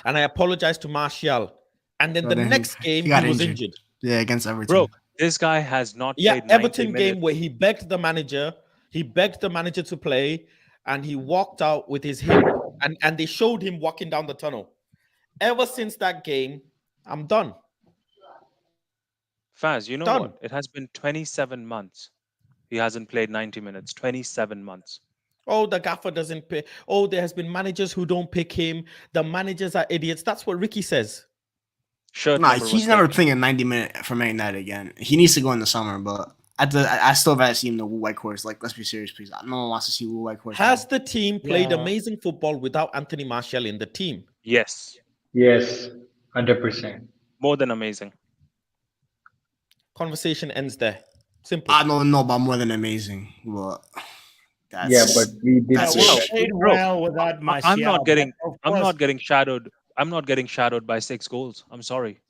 And I apologize to Martial. And then So the then next game, he got was injured. Yeah, against Everton. Bro, this guy has not Yeah, played 90 Everton minutes. game where he begged the manager to play, and he walked out with his hip, and they showed him walking down the tunnel. Ever since that game, I'm done. Faz, you know Done. what? It has been 27 months. He hasn't played 90 minutes. 27 months. Oh, the gaffer doesn't pay. Oh, there has been managers who don't pick him. The managers are idiots. That's what Ricky says. Shirt Nah, number was he's never taken. playing a 90-minute for Man United again. He needs to go in the summer, but I still haven't seen the Woo White Horse. Like, let's be serious, please. No one wants to see Woo White Horse. Has the team played Yeah. amazing football without Anthony Martial in the team? Yes. Yes, 100%. More than amazing. Conversation ends there. Simple. I don't know about more than amazing, but that's Yeah, but we did. That's we a no, played bro, well without Martial. I'm not getting but of I'm course- not getting shadowed. I'm not getting shadowed by 6 goals. I'm sorry.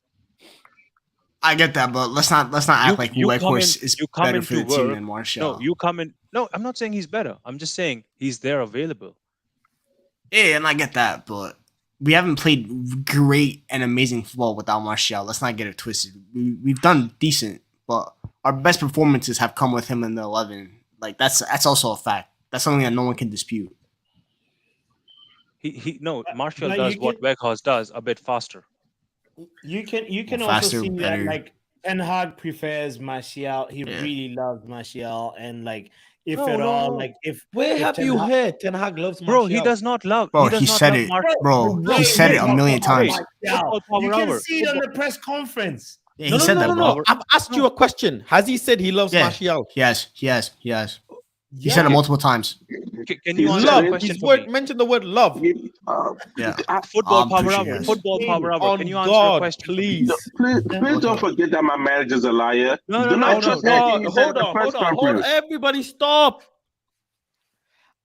I get that, but let's not act like Woo White come Horse in- is you come better for the into team work- than Martial. No, you come in. No, I'm not saying he's better. I'm just saying he's there available. Yeah, and I get that, but we haven't played great and amazing football without Martial. Let's not get it twisted. We've done decent, but our best performances have come with him in the 11. Like that's also a fact. That's something that no one can dispute. Martial but does you what Weghorst does a bit faster. You can Well, also faster, see that better. like Ten Hag prefers Martial. He Yeah. really loves Martial, and like if No, at no, all, no. like if Where if have Ten you Hag- heard Ten Hag loves Martial? Bro, he does not love. Bro, does he not said love it. Martial. Bro, Wait, he said wait, it a wait, million wait, times. Martial. Football power You can hour. see it on the press conference. Yeah, he said that, bro. No. I've asked you a question. Has he said he loves Yeah. Martial? Yes. He said it Yeah. multiple times. Can you answer Love. the question His for word me? mentioned the word love. Yeah. Football I'm power pretty hour. sure, yes. Football power hour. On Can you answer God, a question? for me? please. Please don't forget that my manager's a liar. No, Do not no. trust anything he said Hold at the on. press Hold conference. Everybody stop.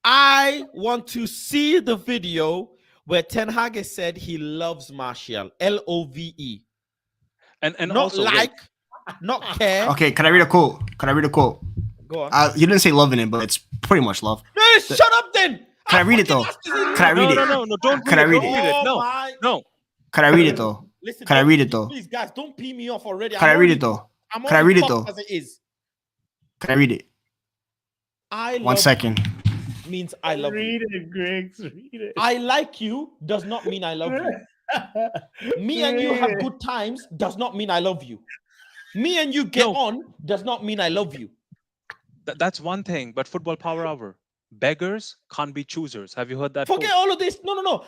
I want to see the video where Ten Hag has said he loves Martial. Love. And Not also wait. like, not care. Okay, can I read a quote? Go on. He didn't say love in it, but it's pretty much love. Hey, shut up then. Can I read it though? Can I read it? No. Don't Can I read don't it? read it. No, my- no. Can I read it though? Listen, Can I don't- read it though? Please, guys, don't pee me off already. Can I read it though? I'm Can I already read it fucked though? as it is. Can I read it? I One love second. means I love you. Read it, Griggs. Read it. I like you does not mean I love you. Me and you have good times does not mean I love you. Me and you get No. on does not mean I love you. That's one thing. But football power hour. Beggars can't be choosers. Have you heard that? Forget quote? all of this. No.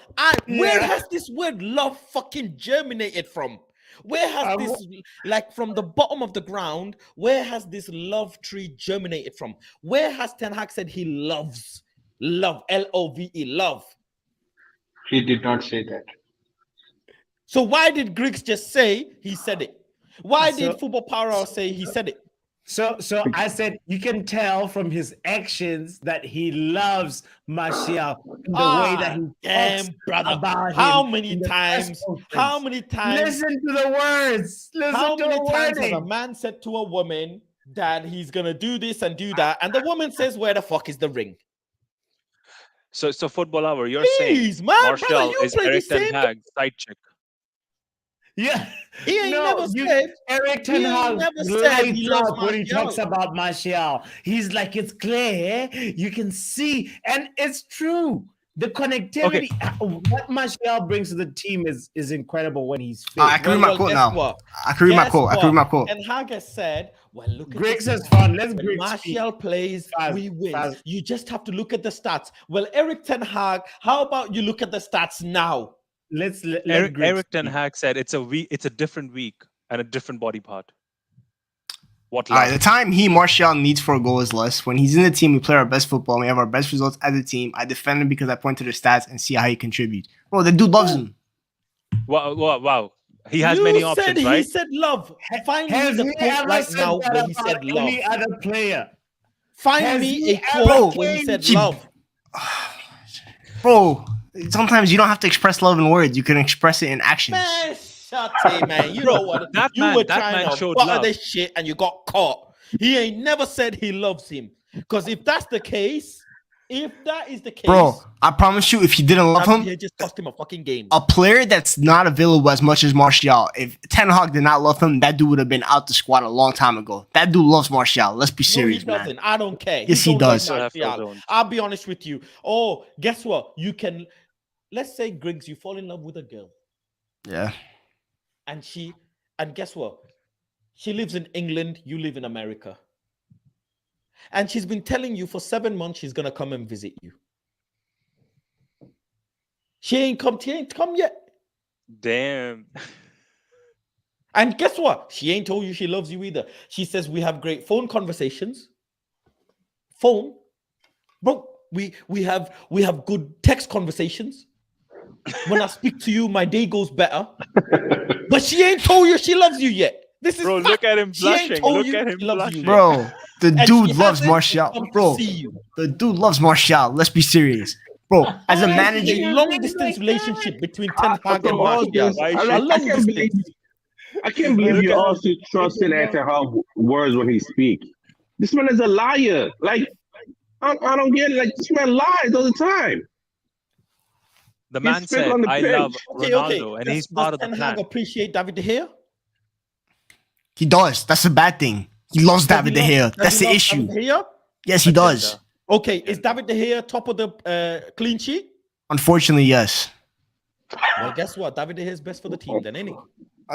Where has this word love fucking germinated from? Where has Um, this, like from the bottom of the ground, where has this love tree germinated from? Where has Ten Hag said he loves, love, Love, love? He did not say that. So why did Griggs just say he said it? Why So- did Football Power Hour say he said it? So I said you can tell from his actions that he loves Martial in the way that he damn, talks brother. about How him many in the press times? conference. How many times? Listen to the words. Listen How to many the times has a wording. man said to a woman that he's gonna do this and do that, and the woman says, "Where the fuck is the ring?" So Football Hour, you're Please, saying man, brother, Martial you is play the Eric Ten same. Hag's side chick. Yeah. He ain't never said. Eric Ten He ain't Hag never said he lights loves up when he talks Martial. about Martial. He's like, it's clear. You can see. And it's true. The connectivity, what Martial brings to the team is incredible when he's fit. I agree with my quote guess now. what? I agree with my Guess quote. I agree with my what? quote. Ten Hag has said, "Well, look at Griggs the has stats. fun. Let's When Griggs Martial plays, Faz, we win. Faz. You just have to look at the stats." Well, Eric Ten Hag, how about you look at the stats now? Let Eric Griggs Ten speak. Hag said it's a different week and a different body part. What All right, love? the time Martial needs for a goal is less. When he's in the team, we play our best football. We have our best results as a team. I defend him because I point to the stats and see how he contributes. Bro, the dude loves him. Wow. He has You many said options, he right? said love. Find me Has the he quote ever right said now that where he about said love. any other player? Find Has me he a ever quote where he said claimed- love. Bro, sometimes you don't have to express love in words. You can express it in actions. Man, shut it, man. You know what? That You man- were that trying man to showed butter love. this shit and you got caught. He ain't never said he loves him. Because if that's the case, if that is the case, Bro, I promise you, if he didn't love him, he just cost him a fucking game. a player that's not available as much as Martial, if Ten Hag did not love him, that dude would have been out the squad a long time ago. That dude loves Martial. Let's be No, he serious, doesn't. man. I don't care. Yes, he don't like does. Still have Phil Martial. Jones. I'll be honest with you. Oh, guess what? You can, let's say, Griggs, you fall in love with a girl. Yeah. And guess what? She lives in England, you live in America. And she's been telling you for 7 months she's gonna come and visit you. She ain't come yet. Damn. And guess what? She ain't told you she loves you either. She says we have great phone conversations. Phone, bro. We have good text conversations. When I speak to you, my day goes better. But she ain't told you she loves you yet. This is Bro, fact. look at him She ain't blushing. told Look you at him she loves you blushing. yet. Bro, the And dude she loves hasn't Martial. come to Bro, see you. the dude loves Martial. Let's be serious. Bro, as a This manager, is a long distance relationship between Ten Hag and From all Martial. this, Why I, should- A I long can't believe distance. I can't believe Look you at- all still trusting Ten Hag words when he speak. This man is a liar. Like I don't get it. Like this man lies all the time. The He man spit said, on the I pitch. love Ronaldo, Okay. and Does he's part of the Ten plan. Hag appreciate David De Gea? he does. That's a bad thing. He loves Does David he De love- Gea. does That's he the love issue. David De Gea? Yes, he does. Agenda. Okay, is David De Gea top of the clean sheet? Unfortunately, yes. Well, guess what? David De Gea is best for the team, then, ain't he?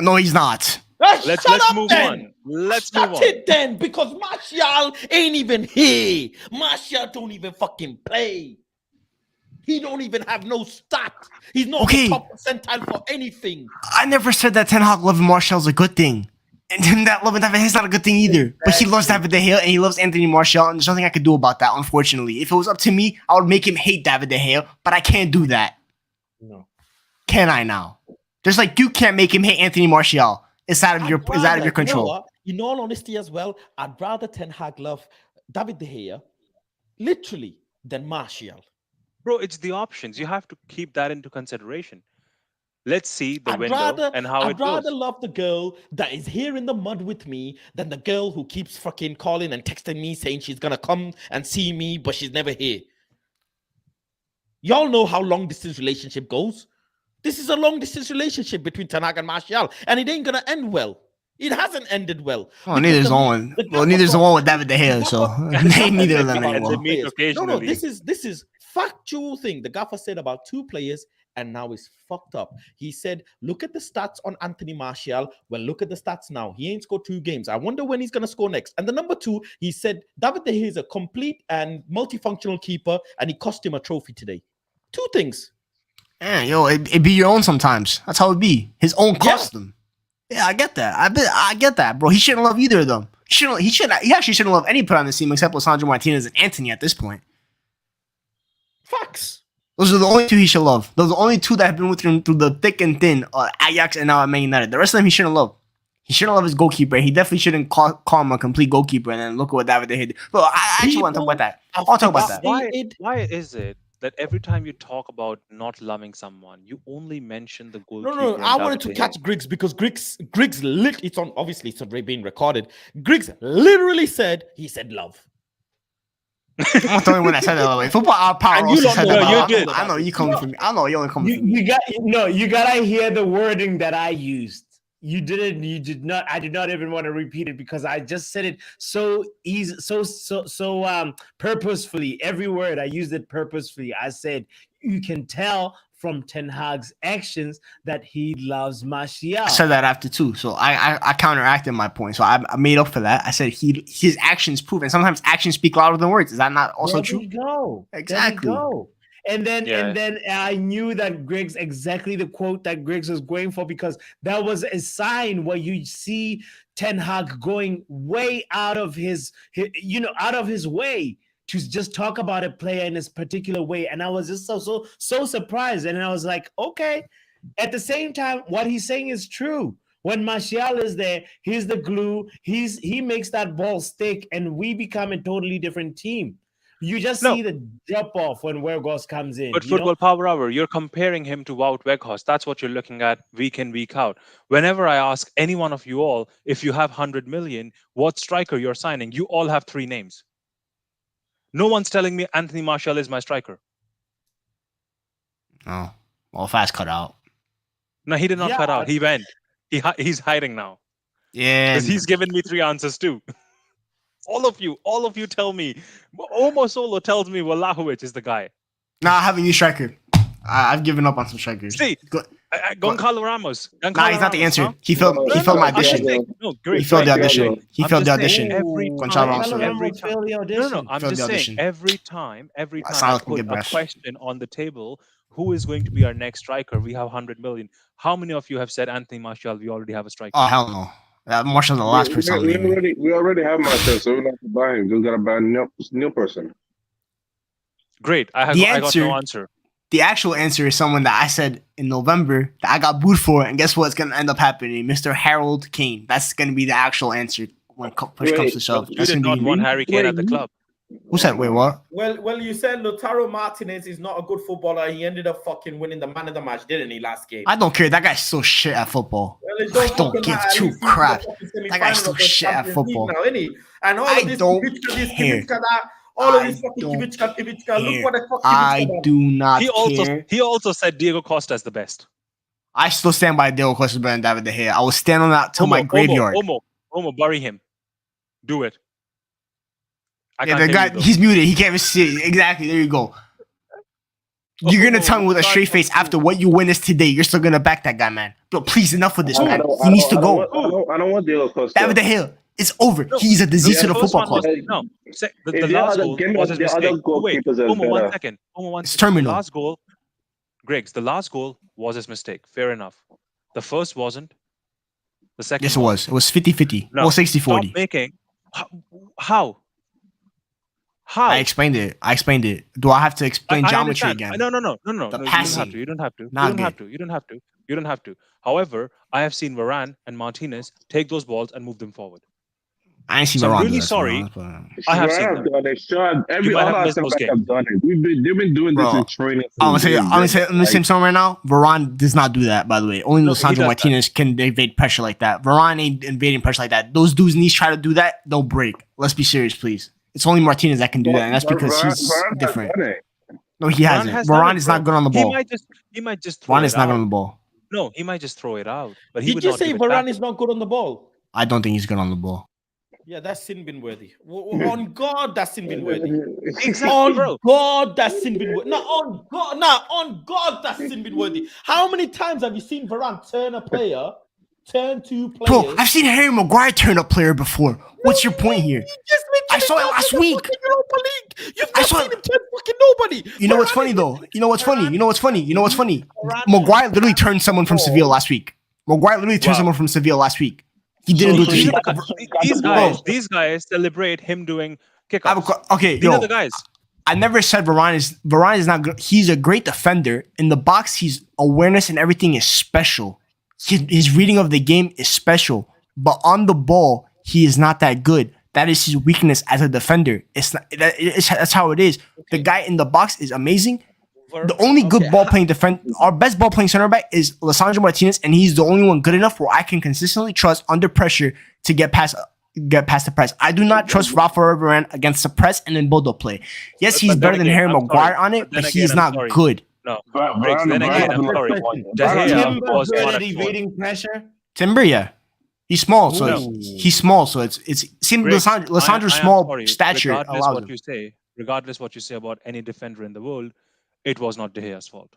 No, he's not. Let's Shut up move then. on. Let's Shut move on. it then, because Martial ain't even here. Martial don't even fucking play. He don't even have no stat. He's not Okay. the top percentile for anything. I never said that Ten Hag loving Martial is a good thing. And him that loving David De Gea is not a good thing either. But he loves David De Gea and he loves Anthony Martial, and there's nothing I could do about that, unfortunately. If it was up to me, I would make him hate David De Gea, but I can't do that. No. Can I now? Just like you can't make him hate Anthony Martial. It's out of your I'd rather, you know control. what? In all honesty as well, I'd rather Ten Hag love David De Gea, literally, than Martial. Bro, it's the options. You have to keep that into consideration. Let's see the I'd window rather, and how I'd it goes. rather love the girl that is here in the mud with me than the girl who keeps fucking calling and texting me saying she's gonna come and see me, but she's never here. Y'all know how long distance relationship goes. This is a long distance relationship between Ten Hag and Martial, and it ain't gonna end well. It hasn't ended well. Oh, neither's the one. Well, neither's the one with David De Gea, so neither of them And they anymore. meet No, occasionally. this is factual thing. The gaffer said about 2 players, and now it's fucked up. He said, look at the stats on Anthony Martial. Well, look at the stats now. He ain't scored 2 games. I wonder when he's gonna score next. And the number 2, he said David De Gea is a complete and multifunctional keeper, and he cost him a trophy today. 2 things. Yeah, yo, it be your own sometimes. That's how it be. His own cost him. Yeah, I get that. I get that, bro. He shouldn't love either of them. He actually shouldn't love any player on the team except Lisandro Martinez and Anthony at this point. Facts. Those are the only two he should love. Those are the only two that have been with him through the thick and thin. Ajax and now at Man United. The rest of them he shouldn't love. He shouldn't love his goalkeeper. He definitely shouldn't call him a complete goalkeeper. And then look at what David De Gea did. But I actually want to talk about that. I want to talk about that. Why is it that every time you talk about not loving someone, you only mention the goalkeeper? No. I wanted to catch Griggs because Griggs it's on, obviously it's being recorded. Griggs literally said love. I'm not the only one that said that, by the way. Football Our Power And also you said know, that. you did. I know you coming for me. I know you only coming for me. You gotta hear the wording that I used. You did not. I did not even want to repeat it because I just said it so easy, so purposefully. Every word I used it purposefully. I said you can tell from Ten Hag's actions that he loves Martial. I said that after too, so I counteracted my point. So I made up for that. I said his actions prove, and sometimes actions speak louder than words. Is that not also true? There we go. Exactly. There we go. And then I knew that Griggs, exactly the quote that Griggs was going for, because that was a sign where you see Ten Hag going way out of his way to just talk about a player in this particular way. And I was just so surprised. And I was like, okay. At the same time, what he's saying is true. When Martial is there, he's the glue. He makes that ball stick, and we become a totally different team. You just see the drop off when Weghorst comes in. But Football Power Hour, you're comparing him to Wout Weghorst. That's what you're looking at week in, week out. Whenever I ask any one of you all, if you have 100 million, what striker you're signing, you all have 3 names. No one's telling me Anthony Martial is my striker. Oh, well, fast cut out. No, he did not cut out. He went. He's hiding now. Yeah. Because he's given me 3 answers too. All of you tell me. Omo Solo tells me Vlahovic is the guy. Nah, I have a new striker. I've given up on some strikers. See, Goncalo Ramos. Nah, he's not the answer. He failed my audition. No, great. He failed the audition. He failed the audition. I'm just saying, every time I put a question on the table, who is going to be our next striker? We have 100 million. How many of you have said Anthony Martial? We already have a striker. Oh, hell no. Martial's the last person. We already have Martial, so we don't have to buy him. Just gotta buy a new person. Great. I got no answer. The actual answer is someone that I said in November that I got booed for, and guess what's going to end up happening? Mr. Harold Kane. That's going to be the actual answer when push comes to shove. You did not want Harry Kane at the club. Who said, wait, what? Well, you said Lautaro Martinez is not a good footballer. He ended up fucking winning the man of the match, didn't he, last game? I don't care. That guy's so shit at football. Well, I don't give 2 crap. That guy's so shit at football. Now, isn't he? And all I of this don't care. care. All of this fucking Kivicka. Look what the fuck I do not care. He also said Diego Costa is the best. I still stand by Diego Costa better than David De Gea. I will stand on that till my graveyard. Omo, bury him. Do it. The guy, he's muted. He can't even see it. Exactly. There you go. You're gonna tell me with a straight face after what you witnessed today, you're still gonna back that guy, man. But please, enough of this, man. He needs to go. I don't want Diego Costa. David De Gea, it's over. He's a disease to the football club. No, the last goal was his mistake. Wait, Omo, 1 second. It's terminal. The last goal, Griggs, the last goal was his mistake. Fair enough. The first wasn't. The second. Yes, it was. It was 50-50. No, well, 60-40. Stop making. How? I explained it. Do I have to explain geometry again? No. The passing. You don't have to. However, I have seen Varane and Martinez take those balls and move them forward. I ain't seen So Varane. I'm really sorry. I have seen them. Every other have done it. They've been doing this in training. I'm gonna say something right now. Varane does not do that, by the way. Only Lisandro Martinez can evade pressure like that. Varane ain't invading pressure like that. Those dudes' knees try to do that, they'll break. Let's be serious, please. It's only Martinez that can do that, and that's because he's different. No, he hasn't. Varane is not good on the ball. He might just throw Varane it is not out. good on the ball. No, he might just throw it out. But he Did would you not say give it back. Varane is not good on the ball? I don't think he's good on the ball. Yeah, that's sin bin worthy. On God, that's sin bin worthy. Exactly, On bro. God, that's sin bin worthy. On God, that's sin bin worthy. How many times have you seen Varane turn two players? Bro, I've seen Harry Maguire turn a player before. What's your point here? I saw it last week. Europa League. You've not seen him turn fucking nobody. You know what's funny though? You know what's funny? Maguire literally turned someone from Sevilla last week. Maguire literally turned Wow. someone from Sevilla last week. He didn't do it to These Sheik. are these guys celebrate him doing kickoffs. Okay, These are yo, the guys. I never said Varane is not good. He's a great defender. In the box, his awareness and everything is special. His reading of the game is special. But on the ball, he is not that good. That is his weakness as a defender. That's how it is. The guy in the box is amazing. The only good ball playing our best ball playing center back is Lisandro Martinez, and he's the only one good enough where I can consistently trust under pressure to get past the press. I do not trust Rafael Varane against the press and then build up play. Yes, he's better than Harry Maguire on it, but he's not good. No, Briggs, then again, I'm sorry. De Gea Timber was good not at at fault. evading pressure. Timber, yeah. He's small, so No. he's small, so it's seems Briggs, Lisandro's I am small sorry. stature Regardless allows what him. you say, regardless what you say about any defender in the world, it was not De Gea's fault.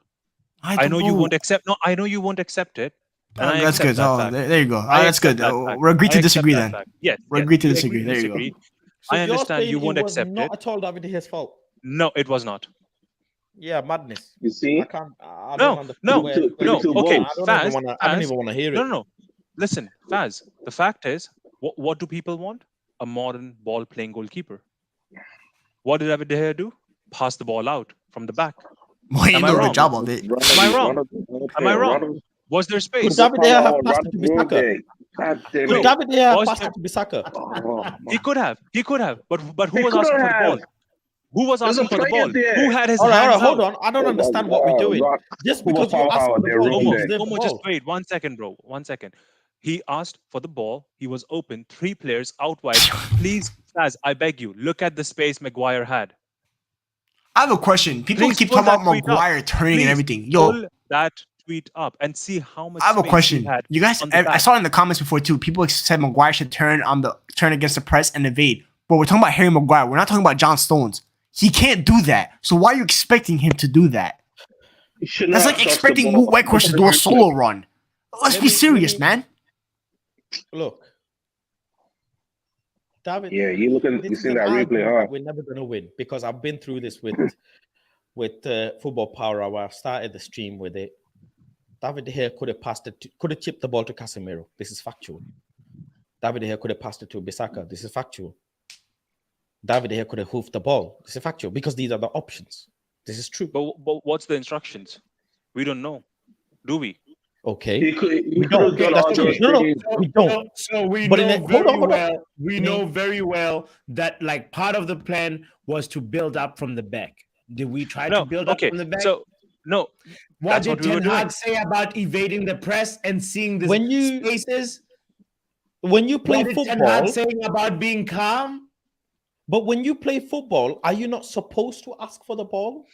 I know you won't accept. No, I know you won't accept it. And I That's accept good. that Oh, fact. there you go. I That's good. accept that fact. We're agreed to I accept disagree that then. fact. Yes, We're yes, agreed to we disagree. There you go. disagree. So I you're understand saying you it won't was accept not it. at all David De Gea's fault. No, it was not. Yeah, madness. You see? I can't. I No, don't understand no, where- no. two Okay, goals. Faz, I don't even want to hear it. No. Listen, Faz. The fact is, what do people want? A modern ball-playing goalkeeper. What did David De Gea do? Pass the ball out from the back. Well, he Am didn't I do a wrong? good job of it. Am I wrong? Am I wrong? Was there Could space? David De Gea have passed it to Bissaka? God damn Could it. David De Gea have Was passed there- it to Bissaka? Oh, He could have. But who He was asking couldn't for the ball? have. Who was There's asking a for the player ball? there. Who had his All right, hands hold out? on. I don't understand what we're doing. God. Just Football because you asked power, for the they're ball, wrong you there. deserve the Omo, just ball. wait 1 second, bro. 1 second. He asked for the ball. He was open. 3 players out wide. Please, Faz, I beg you, look at the space Maguire had. I have a question. People Please keep pull talking about that tweet up. Maguire turning Please and everything. Yo, pull that tweet up and see how much I have a space question. he had You guys, on the I back. saw it in the comments before too. People said Maguire should turn against the press and evade. But we're talking about Harry Maguire. We're not talking about John Stones. He can't do that. So why are you expecting him to do that? You should That's not like trust expecting the ball. Wout Weghorst to do a solo run. Let's Let be me- serious, let me- man. Look, David. Yeah, you looking, This you is seen an that argument replay, huh? that we're never going to win because I've been through this with Football Power Hour. I started the stream with it. David De Gea could have chipped the ball to Casemiro. This is factual. David De Gea could have passed it to Bissaka. This is factual. David De Gea could have hoofed the ball. This is factual because these are the options. This is true. But what's the instructions? We don't know. Do we? Okay. He could We have don't. done That's all true. those No, things. we don't. So we But know hold on. we know very well that like part of the plan was to build up from the back. Did we try No. to build up Okay. from the back? So no. what that's did what we were Ten Hag doing. say about evading the press and seeing the When you- spaces? When you play What did Ten football, Hag saying about being calm? but when you play football, are you not supposed to ask for the ball?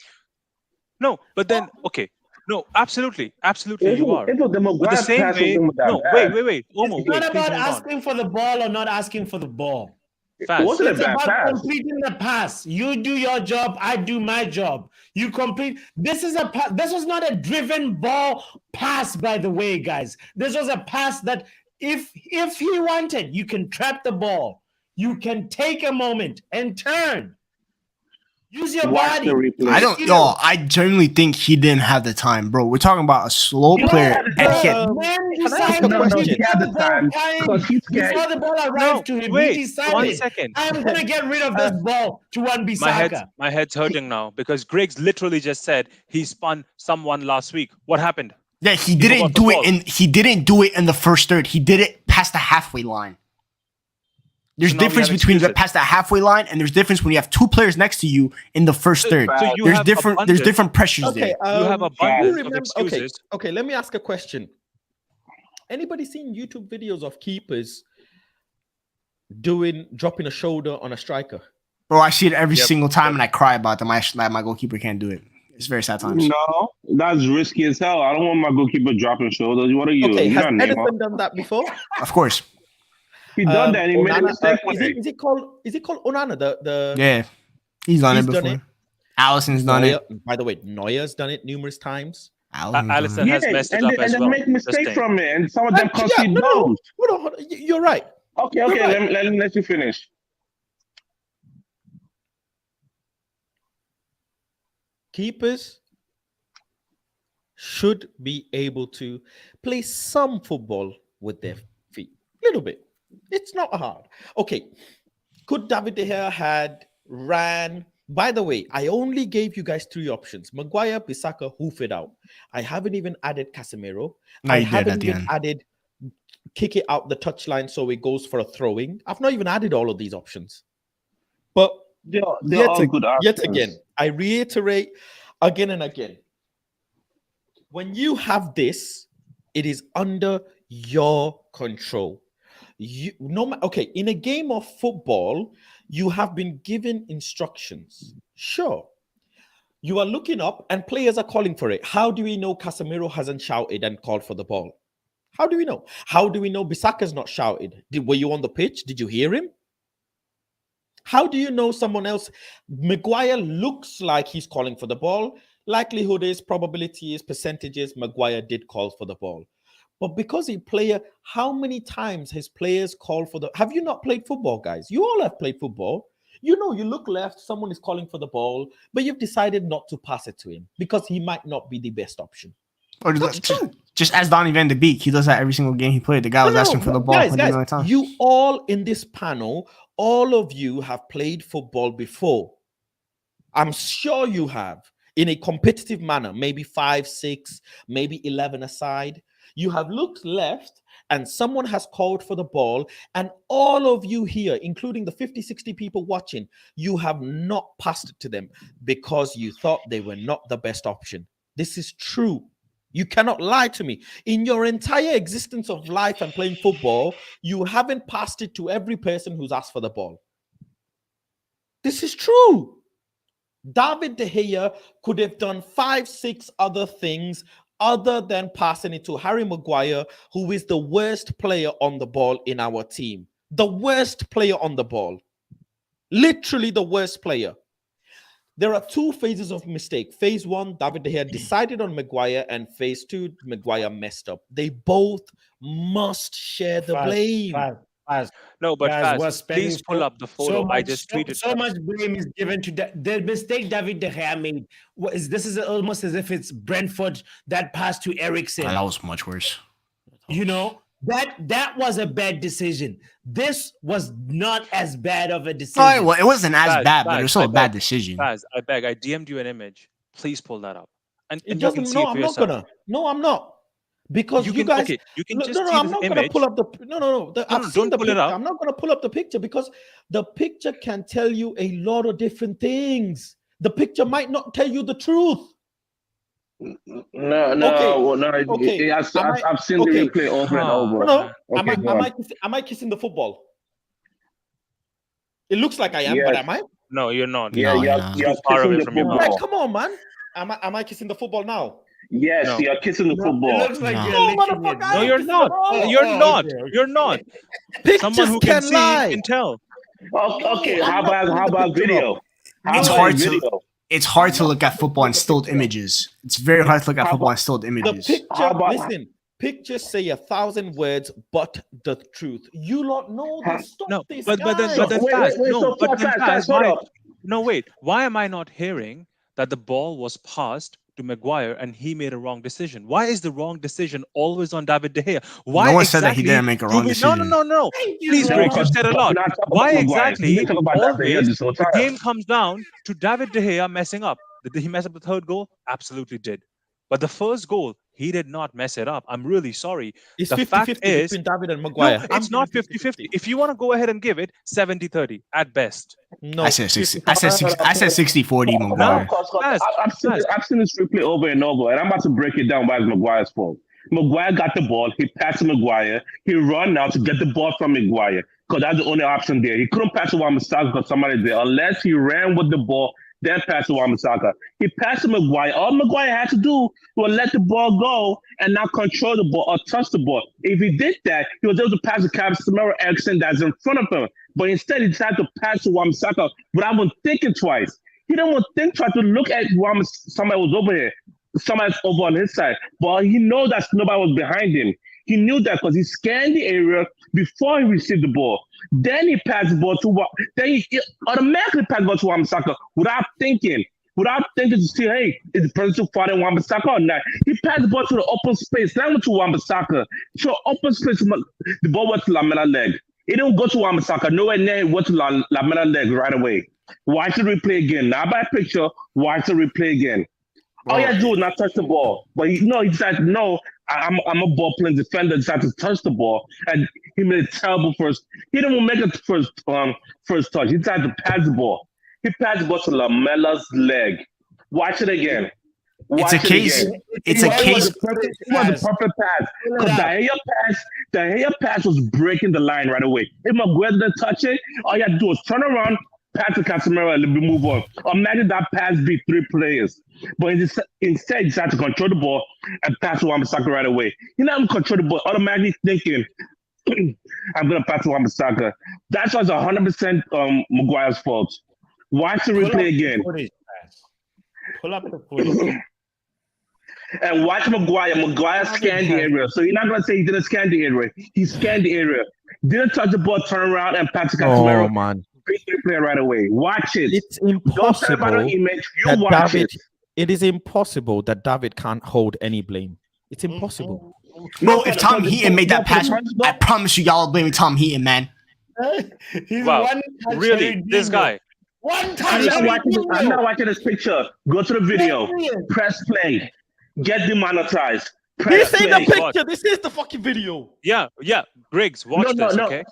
No. But then okay. No. Absolutely. You are. If the Maguire But the same pass way. wasn't that No. bad. Wait. Omo, It's wait. not Please about hold on. asking for the ball or not asking for the ball. It Faz. wasn't a It's bad about pass. completing the pass. You do your job, I do my job. You complete. This was not a driven ball pass, by the way, guys. This was a pass that if he wanted, you can trap the ball. You can take a moment and turn. Use your Watch body. the replay. I genuinely think he didn't have the time, bro. We're talking about a slow You player. know, And he had, man Can I ask decided a question? He had the time because he's before scared. the ball arrived No, to him. wait, He 1 decided, second. I am going to get rid of this ball to one Bissaka. My head's hurting now because Greg's literally just said he spun someone last week. What happened? yeah, he forgot didn't the do ball. he didn't do it in the first third. He did it past the halfway line. There's So now we difference have between excuses. past the halfway line and there's difference when you have two players next to you in the first third. So you There's have different different pressures Okay, there. You have who abundance of remember? excuses. Okay. Let me ask a question. Anybody seen YouTube videos of keepers dropping a shoulder on a striker? Bro, I see it every Yep. single time and I cry about that my goalkeeper can't do it. It's very sad times. No, that's risky as hell. I don't want my goalkeeper dropping shoulders. What are you? Okay, You're has not Neymar. Edison done that before? Of course. He done that. And he made a Onana, mistake with it. is it called Onana? The Yeah. He's done He's it done before. it. Allison's done Neuer, it. By the way, Neuer's done it numerous times. Allison's done Allison it. has messed it and up then, as and well. then make mistakes Just saying. from it, and some of them cost you no. goals. Hold on. You're right. Okay, You're right. let you finish. Keepers should be able to play some football with their feet. A little bit. It's not hard. Okay. Could David De Gea had ran? By the way, I only gave you guys 3 options: Maguire, Bissaka, hoof it out. I haven't even added Casemiro. No, I you did haven't at the even end. added kick it out the touchline so it goes for a throwing. I've not even added all of these options. But They're yet, all good yet options. again, I reiterate again and again. When you have this, it is under your control. Okay, in a game of football, you have been given instructions. Sure. You are looking up and players are calling for it. How do we know Casemiro hasn't shouted and called for the ball? How do we know? How do we know Bissaka's not shouted? Were you on the pitch? Did you hear him? How do you know someone else? Maguire looks like he's calling for the ball. Likelihood is, probability is, percentages, Maguire did call for the ball. But because a player, how many times has players called for the... Have you not played football, guys? You all have played football. You know, you look left, someone is calling for the ball, but you've decided not to pass it to him because he might not be the best option. Or just as Donny van de Beek, he does that every single game he played. The guy was asking for the ball. Guys, you all in this panel, all of you have played football before. I'm sure you have, in a competitive manner, maybe 5, 6, maybe 11 aside. You have looked left and someone has called for the ball, and all of you here, including the 50, 60 people watching, you have not passed it to them because you thought they were not the best option. This is true. You cannot lie to me. In your entire existence of life and playing football, you haven't passed it to every person who's asked for the ball. This is true. David De Gea could have done 5, 6 other things other than passing it to Harry Maguire, who is the worst player on the ball in our team. The worst player on the ball. Literally the worst player. There are 2 phases of mistake. Phase 1, David De Gea decided on Maguire, and phase 2, Maguire messed up. They both must share the blame. No, but Guys, please pull up the photo. I just tweeted. So much blame is given to the mistake David De Gea made. This is almost as if it's Brentford that passed to Eriksen. That was much worse. You know, that was a bad decision. This was not as bad of a decision. No, it wasn't as bad, but it was still a bad decision. I beg, I DM'd you an image. Please pull that up. And it you can doesn't. see No, it for I'm yourself. not gonna. No, I'm not. Because you guys, okay, you can just no, see I'm this not image. gonna pull up the I've seen the pull picture. it up. I'm not gonna pull up the picture because the picture can tell you a lot of different things. The picture might not tell you the truth. Okay. I've seen the replay over and over. No, Okay, am I kissing the football? It looks like I am, but am I? No, you're not. Yeah, you're far kissing away the from your football. mouth. Like, come on, man. Am I kissing the football now? Yes, No. you're kissing the football. It looks like No. you're No, licking motherfucker, it. I No, ain't you're kissing not. the ball. You're Oh, not. okay. You're not. Pictures Someone who can can see lie. can tell. Okay, I'm how not putting the about picture video? up. How It's about hard video? to it's hard to look at football in stilled images. It's very hard to look at How football about- in stilled The images. picture, How about- listen, pictures say 1,000 words, but the truth. You lot know this. Stop No, this, but then guys. Faz, so Faz, hold why? up. No, wait. Why am I not hearing that the ball was passed to Maguire and he made a wrong decision? Why is the wrong decision always on David De Gea? Why No one exactly said that he didn't make a wrong decision. No. Please, No, Greg, you've said a lot. Why exactly We've been talking about David De Gea always this whole the time. game comes down to David De Gea messing up? Did he mess up the third goal? Absolutely did. But the first goal, he did not mess it up. I'm really sorry. It's The 50-50 fact is, between David and Maguire. no, it's not 50-50. If you want to go ahead and give it 70-30 at best. No, I said 60-40 Maguire. I've seen this replay over and over, and I'm about to break it down why it's Maguire's fault. Maguire got the ball, he passed to Maguire, he run now to get the ball from Maguire, because that's the only option there. He couldn't pass to Wan-Bissaka because somebody there, unless he ran with the ball, then pass to Wan-Bissaka. He passed to Maguire. All Maguire had to do was let the ball go and not control the ball or touch the ball. If he did that, he was able to pass to Casemiro Eriksen that's in front of him. But instead, he decided to pass to Wan-Bissaka without even thinking twice. He didn't want to think twice to look at somebody was over here. Somebody's over on his side. But he knows that nobody was behind him. He knew that because he scanned the area before he received the ball. Then he passed the ball to then he automatically passed the ball to Wan-Bissaka without thinking. without thinking to see, hey, is the person too far than Wan-Bissaka or not? He passed the ball to the open space, not to Wan-Bissaka. So open space, the ball went to Lamela leg. It didn't go to Wan-Bissaka. Nowhere near it went to Lamela leg right away. Watch the replay again. Not by picture. Watch the replay again. All you have to do is not touch the ball. But he decided, no, I'm a ball playing defender, decided to touch the ball. And he made a terrible first. He didn't even make it first touch. He decided to pass the ball. He passed the ball to Lamela's leg. Watch it again. It's a case. It's a case. It was a perfect pass. Because the Gea pass was breaking the line right away. If Maguire didn't touch it, all you had to do was turn around, pass to Casemiro, and move on. Imagine that pass beat 3 players. But instead, he decided to control the ball and pass to Wan-Bissaka right away. He not control the ball, automatically thinking, I'm going to pass to Wan-Bissaka. That's why it's 100% Maguire's fault. Watch the replay again. Pull up the footage. And watch Maguire. Maguire scanned the area. So you're not going to say he didn't scan the area. He scanned the area. Didn't touch the ball, turn around, and pass to Casemiro. Oh, man. Beat the player right away. Watch it. It's impossible that watch David, it. it is impossible that David can't hold any blame. It's impossible. Bro, if Tom Heaton made that pass, I promise you, y'all blaming Tom Heaton, man. He's Wow. one touch Really? every This demon. guy. One touch. I'm every not demon. watching this picture. Go to the video. Brilliant. Press play. Get demonetized. This Press ain't the play. picture. This is the fucking video. Yeah. Briggs, watch No, this, no. okay?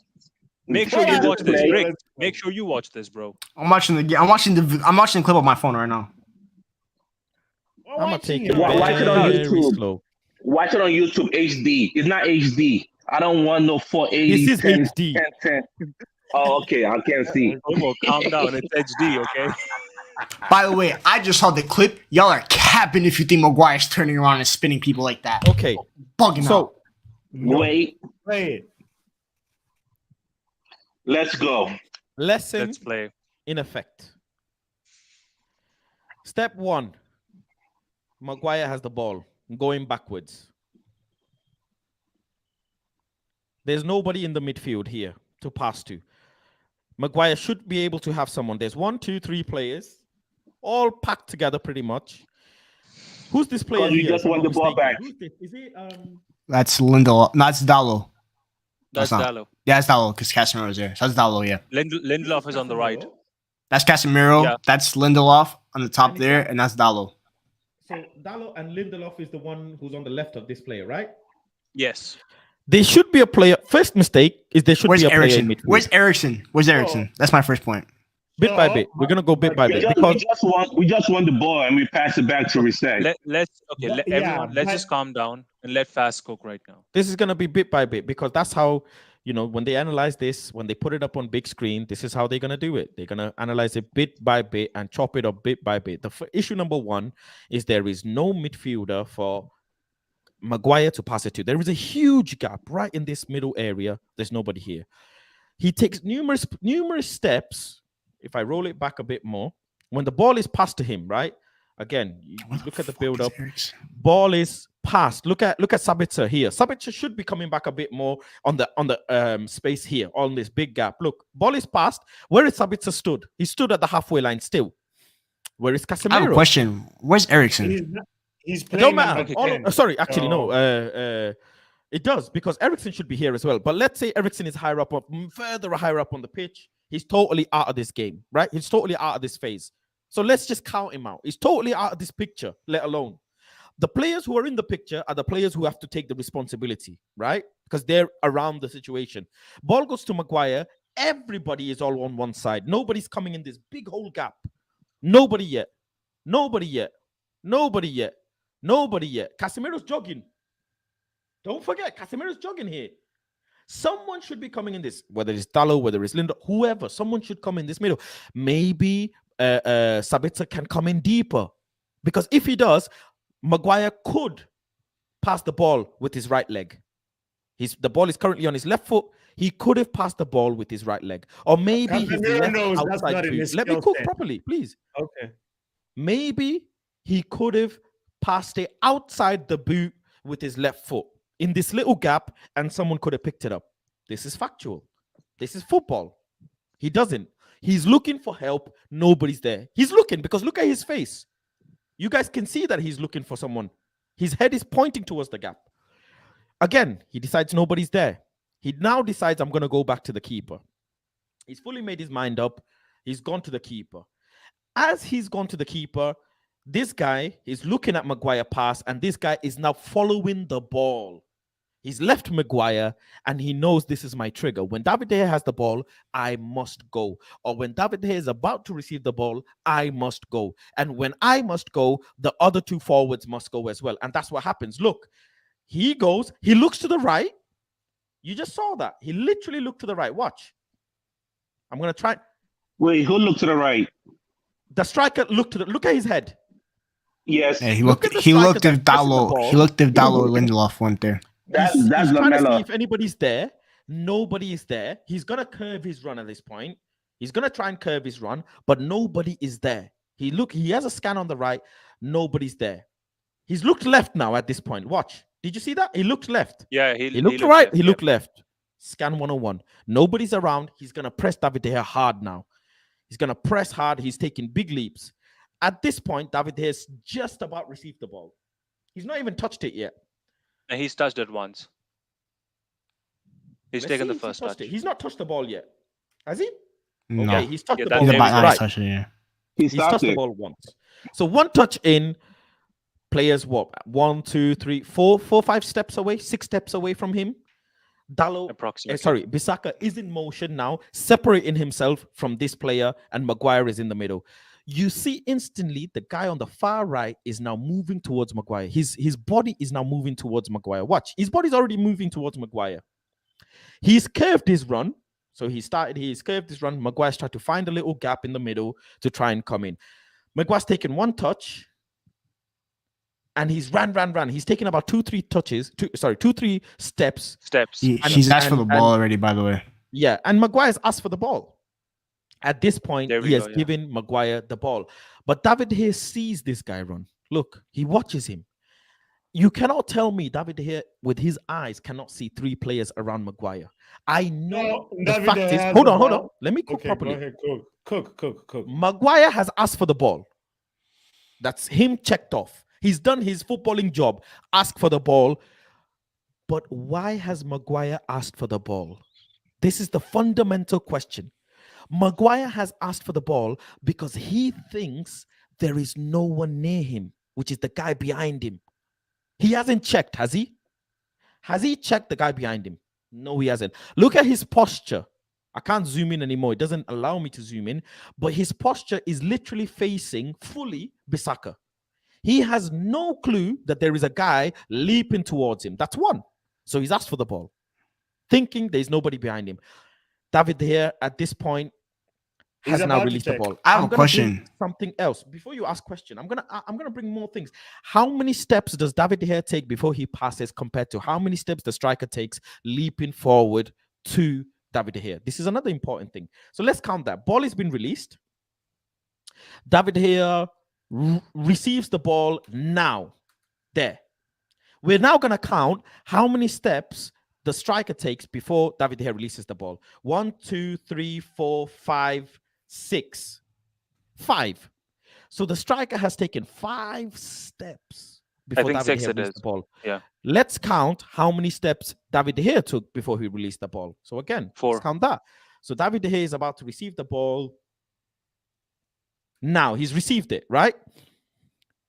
Make sure Press you watch this, play. Briggs. Make sure you watch this, bro. I'm watching the clip on my phone right now. I'm gonna take it Watch it on very YouTube. slow. Watch it on YouTube HD. It's not HD. I don't want no 480. This is 10, HD. 10. Oh, okay. I can't see. Come calm down. It's HD, okay? By the way, I just saw the clip. Y'all are capping if you think Maguire's turning around and spinning people like that. Okay. Bugging out. So Wait. Play it. Let's go. lesson Let's play. in effect. Step 1. Maguire has the ball going backwards. There's nobody in the midfield here to pass to. Maguire should be able to have someone. There's 1, 2, 3 players, all packed together pretty much. Who's this player? You here, just if I'm want not the ball mistaken? back. Who's this? Is it That's Lindelof. No, that's Dallo. That's not. Dallo. Yeah, that's Dallo because Casemiro's there. So that's Dallo, yeah. Lindelof is on the right. That's Casemiro. Yeah. That's Lindelof on the top there, and that's Dallo. So Dallo and Lindelof is the one who's on the left of this player, right? Yes. There should be a player. First mistake is there should Where's be a player in Ericsson? midfield. Where's Ericsson? Where's Ericsson? That's my first point. Bit by bit. We're gonna go bit by bit because We just want the ball and we pass it back to reset. Everyone, let's just calm down and let Fast cook right now. this is gonna be bit by bit because that's how, when they analyze this, when they put it up on big screen, this is how they're gonna do it. They're gonna analyze it bit by bit and chop it up bit by bit. Issue number 1 is there is no midfielder for Maguire to pass it to. There is a huge gap right in this middle area. There's nobody here. He takes numerous steps. If I roll it back a bit more, when the ball is passed to him, right? Again, you look at the build-up. Ball is passed. Look at Sabitzer here. Sabitzer should be coming back a bit more on the space here, on this big gap. Look, ball is passed. Where is Sabitzer stood? He stood at the halfway line still. Where is Casemiro? I have a question. Where's Ericsson? He's It playing. don't matter. Sorry, actually, no. It does because Ericsson should be here as well. But let's say Ericsson is further higher up on the pitch. He's totally out of this game, right? He's totally out of this phase. So let's just count him out. He's totally out of this picture, let alone. The players who are in the picture are the players who have to take the responsibility, right? Because they're around the situation. Ball goes to Maguire. Everybody is all on one side. Nobody's coming in this big hole gap. Nobody yet. Casemiro's jogging. Don't forget, Casemiro's jogging here. Someone should be coming in this, whether it's Dallo, whether it's Linda, whoever. Someone should come in this middle. Maybe Sabitzer can come in deeper. Because if he does, Maguire could pass the ball with his right leg. The ball is currently on his left foot. He could have passed the ball with his right leg. Or maybe his left outside boot. Let me cook properly, please. Okay. Maybe he could have passed it outside the boot with his left foot in this little gap, and someone could have picked it up. This is factual. This is football. He doesn't. He's looking for help. Nobody's there. He's looking because look at his face. You guys can see that he's looking for someone. His head is pointing towards the gap. Again, he decides nobody's there. He now decides I'm going to go back to the keeper. He's fully made his mind up. He's gone to the keeper. As he's gone to the keeper, this guy is looking at Maguire pass, and this guy is now following the ball. He's left Maguire, and he knows this is my trigger. When David De Gea has the ball, I must go. Or when David De Gea is about to receive the ball, I must go. And when I must go, the other two forwards must go as well. And that's what happens. Look, he goes, he looks to the right. You just saw that. He literally looked to the right. Watch. I'm going to try. Wait, who looked to the right? The striker looked to the, look at his head. Yes. Yeah, he Look looked. at the He striker looked if that's pressing the Dallo. ball. He looked if Dallo or Lindelof went there. That's He's trying to see Lamella. if anybody's there. Nobody is there. He's gonna curve his run at this point. He's gonna try and curve his run, but nobody is there. He has a scan on the right. Nobody's there. He's looked left now at this point. Watch. Did you see that? He looked left. Yeah, He looked right. He looked left. Scan 101. Nobody's around. He's gonna press David De Gea hard now. He's gonna press hard. He's taking big leaps. At this point, David De Gea's just about received the ball. He's not even touched it yet. And he's touched it once. He's Let's taken see the if he first touched touch. it. He's not touched the ball yet. Has he? No, Okay, he's touched Yeah, the that ball. he's maybe about right. last touch. Yeah. He's He's touched the ball once. So one touch in, players what? 1, 2, 3, 4, 5 steps away, 6 steps away from him. Dallo, Approximately. Bissaka is in motion now, separating himself from this player, and Maguire is in the middle. You see instantly the guy on the far right is now moving towards Maguire. His body is now moving towards Maguire. Watch, his body's already moving towards Maguire. He's curved his run. So he's curved his run. Maguire's tried to find a little gap in the middle to try and come in. Maguire's taken one touch. And he's ran. He's taken about 2-3 steps. He's asked for the ball already, by the way. Yeah, and Maguire's asked for the ball. At this point, There we he has go, yeah. given Maguire the ball. But David De Gea sees this guy run. Look, he watches him. You cannot tell me David De Gea, with his eyes, cannot see 3 players around Maguire. I know the David fact De Gea is... has Hold the on. ball. Let me cook Okay, properly. go ahead, cook. Maguire has asked for the ball. That's him checked off. He's done his footballing job. Ask for the ball. But why has Maguire asked for the ball? This is the fundamental question. Maguire has asked for the ball because he thinks there is no one near him, which is the guy behind him. He hasn't checked, has he? Has he checked the guy behind him? No, he hasn't. Look at his posture. I can't zoom in anymore. It doesn't allow me to zoom in. But his posture is literally facing fully Bissaka. He has no clue that there is a guy leaping towards him. That's one. So he's asked for the ball, thinking there's nobody behind him. David De Gea, at this point, has He's now about to released the check. ball. I have a gonna question. bring something else before you ask question. I'm gonna bring more things. How many steps does David De Gea take before he passes, compared to how many steps the striker takes leaping forward to David De Gea? This is another important thing. So let's count that. Ball has been released. David De Gea receives the ball now. There. We're now going to count how many steps the striker takes before David De Gea releases the ball. 1, 2, 3, 4, 5, 6. 5. So the striker has taken 5 steps before think David 6 De Gea it released is. the ball. Yeah. Let's count how many steps David De Gea took before he released the ball. So again, 4. let's count that. So David De Gea is about to receive the ball. Now he's received it, right?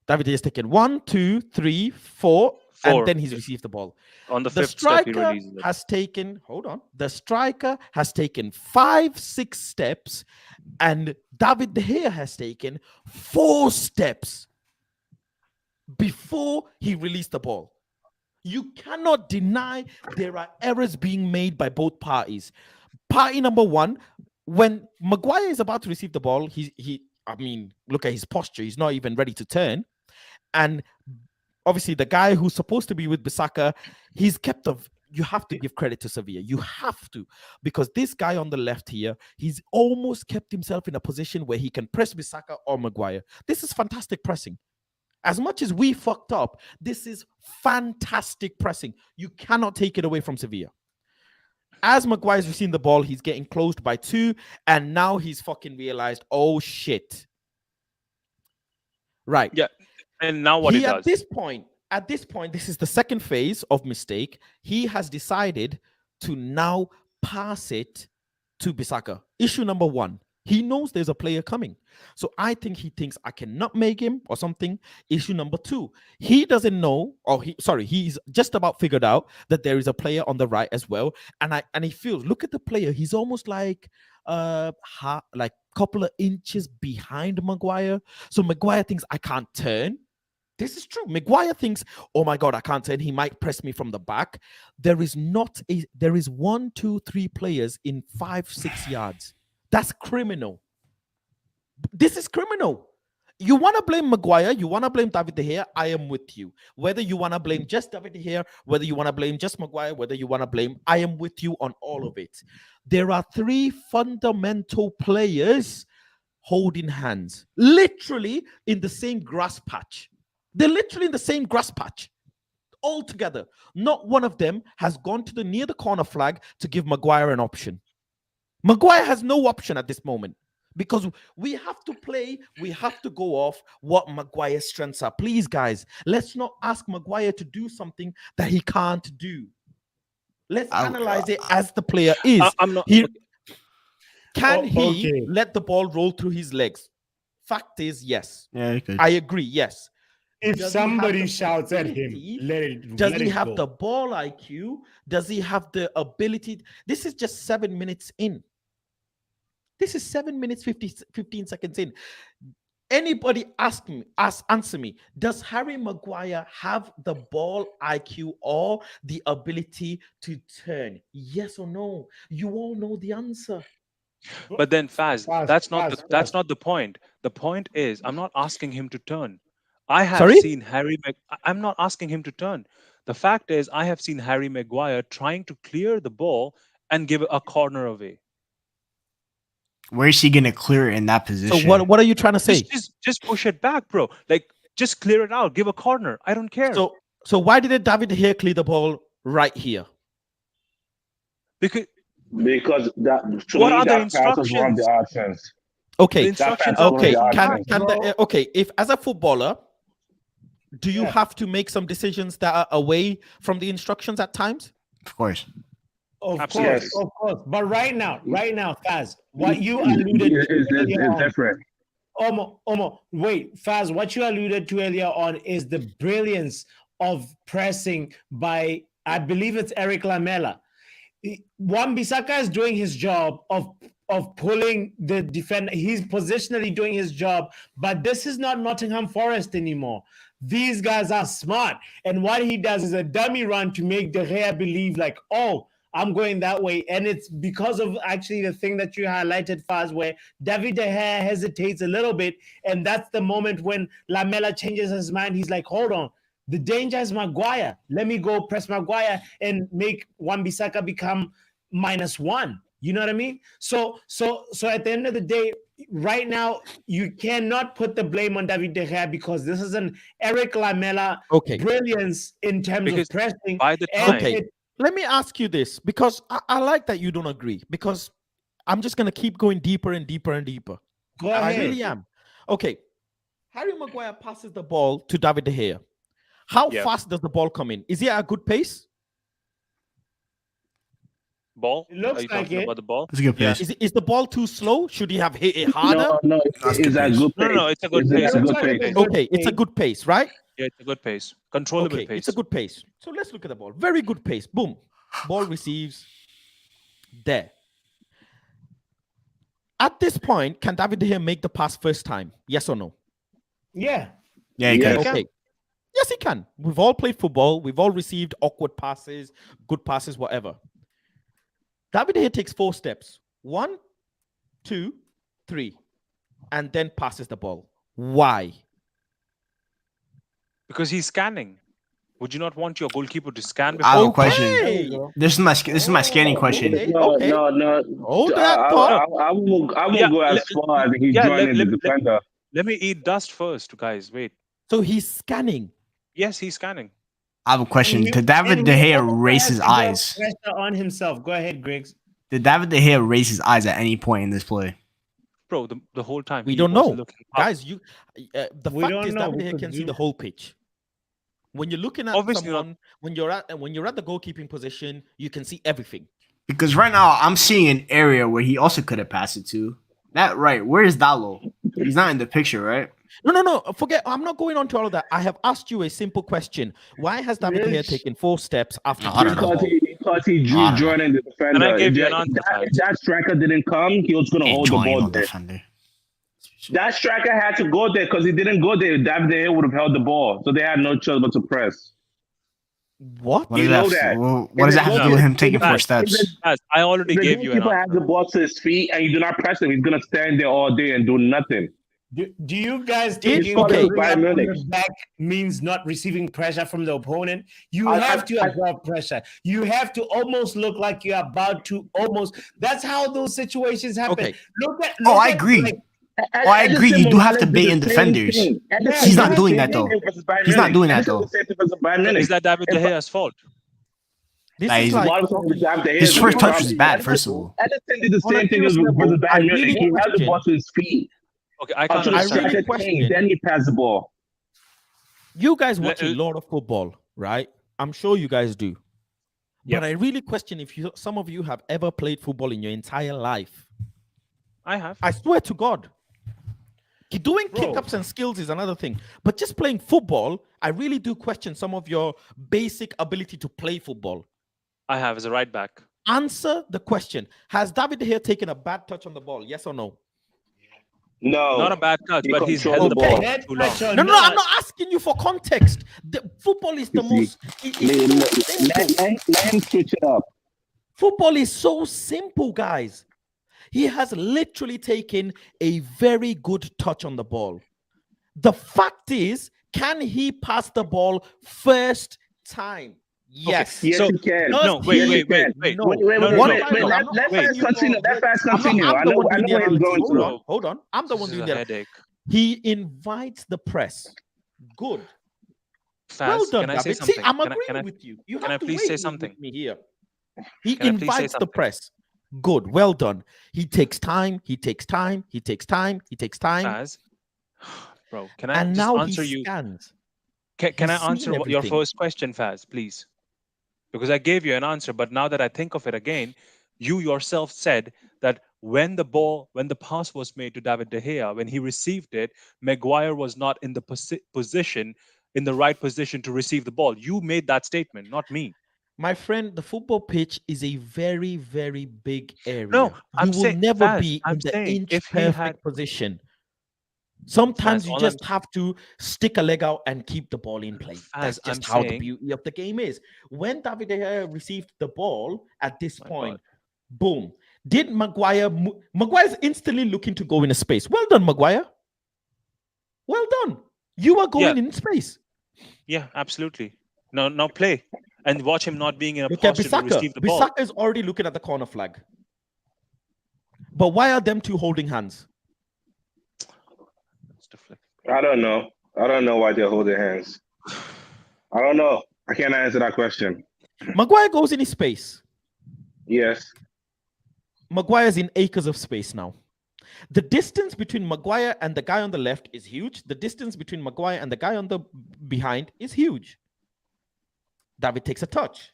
David De Gea has taken 1, 2, 3, 4, and then he's received the ball. On the The 5th step, he striker releases it. has taken, hold on, the striker has taken 5, 6 steps, and David De Gea has taken 4 steps before he released the ball. You cannot deny there are errors being made by both parties. Party number one, when Maguire is about to receive the ball, I mean, look at his posture. He's not even ready to turn. And obviously, the guy who's supposed to be with Bissaka, he's kept of. You have to give credit to Sevilla. You have to, because this guy on the left here, he's almost kept himself in a position where he can press Bissaka or Maguire. This is fantastic pressing. As much as we fucked up, this is fantastic pressing. You cannot take it away from Sevilla. as Maguire's receiving the ball, he's getting closed by 2, and now he's fucking realized, oh shit. Right. Yeah. And now what he does? At this point, this is the second phase of mistake. He has decided to now pass it to Bissaka. Issue number 1. He knows there's a player coming. So I think he thinks I cannot make him or something. Issue number 2. He doesn't know, he's just about figured out that there is a player on the right as well. And he feels, look at the player. He's almost like couple of inches behind Maguire. So Maguire thinks I can't turn. This is true. Maguire thinks, oh my God, I can't turn. He might press me from the back. There is 1, 2, 3 players in 5, 6 yards. That's criminal. This is criminal. You want to blame Maguire, you want to blame David De Gea, I am with you. Whether you want to blame just David De Gea, whether you want to blame just Maguire, whether you want to blame, I am with you on all of it. There are 3 fundamental players holding hands, literally in the same grass patch. They're literally in the same grass patch all together. Not one of them has gone to near the corner flag to give Maguire an option. Maguire has no option at this moment because we have to go off what Maguire's strengths are. Please, guys, let's not ask Maguire to do something that he can't do. Let's analyze it as the player is. Can he let the ball roll through his legs? Fact is, yes. Yeah, I agree, yes. If somebody shouts at him, does he have the ball IQ? Does he have the ability? This is just 7 minutes in. This is 7 minutes, 15 seconds in. Anybody answer me. Does Harry Maguire have the ball IQ or the ability to turn? Yes or no? You all know the answer. But then Faz, that's not the point. The point is, I'm not asking him to turn. I have seen I'm not asking him to turn. The fact is, I have seen Harry Maguire trying to clear the ball and give a corner away. Where is he gonna clear it in that position? So what are you trying to say? Just push it back, bro. Like, just clear it out. Give a corner. I don't care. So why didn't David De Gea clear the ball right here? Because that. What are the instructions? The options. Okay. The Okay. If as a footballer, do you have to make some decisions that are away from the instructions at times? Of course. Of course. But right now, Faz, what you alluded is different. Wait, Faz, what you alluded to earlier on is the brilliance of pressing by, I believe it's Eric Lamela. Wan-Bissaka is doing his job of pulling the defender. He's positionally doing his job, but this is not Nottingham Forest anymore. These guys are smart. And what he does is a dummy run to make De Gea believe like, oh, I'm going that way. And it's because of actually the thing that you highlighted, Faz, where David De Gea hesitates a little bit. And that's the moment when Lamela changes his mind. He's like, hold on. The danger is Maguire. Let me go press Maguire and make Wan-Bissaka become -1. You know what I mean? So at the end of the day, right now, you cannot put the blame on David De Gea because this is an Eric Lamela brilliance in terms of pressing. By the time, let me ask you this, because I like that you don't agree, because I'm just going to keep going deeper and deeper and deeper. Go ahead. I really am. Okay. Harry Maguire passes the ball to David De Gea. How fast does the ball come in? Is he at a good pace? Ball? It looks like it. About the ball? It's a good pace. Is the ball too slow? Should he have hit it harder? No, it's a good pace. No, it's a good pace. Okay, it's a good pace, right? Yeah, it's a good pace. Controllable pace. It's a good pace. So let's look at the ball. Very good pace. Boom. Ball receives there. At this point, can David De Gea make the pass first time? Yes or no? Yeah. Yeah, he can. Okay. Yes, he can. We've all played football. We've all received awkward passes, good passes, whatever. David De Gea takes 4 steps. 1, 2, 3. And then passes the ball. Why? Because he's scanning. Would you not want your goalkeeper to scan I have before? a question. This is my scanning question. No. Hold that thought. I will go as far as he's joining the defender. Let me eat dust first, guys. Wait. So he's scanning. Yes, he's scanning. I have a question. Did David De Gea raise his eyes? Pressure on himself. Go ahead, Griggs. Did David De Gea raise his eyes at any point in this play? Bro, the whole time We he don't was know, looking up. guys. The We fact don't is know, David De Gea because can see you- the whole pitch. When you're looking at Obviously not. someone, when you're at the goalkeeping position, you can see everything. Because right now I'm seeing an area where he also could have passed it to. That right? Where is Dalo? He's not in the picture, right? No. Forget. I'm not going on to all of that. I have asked you a simple question. Why has David De Gea taken 4 steps after? No, I don't know. Because he drew Jordan the defender. And I gave If you an that- answer, if that striker didn't come, he was gonna hold the Enjoying ball no there. defender. That striker had to go there because he didn't go there. David De Gea would have held the ball, so they had no choice but to press. What? What You does know that? that. What does that have to do with him taking 4 Guys, steps? Guys, I already If the gave you an goalkeeper answer. has the ball to his feet and you do not press him, he's gonna stand there all day and do nothing. Do you guys It's think okay. building up Bayern on Munich. your back means not receiving pressure from the opponent? You I- have to absorb pressure. You have to almost look like you're about to almost. That's how those situations happen. Okay. Look at. Oh, look I at, agree. like, Oh, I agree. You do have to bait in defenders. He's not doing that, though. He's not doing that, though. Is that David De Gea's fault? This Nah, is he's- like His first touch was bad, first of all. Edison did the On a same thing as serious with level, Bayern I Munich. really He held the question- ball to his feet Okay, I can't until the I really understand. striker question- came, then he passed the ball. you guys Le- watch a lot of football, right? I'm sure you guys do. Yep. But I really question if some of you have ever played football in your entire life. I have. I swear to God. Doing Bro. kick-ups and skills is another thing. But just playing football, I really do question some of your basic ability to play football. I have as a right back. Answer the question. Has David De Gea taken a bad touch on the ball? Yes or no? No, Not a bad touch, He but he's controlled held the the ball ball. head too long. touch or No, not, I'm not asking you for context. The football is the You see, most. let him switch it up. Football is so simple, guys. He has literally taken a very good touch on the ball. The fact is, can he pass the ball first time? Yes. Yes, So- he can. No, Yes, wait, he wait, wait, can. wait. No. Wait, No, no, One no, time, no. I'm not let saying fast you continue. go- Let fast I'm continue. the I know one where doing the you're analysis. going Hold to. on, hold on. I'm the This one is doing a the. headache. He invites the press. Good. Faz, Well done, can I say David. something? See, I'm Can I- agreeing can I- with you. You can have I to please wait say with something? me here. He Can I please say invites the something? press. Good. Well done. He takes time. He takes time. He takes time. He takes time. Faz, bro, can I And just now answer he you? scans. Can He's I answer seen your everything. first question, Faz, please? Because I gave you an answer, but now that I think of it again, you yourself said that when the pass was made to David De Gea, when he received it, Maguire was not in the in the right position to receive the ball. You made that statement, not me. My friend, the football pitch is a very, very big area. No, you I'm will saying, never Faz, be I'm in the saying inch if he perfect had- position. Sometimes Faz, you all just I'm- have to stick a leg out and keep the ball in play. That's Faz, just I'm how the saying- beauty of the game is. When David De Gea received the ball at this My point, God. boom. Did Maguire? Maguire's instantly looking to go in a space. Well done, Maguire. Well done. You are going in space. Yeah, absolutely. Now play and watch him not being in a Look at posture to Bissaka. receive the ball. Bissaka is already looking at the corner flag. But why are them two holding hands? That's deflecting. I don't know. I don't know why they're holding hands. I don't know. I can't answer that question. Maguire goes in his space. Yes. Maguire's in acres of space now. The distance between Maguire and the guy on the left is huge. The distance between Maguire and the guy on the behind is huge. David takes a touch.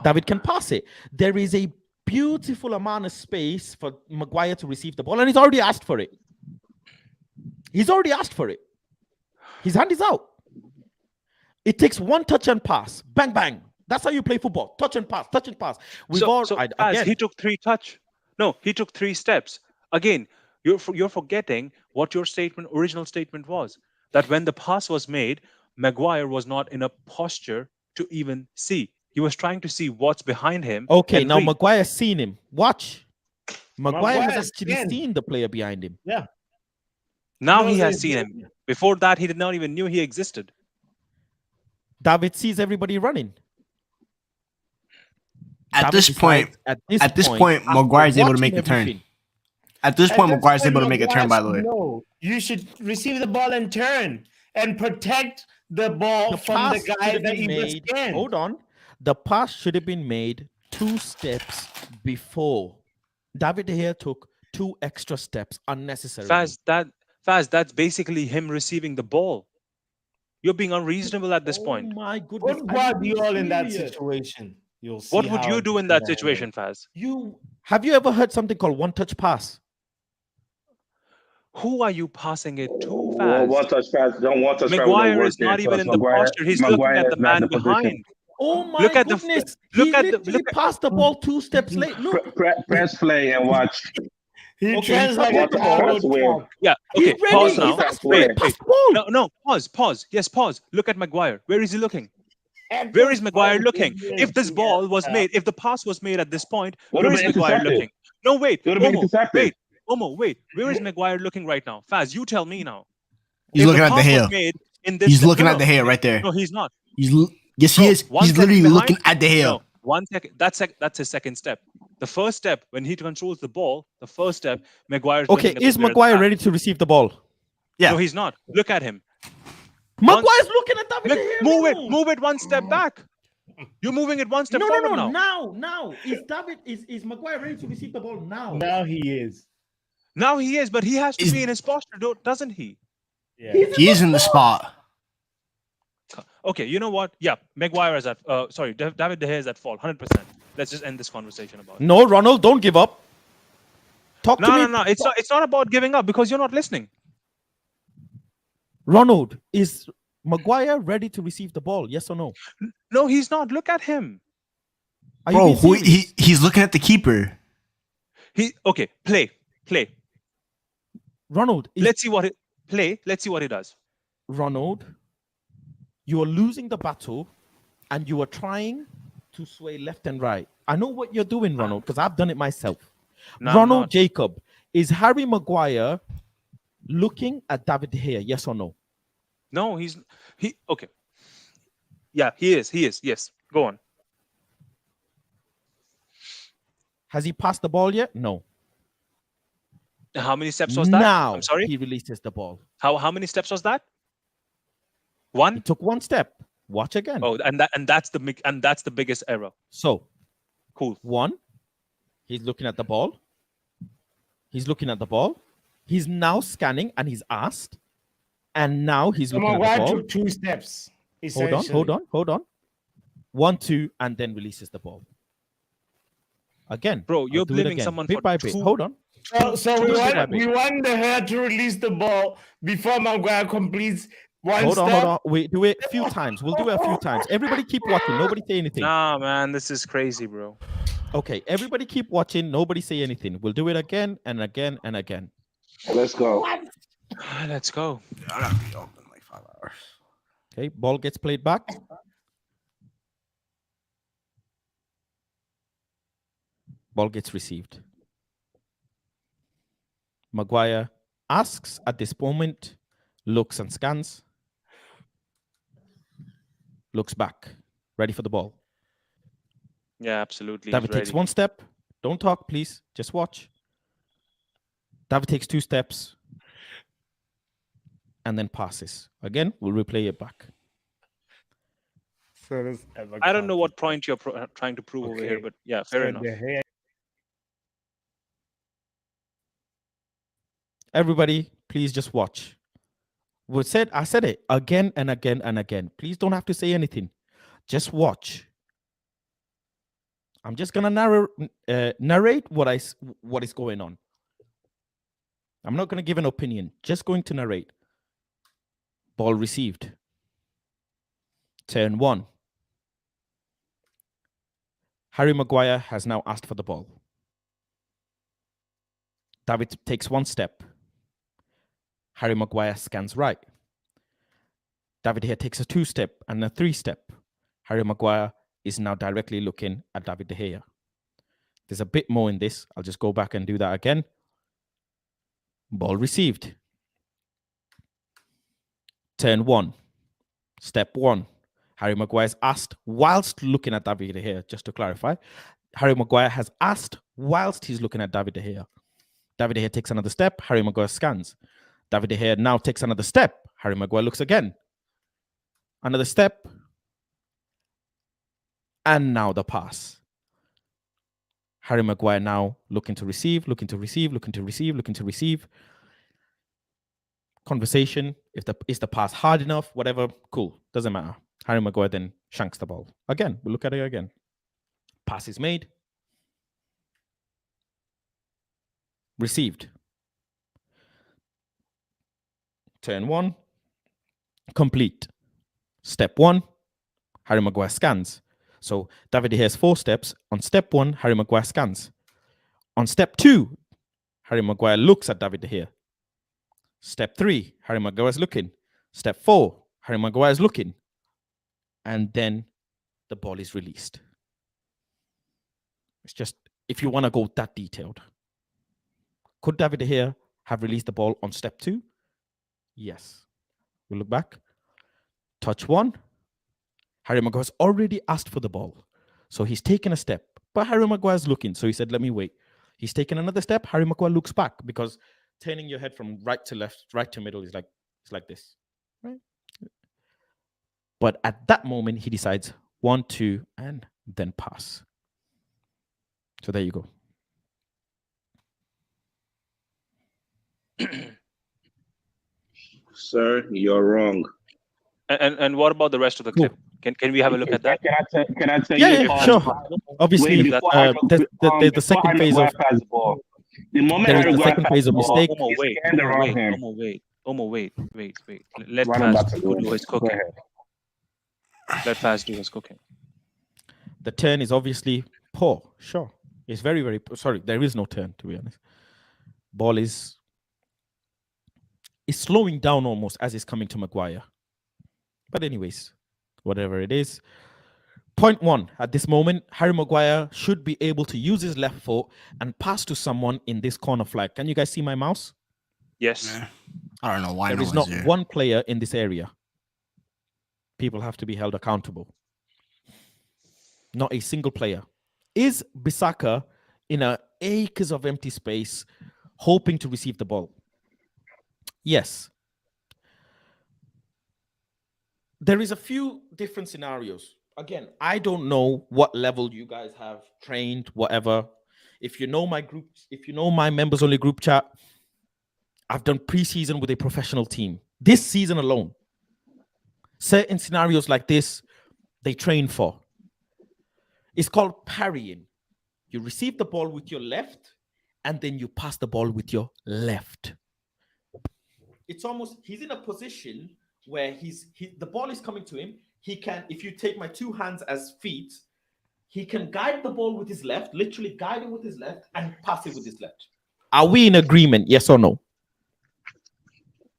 David can pass it. There is a beautiful amount of space for Maguire to receive the ball, and he's already asked for it. He's already asked for it. His hand is out. It takes one touch and pass. Bang, bang. That's how you play football. Touch and pass, touch and pass. Faz, he took 3 touch. No, he took 3 steps. Again, you're forgetting what your original statement was. That when the pass was made, Maguire was not in a posture to even see. He was trying to see what's behind him. Okay, and now read. Maguire's seen him. Watch. Maguire has Maguire's actually seen. seen the player behind him. Yeah. Now No, he has they- seen him. Before that, he did not even knew he existed. David sees everybody running. At David this decides point, at this point, after Maguire's able to watching make the turn. everything, At this At point, this Maguire's point, able to make a turn, by the Maguire way. should know. You should receive the ball and turn. and protect the ball from the pass guy should have that been he was made. scanned. Hold on. The pass should have been made 2 steps before. David De Gea took 2 extra steps unnecessarily. Faz, that's basically him receiving the ball. You're being unreasonable at this Oh point. my goodness. Put are you being Guardiola in that serious? situation. You'll see What would how you do in it's that gonna situation, Faz? Have you ever heard something called one-touch pass? Who are you passing it to, Well, Faz? one touch pass, don't want touch pass wouldn't Maguire work is there not even because in the posture. He's looking at the Maguire is not in man the position. behind. Oh my Look at goodness. the He literally passed the ball 2 steps late. Look. Press play and watch. He Okay, treads he like touched a the ball. Arnold That's weird. Park. Yeah. He's Okay. ready. Pause He's now. asked for it. Wait. Pass the ball. No. Pause. Yes. Pause. Look at Maguire. Where is he looking? Where is Maguire looking? If this ball was made, if the pass was made at this point, Would where have is been Maguire intercepted. looking? No, wait. Would have been intercepted. Wait. Where is Maguire looking right now? Faz, you tell me now. He's If looking the at the pass was hair. made in this He's no, looking no, at the hair right there. No, he's not. Yes, he Bro, is. one He's second literally behind? looking at the hair. No, 1 second. That's his second step. The first step, when he controls the ball, the first step, Maguire's Okay, looking at the is player at the Maguire back. ready to receive the ball? Yeah. No, he's not. Look at him. Maguire's looking at David De Gea. Move it 1 step back. You're moving it 1 step No, forward no. now. Now. Is Maguire ready to receive the ball now? Now he is. Now he is, but he has to be in his posture, doesn't he? Yeah. He is in the spot. Okay, you know what? Yeah, Maguire is at. David De Gea is at fault, 100%. Let's just end this conversation about it. No, Ronald, don't give up. Talk to me. No. It's not about giving up because you're not listening. Ronald, is Maguire ready to receive the ball? Yes or no? No, he's not. Look at him. Are you Bro, being serious? he's looking at the keeper. Play. Ronald, Let's see what he does. Ronald, you are losing the battle and you are trying to sway left and right. I know what you're doing, Ronald, because I've done it myself. No, I'm Ronald not. Jacob, is Harry Maguire looking at David De Gea? Yes or no? No, okay. Yeah, he is. Yes. Go on. Has he passed the ball yet? No. How many steps was that? Now I'm sorry. he releases the ball. How many steps was that? He 1? took 1 step. Watch again. Oh, and that's the biggest error. So, Cool. 1, he's looking at the ball. He's now scanning and he's asked. And now he's looking at the Maguire ball. took 2 steps. Hold on. 1, 2, and then releases the ball. Again. Bro, I'll you're do it blaming again, someone bit for by bit. 2 Hold on. So we Bit by want bit. De Gea to release the ball before Maguire completes one Hold step. on. We do it a few times. We'll do it a few times. Everybody keep watching. Nobody say anything. Nah, man, this is crazy, bro. Okay, everybody keep watching. Nobody say anything. We'll do it again and again and again. Let's go. Let's go. I gotta be open like 5 hours. Okay, ball gets played back. Ball gets received. Maguire asks at this moment, looks and scans, looks back, ready for the ball. Yeah, absolutely. David he's takes ready. 1 step. Don't talk, please. Just watch. David takes 2 steps and then passes. Again, we'll replay it back. I don't know what point you're trying to prove over here, Okay. but yeah, fair enough. De Gea Everybody, please just watch. I said it again and again and again. Please don't have to say anything. Just watch. I'm just gonna narrate what is going on. I'm not gonna give an opinion. Just going to narrate. Ball received. Turn 1. Harry Maguire has now asked for the ball. David takes 1 step. Harry Maguire scans right. David here takes a 2 step and a 3 step. Harry Maguire is now directly looking at David De Gea. There's a bit more in this. I'll just go back and do that again. Ball received. Turn 1. Step 1. Harry Maguire's asked whilst looking at David De Gea, just to clarify. Harry Maguire has asked whilst he's looking at David De Gea. David De Gea takes another step. Harry Maguire scans. David De Gea now takes another step. Harry Maguire looks again. Another step. And now the pass. Harry Maguire now looking to receive. Conversation. Is the pass hard enough? Whatever. Cool. Doesn't matter. Harry Maguire then shanks the ball. Again, we'll look at it again. Pass is made. Received. Turn 1. Complete. Step 1. Harry Maguire scans. So David De Gea has 4 steps. On step 1, Harry Maguire scans. On step 2, Harry Maguire looks at David De Gea. Step 3, Harry Maguire is looking. Step 4, Harry Maguire is looking. And then the ball is released. It's just, if you want to go that detailed. Could David De Gea have released the ball on step 2? Yes. We'll look back. Touch 1. Harry Maguire's already asked for the ball. So he's taken a step. But Harry Maguire's looking. So he said, let me wait. He's taken another step. Harry Maguire looks back because turning your head from right to left, right to middle is like this. Right? But at that moment, he decides 1, 2, and then pass. So there you go. Sir, you're wrong. And what about the rest of the clip? Can we have a look at that? Can I tell Yeah, you? yeah, sure. Obviously, there's the second phase of the moment there is Harry the Maguire second has phase of the ball, mistake. Omo, he's wait, scanned around him. wait. Let Running back Faz to do goal. his Go cooking. ahead. Let Faz do his cooking. The turn is obviously poor. Sure. It's very, very poor. Sorry, there is no turn, to be honest. Ball is slowing down almost as it's coming to Maguire. But anyways, whatever it is. Point 1, at this moment, Harry Maguire should be able to use his left foot and pass to someone in this corner flag. Can you guys see my mouse? Yes. Yeah. I don't know why There no is one's not there. one player in this area. People have to be held accountable. Not a single player. Is Bissaka in acres of empty space hoping to receive the ball? Yes. There is a few different scenarios. Again, I don't know what level you guys have trained, whatever. If you know my groups, if you know my members only group chat, I've done preseason with a professional team. This season alone, certain scenarios like this, they train for. It's called parrying. You receive the ball with your left, and then you pass the ball with your left. It's almost, he's in a position where the ball is coming to him. He can, if you take my 2 hands as feet, he can guide the ball with his left, literally guide it with his left and pass it with his left. Are we in agreement? Yes or no?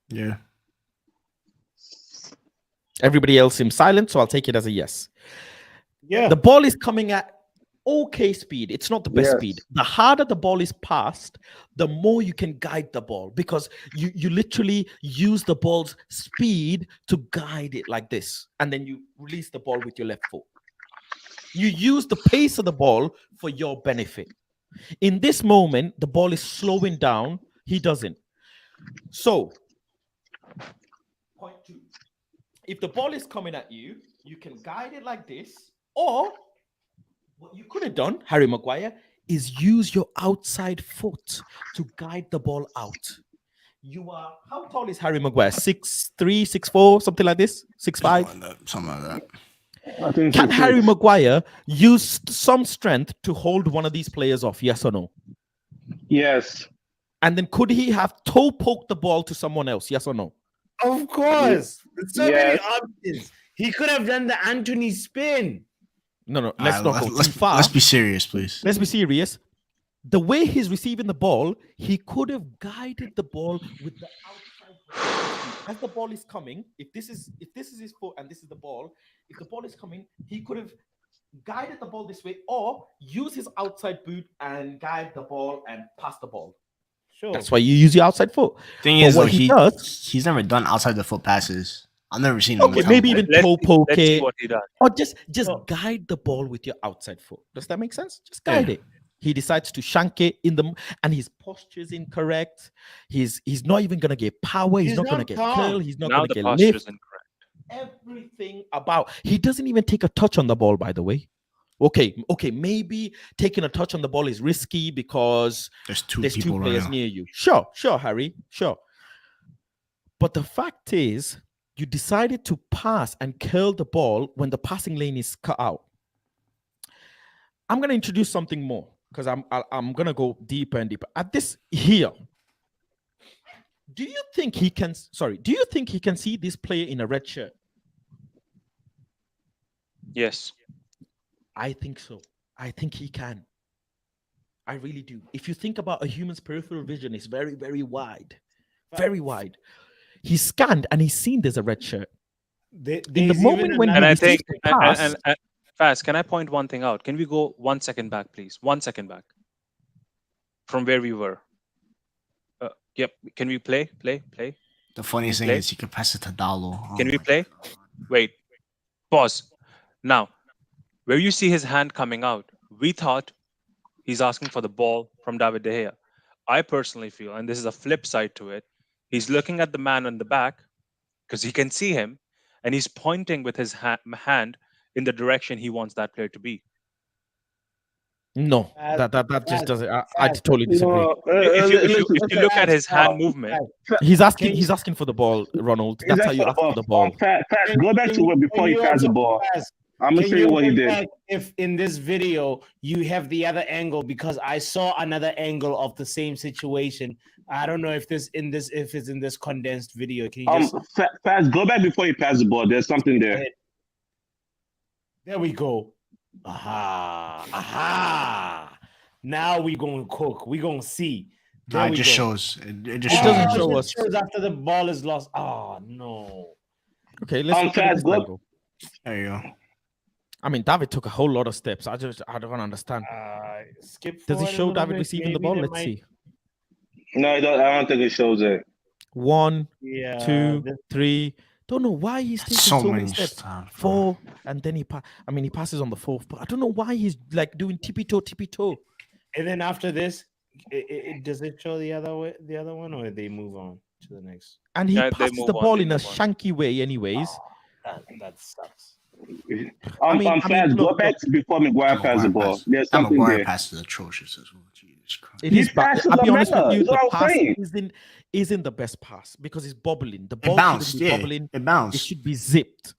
Yeah. Everybody else seems silent, so I'll take it as a yes. Yeah. The ball is coming at okay speed. It's not the best Yes. speed. The harder the ball is passed, the more you can guide the ball because you literally use the ball's speed to guide it like this. And then you release the ball with your left foot. You use the pace of the ball for your benefit. In this moment, the ball is slowing down. He doesn't. So, point 2. If the ball is coming at you, you can guide it like this, or what you could have done, Harry Maguire, is use your outside foot to guide the ball out. You are, how tall is Harry Maguire? 6'3", 6'4", something like this? 6'5"? Something like that. I think Can it's- Harry Maguire use some strength to hold one of these players off? Yes or no? Yes. And then could he have toe poked the ball to someone else? Yes or no? Of course. There's so many Yes. options. He could have done the Anthony spin. No. Let's not go too far. Let's be serious, please. Let's be serious. The way he's receiving the ball, he could have guided the ball with the outside. As the ball is coming, if this is his foot and this is the ball, if the ball is coming, he could have guided the ball this way or use his outside boot and guide the ball and pass the ball. Sure. That's why you use your outside foot. Thing But is, what though, he does, he's never done outside the foot passes. I've never seen him. okay, maybe even toe poke Let's see it, what he does. or just guide the ball with your outside foot. Does that make sense? Just guide Yeah. it. He decides to shank it and his posture is incorrect. He's not even gonna get power. He's not gonna get curl. He's not Now gonna the get posture lift. is incorrect. Everything about he doesn't even take a touch on the ball, by the way. Okay, maybe taking a touch on the ball is risky because There's there's two people players running. near you. Sure, Harry, sure. But the fact is, you decided to pass and curl the ball when the passing lane is cut out. I'm gonna introduce something more because I'm gonna go deeper and deeper at this here. Do you think he can see this player in a red shirt? Yes. I think so. I think he can. I really do. If you think about a human's peripheral vision, it's very, very wide. Very wide. He scanned and he's seen there's a red shirt. In the moment when and he I receives think the pass, and Faz, can I point one thing out? Can we go 1 second back, please? 1 second back from where we were. Yep. Can we play? The funniest thing is he could pass it to Dalo. Can we play? Wait. Pause. Now, where you see his hand coming out, we thought he's asking for the ball from David De Gea. I personally feel, and this is a flip side to it, he's looking at the man on the back because he can see him, and he's pointing with his hand in the direction he wants that player to be. no, that just doesn't. I totally disagree. No, If you look at his hand movement, He's asking for the ball, Ronald. That's how you ask for the ball. Go back to where before he passed the ball. I'm gonna show you what he did. If in this video you have the other angle, because I saw another angle of the same situation. I don't know if it's in this condensed video. Can you just Fast, go back before he passed the ball. There's something there. There we go. Aha. Now we gonna cook. We gonna see. Nah, it just shows. It just It shows. doesn't show us. Shows after the ball is lost. Oh no. Okay, let's look at this angle. There you go. I mean, David took a whole lot of steps. I don't understand. Skip. Does it forward a show little David bit. receiving the Maybe ball? there Let's might- see. No, I don't think it shows it. 1, Yeah. 2, 3. Don't know why he's taking So so many many steps. stuff, 4, and then he passes on the 4th, but I don't know why he's like doing tippy toe. And then after this, does it show the other one, or they move on to the next? And he Yeah, they passes move the on, ball they in a move on. shanky way, anyways. That sucks. Fast, go look, back to before Maguire passed the ball. There's That something Maguire there. pass is atrocious as well. Jesus Christ. It He's is, but passing I'll be the honest with Miller. you, That's the what I'm pass saying. isn't the best pass because it's bobbling. The ball It bounced, shouldn't be yeah. bobbling. It It bounced. should be zipped.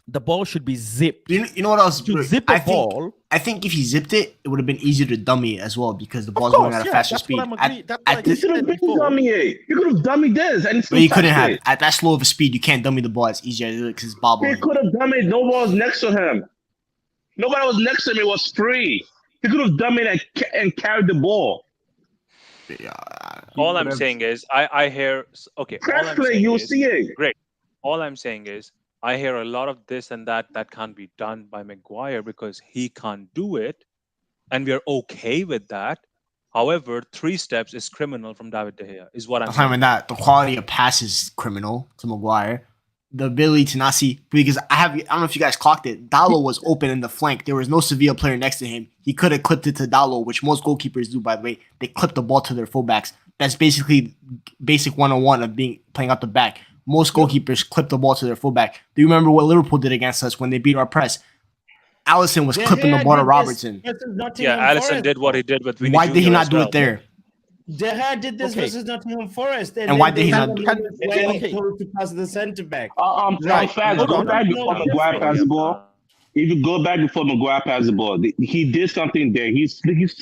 The ball should be zipped. You know what else? To zip a ball. I think if he zipped it, it would have been easier to dummy it as well because the ball's course, going at a yeah, faster that's speed. what I'm agree- that's At what I this, You could have been before. dummy it. You could have dummy this, and but you couldn't touched have it. at that slow of a speed. You can't dummy the ball as easier as it because it's He bobbling. could have done it. No one was next to him. Nobody was next to him. It was free. He could have done it and carried the ball. all I'm saying is I hear okay. All Press I'm play, saying you'll is- see it. Great. All I'm saying is I hear a lot of this and that can't be done by Maguire because he can't do it, and we're okay with that. However, 3 steps is criminal from David De Gea, is what I'm I'm talking saying. about that. The quality of pass is criminal to Maguire. The ability to not see because I don't know if you guys clocked it. Dalo was open in the flank. There was no Sevilla player next to him. He could have clipped it to Dalo, which most goalkeepers do, by the way. They clip the ball to their fullbacks. That's basically basic 101 of playing out the back. Most goalkeepers clip the ball to their fullback. Do you remember what Liverpool did against us when they beat our press? Allison was clipping the ball to Robertson. Yeah, Allison did what he did with Vinny Why did he Jr. not as do well. it there? De Gea did this Okay. versus Nottingham Forest, And why did he not- okay. told to pass the centre back? Right, Fast, hold go on. back before Maguire passed the ball. If you go back before Maguire passed the ball, he did something there. He saw his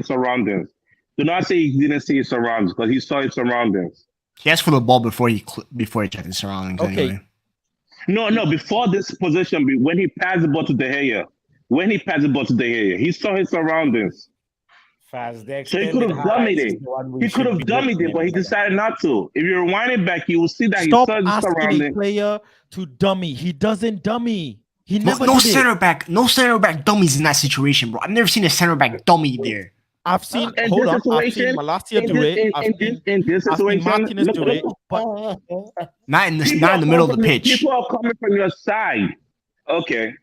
surroundings. Do not say he didn't see his surroundings because he saw his surroundings. He asked for the ball before he checked his surroundings. Okay. Anyway. No, before this position, when he passed the ball to De Gea, he saw his surroundings. Fast. So he could have dummied it. He could have dummied it, but he decided not to. If you rewind it back, you will see that Stop he saw his asking a surroundings. player to dummy. He doesn't dummy. He No, never no did it. center back dummies in that situation, bro. I've never seen a center back dummy there. I've seen. In Hold this on. I've seen situation, Malacia do it. I've seen this situation, Martinez look, do it. look, But Not in people the are middle of the coming- pitch. People are coming from your side. Okay.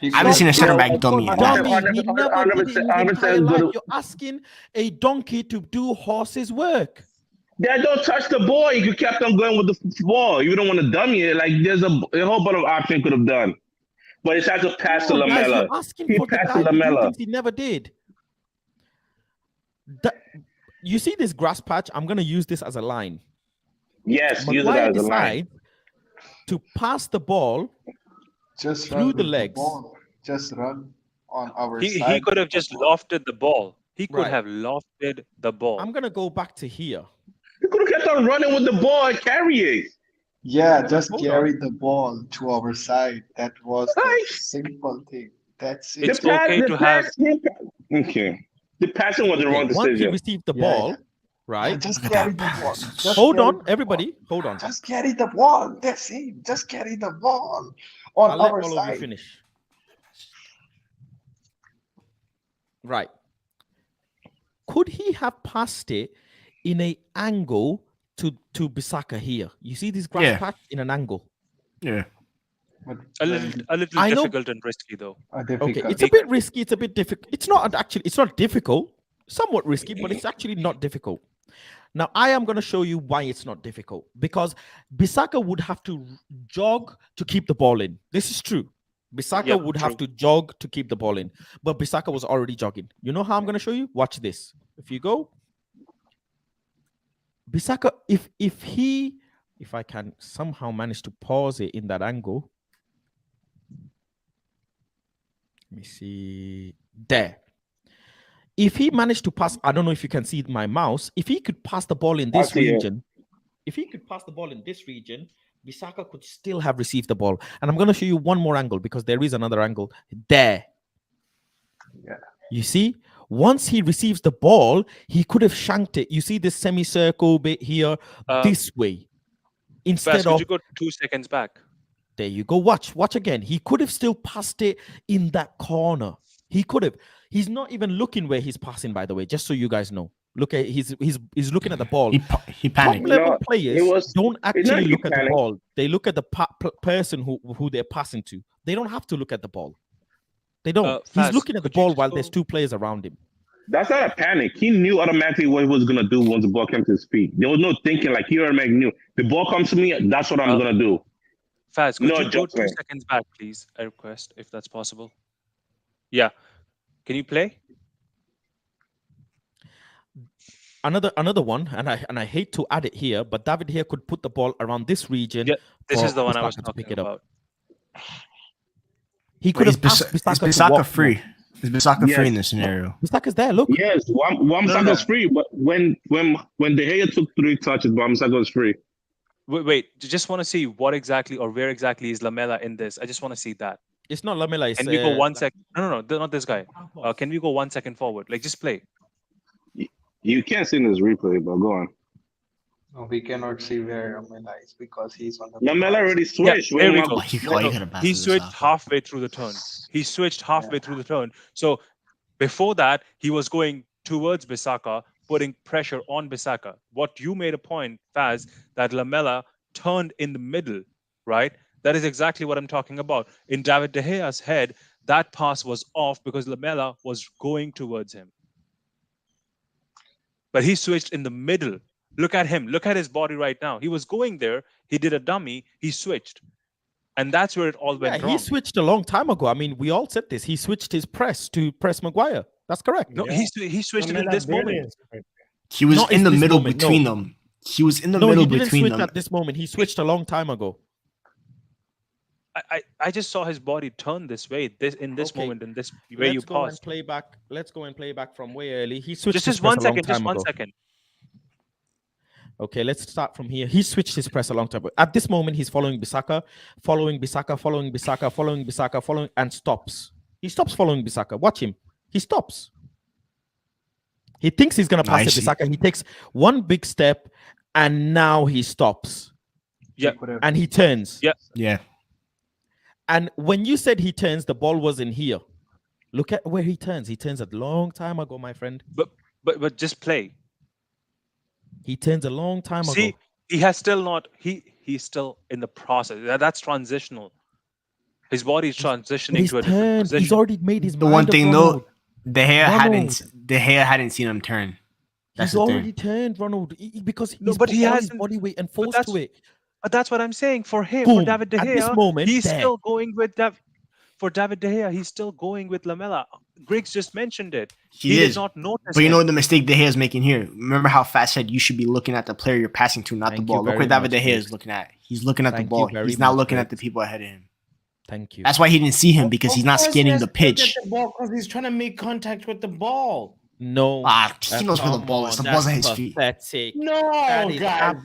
He I haven't could seen a have- center back dummy in that. Dummy, he never did it in his 100% entire life. good. You're asking a donkey to do horse's work. Dad, don't touch the ball. You kept on going with the ball. You don't want to dummy it. Like there's a whole bunch of options could have done, but it's had to pass to Come on, guys, Lamella. you're asking He for the passed to guy to do Lamella. things he never did. You see this grass patch? I'm going to use this as a line. Yes, use it Maguire as a line. decides to pass the ball just through run the with legs. ball. Just run on our He side. could have with the just ball. lofted the ball. He could Right. have lofted the ball. I'm going to go back to here. You could have kept on running with the ball and carry it. Yeah, just Hold carry the ball to our side. That was the Right. simple thing. That's It's it. okay to have- Okay. The passing was the wrong Once he decision. received the Yeah, ball, yeah. right? Just Look at carry that the ball. pass. Just Hold carry on, the everybody. ball. Hold on. Just carry the ball. That's it. Just carry the ball on I'll let our all of you side. finish. Right. Could he have passed it in a angle to Bissaka here? You see this grass Yeah. patch in an angle. Yeah. But A little I know- difficult and risky though. Okay, difficult. it's a bit risky. It's a bit difficult. It's not actually. It's not difficult. Somewhat risky, but it's actually not difficult. Now, I am going to show you why it's not difficult. Because Bissaka would have to jog to keep the ball in. This is true. Bissaka Yep, would have to jog to keep the ball in. But Bissaka was already jogging. You know how I'm going to show you? Watch this. If you go, Bissaka, if I can somehow manage to pause it in that angle. Let me see. There. If he managed to pass, I don't know if you can see my mouse. If he could pass the ball in I this see it. region, Bissaka could still have received the ball. And I'm going to show you one more angle because there is another angle there. Yeah. You see, once he receives the ball, he could have shanked it. You see this semicircle bit here, this way. Fast, Instead could of, you go 2 seconds back? there you go. Watch again. He could have still passed it in that corner. He could have. He's not even looking where he's passing, by the way, just so you guys know. Look at he's looking at the ball. He panicked. Top level No, players it was- don't not actually he look at the panicked. ball. They look at the person who they're passing to. They don't have to look at the ball. They don't. He's Faz, looking at the could you ball just while go- there's two players around him. That's not a panic. He knew automatically what he was gonna do once the ball came to his feet. There was no thinking. Like he automatically knew the ball comes to me. That's what I'm gonna do. Faz, could No you go 2 adjustment. seconds back, please? I request, if that's possible. Yeah. Can you play? Another one, and I hate to add it here, but David here could put the ball around this region. Yeah, this for is the one I was Bissaka to talking pick it up. about. He could Is have asked Bissaka Bissaka to walk free? Is Bissaka Yes. free in this scenario? Bissaka's there. Look. Yes, Wamsaka's free, but when De Gea took 3 touches, Wamsaka was free. Wait, just want to see what exactly or where exactly is Lamela in this. I just want to see that. It's not Lamela. It's, Can we go 1 second? No, not this guy. Can we go 1 second forward? Like, just play. You can't see in this replay, but go on. No, we cannot see where Lamela is because he's on the. Lamela already switched. there we When go. Oh, you could have passed He to switched Bissaka. halfway through the turn. He switched halfway through the turn. So before that, he was going towards Bissaka, putting pressure on Bissaka. What you made a point, Faz, that Lamela turned in the middle, right? That is exactly what I'm talking about. In David De Gea's head, that pass was off because Lamela was going towards him. But he switched in the middle. Look at him. Look at his body right now. He was going there. He did a dummy. He switched. And that's where it all went Yeah, wrong. he switched a long time ago. I mean, we all said this. He switched his press to press Maguire. That's correct. No, Yeah. he switched it in Lamela this moment. brilliance. He was Not in in the this middle moment, between no. them. He was in the No, middle he didn't between switch them. at this moment. He switched a long time ago. I just saw his body turn this way, in this Okay. moment, in this where you Let's go and paused. play back. Let's go and play back from way early. He switched Just his 1 press a long second, just time 1 ago. second. Okay, let's start from here. He switched his press a long time ago. At this moment, he's following Bissaka, and stops. He stops following Bissaka. Watch him. He stops. He thinks he's gonna pass it Nice. Bissaka. He takes one big step, and now he stops. Yeah. And he turns. Yeah. Yeah. And when you said he turns, the ball was in here. Look at where he turns. He turns a long time ago, my friend. But just play. He turns a long time See, ago. he has still not. He's still in the process. That's transitional. His body's transitioning He's to a different turned. position. He's already made his The mind one up, thing Ronald. though, De Gea hadn't seen him turn. That's He's the already thing. turned, Ronald, because he's No, but put he all his hasn't. body weight and But force to it. that's what I'm saying. For him, for Boom. David De At this Gea, moment, he's there. still going with For David De Gea, he's still going with Lamela. Griggs just mentioned it. He did is. not notice. But you him. know what the mistake De Gea is making here? Remember how Fat said you should be looking at the player you're passing to, not the Thank you ball. Look very where David much, De Gea is Griggs. looking at. He's looking at Thank the you ball. very He's not much, looking at the Griggs. people ahead of him. Thank you. That's why he didn't see him, because he's not Of course scanning he the has to look pitch. at the ball because he's trying to make contact with the ball. No. He knows where the Come ball is. The on, ball's at that's his feet. pathetic. No, That is guys,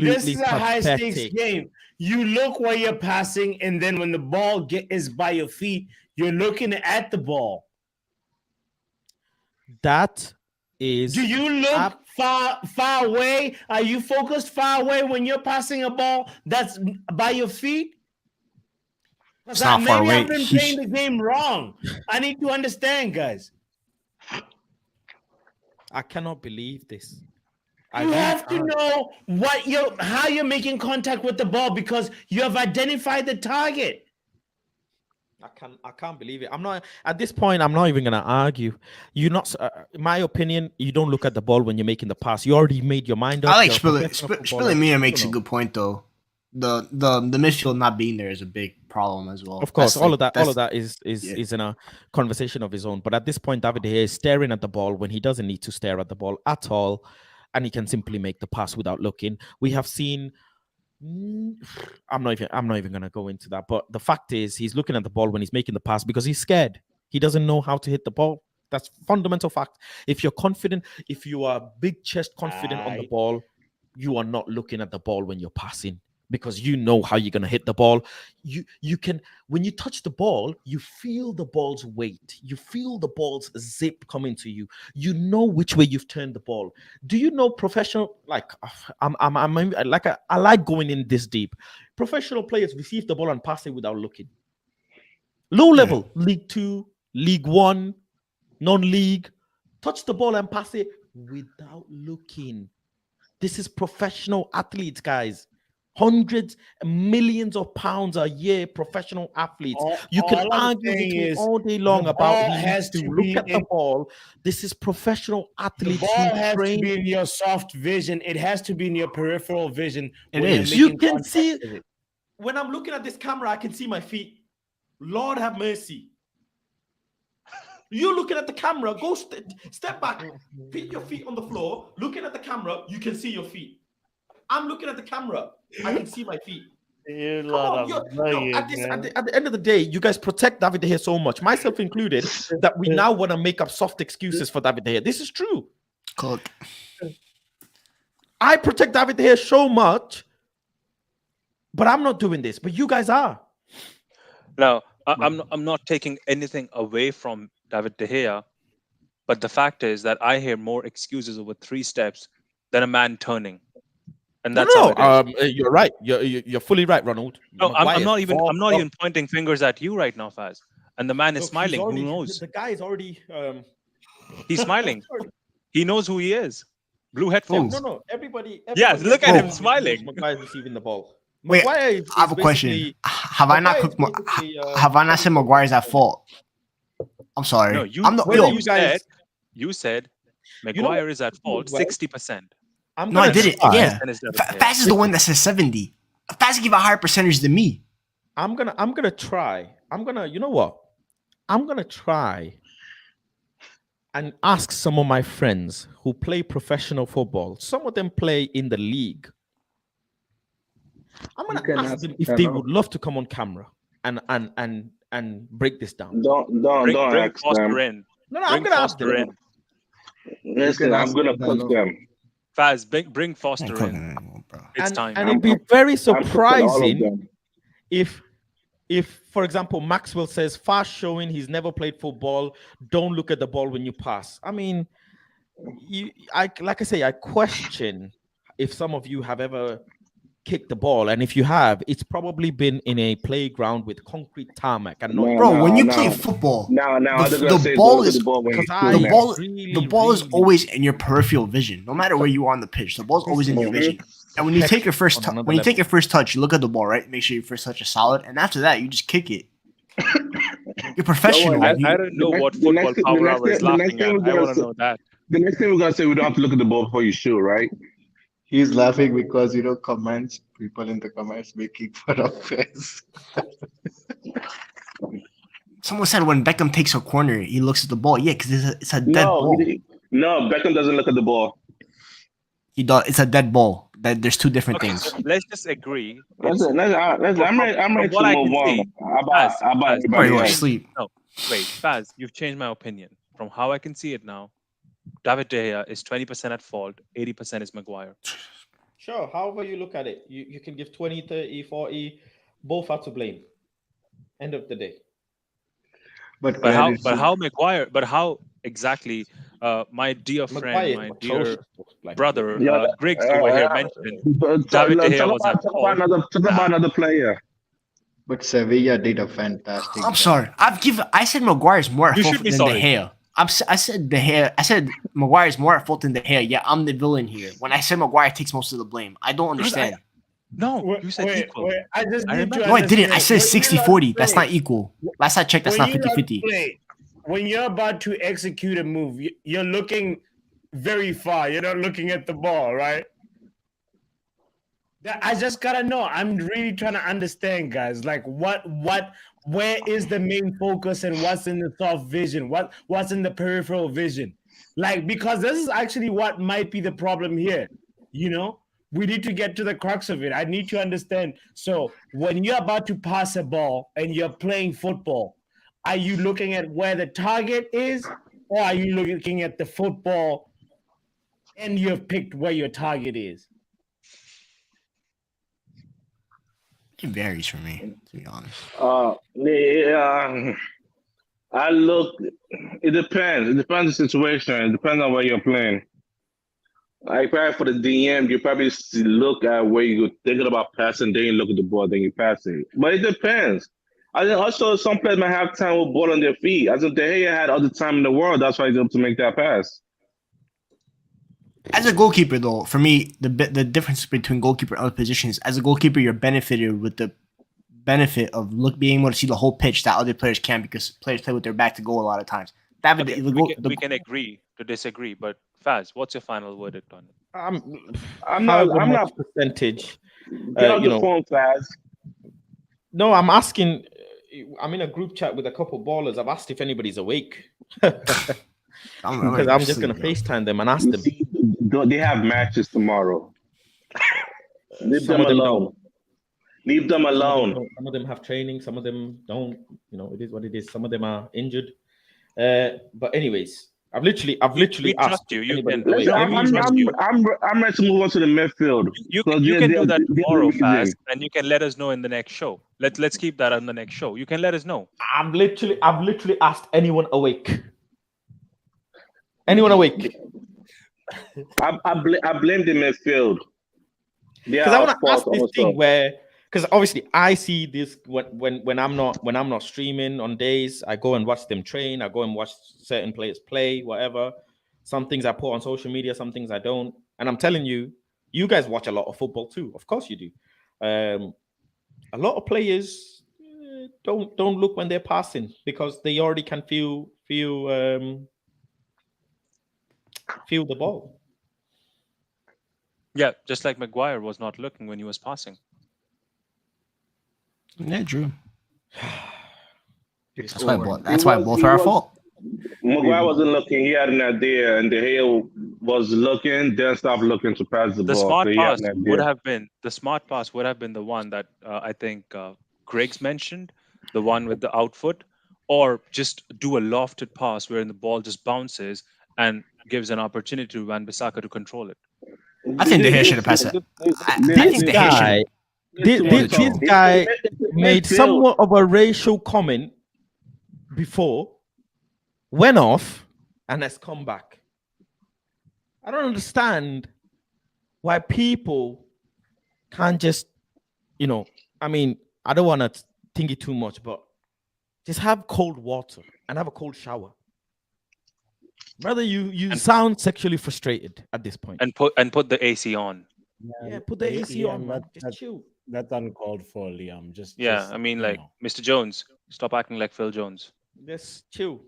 this is a high stakes pathetic. game. You look where you're passing, and then when the ball is by your feet, you're looking at the ball. That is. Do you look far away? Are you focused far away when you're passing a ball that's by your feet? It's not Maybe far away. I've been playing the game wrong. I need to understand, guys. I cannot believe this. You have to know how you're making contact with the ball because you have identified the target. I can't believe it. I'm not at this point. I'm not even gonna argue. You're not. In my opinion, you don't look at the ball when you're making the pass. You already made your mind up. I like You're a professional footballer. Spillemina makes You a know. good point though. The midfield not being there is a big problem as well. Of course, That's all like- of that is in a conversation of his own. But at this point, David De Gea is staring at the ball when he doesn't need to stare at the ball at all, and he can simply make the pass without looking. We have seen. I'm not even gonna go into that. But the fact is, he's looking at the ball when he's making the pass because he's scared. He doesn't know how to hit the ball. That's fundamental fact. If you're confident, if you are big chest confident on the ball, you are not looking at the ball when you're passing, because you know how you're going to hit the ball. You can, when you touch the ball, you feel the ball's weight. You feel the ball's zip coming to you. You know which way you've turned the ball. Do you know professional, like, I like going in this deep. Professional players receive the ball and pass it without looking. Low level, League 2, League 1, non-league, touch the ball and pass it without looking. This is professional athletes, guys. Hundreds, millions of pounds a year, professional athletes. You can argue with me all day long about he has to look at the ball. This is professional athletes. The ball has to be in your soft vision. It has to be in your peripheral vision. It is. You can see when I'm looking at this camera, I can see my feet. Lord have mercy. You're looking at the camera, go step back, put your feet on the floor, looking at the camera, you can see your feet. I'm looking at the camera, I can see my feet. At the end of the day, you guys protect David De Gea so much, myself included, that we now want to make up soft excuses for David De Gea. This is true. Cook. I protect David De Gea so much, but I'm not doing this. But you guys are. Now, I'm not taking anything away from David De Gea, but the fact is that I hear more excuses over 3 steps than a man turning, and that's how it is. You're right. You're fully right, Ronald. No, I'm not even pointing fingers at you right now, Faz. And the man is smiling. Who knows? The guy is already. He's smiling. He knows who he is. Blue headphones. No. Everybody Yes, look at him smiling. Maguire receiving the ball. Wait, Maguire I have a question. Have I not said Maguire's at fault? I'm sorry. No, you said Maguire is at fault 60%. No, I didn't. Yeah, Faz is the one that says 70. Faz give a higher percentage than me. I'm gonna try. You know what? I'm gonna try and ask some of my friends who play professional football. Some of them play in the league. I'm gonna ask them if they would love to come on camera and break this down. Don't ask them. No, I'm gonna ask them. Listen, I'm gonna cook them. Faz, bring Foster in. It's time. And it'd be very surprising if, for example, Maxwell says fast showing, he's never played football. Don't look at the ball when you pass. I mean, I question if some of you have ever kicked the ball, and if you have, it's probably been in a playground with concrete tarmac. And when you play football, the ball is always in your peripheral vision, no matter where you are on the pitch. The ball's always in your vision. And when you take your first touch, you look at the ball, right? Make sure your first touch is solid, and after that, you just kick it. You're professional. Don't worry, I don't know what the football next, the power next, hour is the next laughing thing at. we're I gonna want to say, know that. the next thing we're gonna say, we don't have to look at the ball before you shoot, right? He's laughing because comments, people in the comments making fun of Fez. Someone said when Beckham takes a corner, he looks at the ball. Yeah, because it's a dead No, ball. no, Beckham doesn't look at the ball. He does. It's a dead ball. There's two different Okay, things. so let's just agree. Listen, I'm ready From what to I move can on see, about Faz, everybody Sorry, else. changed, sleep. no, wait, Faz, you've changed my opinion. From how I can see it now, David De Gea is 20% at fault, 80% is Maguire. Sure, however you look at it, you can give 20, 30, 40, both are to blame. End of the day. But But how? credits. But how Maguire? But how exactly? My dear friend, Maguire my is dear atrocious. Like, brother, Yeah, Griggs over here mentioned David De Gea was at talk fault. about another player. But Sevilla did a fantastic I'm job. sorry. I said Maguire's more at You fault should be than sorry. De Gea. I said De Gea. I said Maguire's more at fault than De Gea. Yeah, I'm the villain here. When I said Maguire takes most of the blame, I don't Because I- understand. No, you said equal. I just I need remember. to No, I didn't. I understand. said When you lot 60-40. That's play- not equal. Last I checked, that's when not you lot 50-50. play, when you're about to execute a move, you're looking very far. You're not looking at the ball, right? I just gotta know. I'm really trying to understand, guys. Like, where is the main focus and what's in the soft vision? What's in the peripheral vision? Like, because this is actually what might be the problem here. You know, we need to get to the crux of it. I need to understand. So, when you're about to pass a ball and you're playing football, are you looking at where the target is, or are you looking at the football and you've picked where your target is? It varies for me, to be honest. Yeah, I look. It depends. It depends on the situation. It depends on where you're playing. Like probably for the DM, you probably look at where you're thinking about passing, then you look at the ball, then you pass it. But it depends. I think also some players might have time with ball on their feet. As if De Gea had all the time in the world, that's why he's able to make that pass. As a goalkeeper, though, for me, the difference between goalkeeper and other positions, as a goalkeeper, you're benefited with the benefit of being able to see the whole pitch that other players can't, because players play with their back to goal a lot of times. David, Okay, we can agree to disagree, but Faz, what's your final verdict on it? I'm however not. much percentage. Get off you the know, phone, Faz. No, I'm asking. I'm in a group chat with a couple ballers. I've asked if anybody's awake because I'm just going to FaceTime them and ask them. They have matches tomorrow. Leave Some them of them alone. don't. Leave them alone. Some of them have training. Some of them don't. You know, it is what it is. Some of them are injured. But anyways, I've literally We asked trust you. if You anybody's can. awake. I'm ready to move on to the midfield. You So can do that they're tomorrow, amazing. Faz, and you can let us know in the next show. Let's keep that on the next show. You can let us know. I've literally asked anyone awake. Anyone awake? I blame the midfield. Because I want to ask this thing where, because obviously I see this when I'm not streaming on days, I go and watch them train, I go and watch certain players play, whatever. Some things I put on social media, some things I don't. And I'm telling you, you guys watch a lot of football too. Of course you do. A lot of players don't look when they're passing because they already can feel the ball. Yeah, just like Maguire was not looking when he was passing. Yeah, Drew. That's why both are our fault. Maguire wasn't looking. He had an idea, and De Gea was looking, then stopped looking to pass the The ball. smart So he pass had an would idea. have been the one that I think Greg's mentioned, the one with the outfoot, or just do a lofted pass where the ball just bounces and gives an opportunity to Wan-Bissaka to control it. I think De Gea should have passed it. This guy made somewhat of a racial comment before, went off, and has come back. I don't understand why people can't just, I mean, I don't want to think it too much, but just have cold water and have a cold shower. Brother, you sound sexually frustrated at this point. And put the AC on. Yeah, put the AC on, man. Just chill. That's uncalled for, Liam. I mean, like Mr. Jones, Stop acting like Phil Jones. Just chill.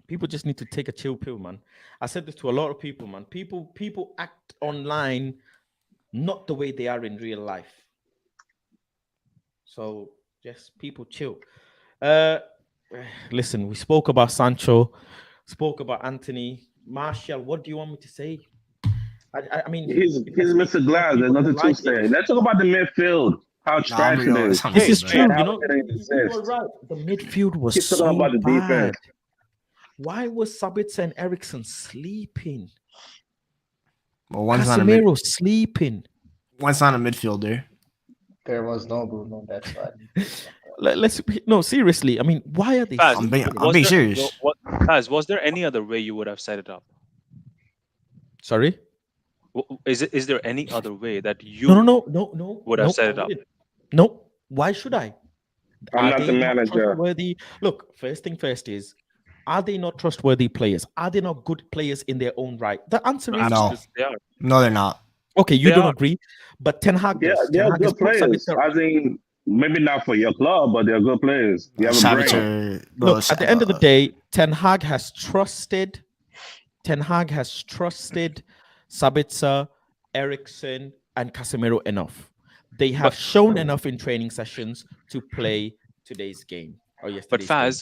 People just need to take a chill pill, man. I said this to a lot of people, man. People act online not the way they are in real life. So just people chill. Uh listen, we spoke about Sancho, spoke about Anthony, Martial. What do you want me to say? I mean, He's if I speak Mr. to enough Glass. There's people, they'll nothing to like it. say. Let's talk about the midfield. How Nah, trash it yo, is. it's not This is bad. true. How You know, it didn't you are exist. right. The midfield was Keep talking so about the bad. defense. Why was Sabitzer and Ericsson sleeping? Well, one's not Casemiro sleeping. one's not a midfielder. There was no Bruno, that's why. Let's no seriously. I mean, why are they Faz, I'm being, sleeping? I'm being serious. Was there any other way you would have set it up? Sorry. Is there any other way that you No. would have No, set I it up? wouldn't. No. Why should I? I'm Are not they the not manager. trustworthy? Look, first thing first is, are they not trustworthy players? Are they not good players in their own right? The answer is No. yes. They are. No, they're not. Okay, you They don't are. agree, but Ten Hag Yeah, does. Ten they're Hag has good put players. Sabitzer. I think maybe not for your club, but they're good players. You have a brain. Sabitzer. Bro, Look, at the end of the day, Ten Hag has trusted Sabitzer, Ericsson, and Casemiro enough. They have shown enough in training sessions to play today's game or But yesterday's game.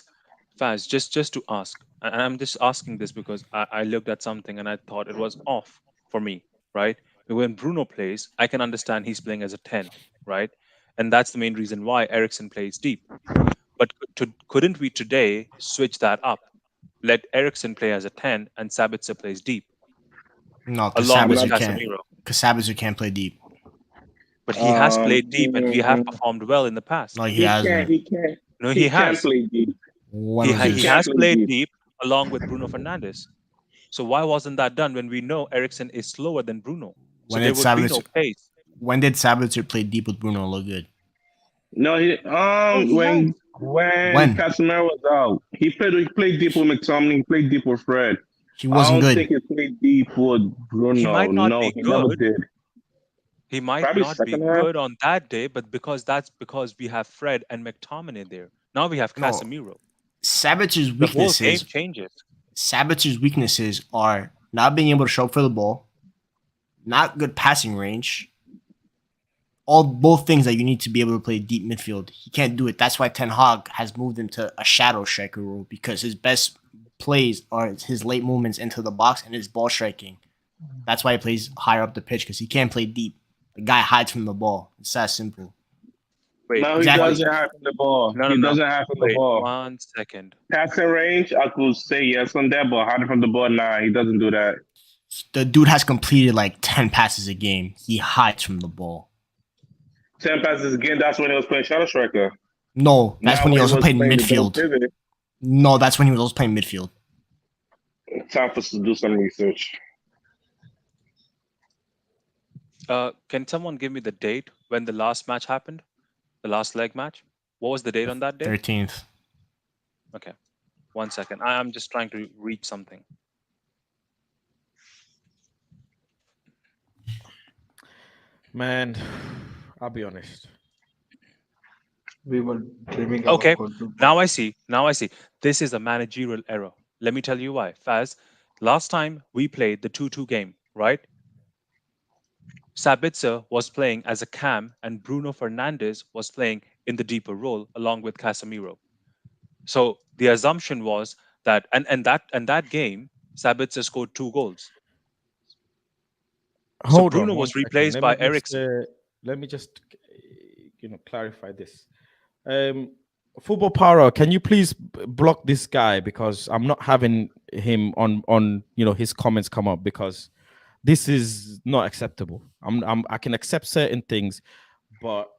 Faz, just to ask, and I'm just asking this because I looked at something and I thought it was off for me, right? When Bruno plays, I can understand he's playing as a 10, right? And that's the main reason why Ericsson plays deep. But couldn't we today switch that up? Let Ericsson play as a 10 and Sabitzer plays deep no, because along with Sabitzer can't. Casemiro. Because Sabitzer can't play deep. But he has played deep and we have Mm, performed well in the past. No, he he can't. hasn't. He can't. No, He he can't has. play deep. When He, was ha- this? he Can't has play played deep. deep along with Bruno Fernandes. So why wasn't that done when we know Ericsson is slower than Bruno? So When there did would be no Sabitzer? pace. When did Sabitzer play deep with Bruno look good? No, he he when When? Casemiro was out, he played deep with McTominay, he played deep with Fred. He I wasn't don't good. think he played deep with Bruno. He might not No, be he never good. did. He might Probably not be second half. good on that day, but that's because we have Fred and McTominay there. Now we have No. Casemiro. Sabitzer's The whole game weaknesses. changes. Sabitzer's weaknesses are not being able to show up for the ball, not good passing range. Both things that you need to be able to play deep midfield. He can't do it. That's why Ten Hag has moved him to a shadow striker role, because his best plays are his late movements into the box and his ball striking. That's why he plays higher up the pitch, because he can't play deep. The guy hides from the ball. It's that simple. Wait, No, he Exactly. doesn't have the ball. no, He no, no. doesn't have the Wait, ball. 1 second. Passing range, I could say yes on that, but hiding from the ball, nah, he doesn't do that. The dude has completed like 10 passes a game. He hides from the ball. 10 passes again, that's when he was playing shadow striker. No, that's Now when he also played playing the double midfield. pivot, No, that's when he was also playing midfield. time for us to do some research. Can someone give me the date when the last match happened? The last leg match? What was the date on that day? 13th. Okay. 1 second. I'm just trying to read something. Man, I'll be honest. We were dreaming Okay. about good Now I see. This is a managerial error. Let me tell you why. Faz, last time we played the 2-2 game, right? Sabitzer was playing as a cam and Bruno Fernandes was playing in the deeper role along with Casemiro. So the assumption was that and that game, Sabitzer scored 2 goals. Hold Bruno on, was 1 second. replaced by Ericsson. Let me just clarify this. Football Power, can you please block this guy, because I'm not having him on his comments come up, because this is not acceptable. I can accept certain things, but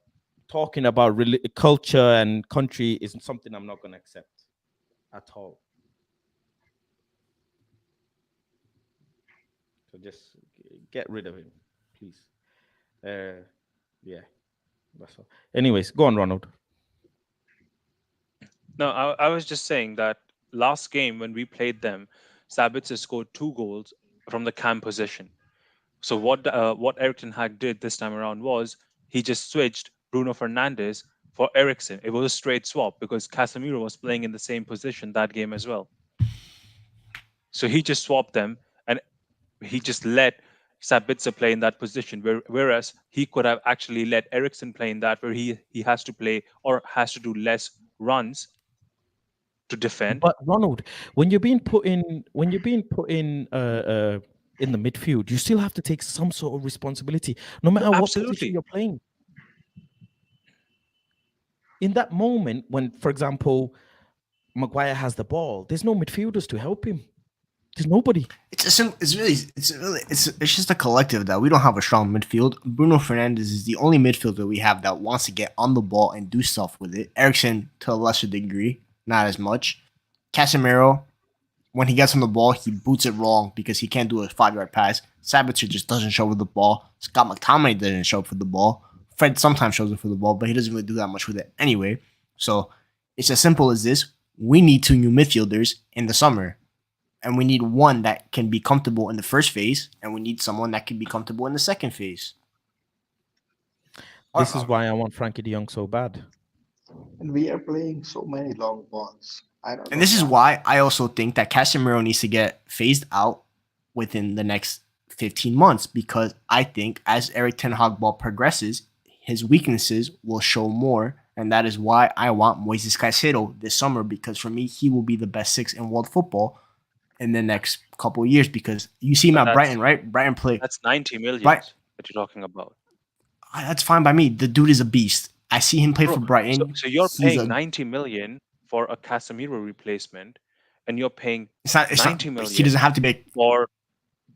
talking about culture and country isn't something I'm not going to accept at all. So just get rid of him, please. Yeah, that's all. Anyways, go on, Ronald. No, I was just saying that last game when we played them, Sabitzer scored 2 goals from the cam position. So what Eric Ten Hag did this time around was he just switched Bruno Fernandes for Eriksen. It was a straight swap because Casemiro was playing in the same position that game as well. So he just swapped them, and he just let Sabitzer play in that position, whereas he could have actually let Eriksen play in that, where he has to play or has to do less runs to defend. But Ronald, when you're being put in in the midfield, you still have to take some sort of responsibility, no matter what position Absolutely. you're playing. In that moment, when, for example, Maguire has the ball, there's no midfielders to help him. There's nobody. It's just a collective that we don't have a strong midfield. Bruno Fernandes is the only midfielder we have that wants to get on the ball and do stuff with it. Eriksen to a lesser degree, not as much. Casemiro, when he gets on the ball, he boots it wrong because he can't do a 5-yard pass. Sabitzer just doesn't show with the ball. Scott McTominay doesn't show up for the ball. Fred sometimes shows up for the ball, but he doesn't really do that much with it anyway. So it's as simple as this. We need 2 new midfielders in the summer. And we need one that can be comfortable in the first phase, and we need someone that can be comfortable in the second phase. This is why I want Frankie de Jong so bad. And we are playing so many long balls. And this is why I also think that Casemiro needs to get phased out within the next 15 months, because I think as Erik ten Hag ball progresses, his weaknesses will show more, and that is why I want Moises Caicedo this summer, because for me, he will be the best 6 in world football in the next couple of years, because you see him at Brighton, right? Brighton play. That's 90 million Right. that you're talking about. That's fine by me. The dude is a beast. I see him play for Brighton. So you're He's paying a- 90 million for a Casemiro replacement, and you're paying It's not. 90 million He doesn't have to be. for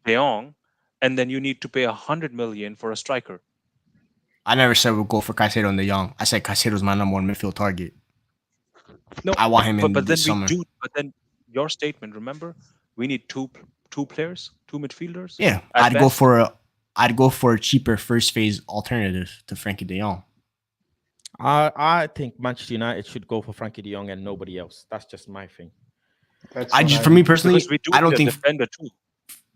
De Jong, and then you need to pay 100 million for a striker. I never said we'll go for Caicedo and De Jong. I said Caicedo's my number 1 midfield target. No, I want him in but then this summer. But then your statement, remember, we need two players, 2 midfielders. Yeah, at I'd go best. for a cheaper first phase alternative to Frankie De Jong. I think Manchester United should go for Frankie de Jong and nobody else. That's just my thing. For me personally, Because we do I don't need a think defender too.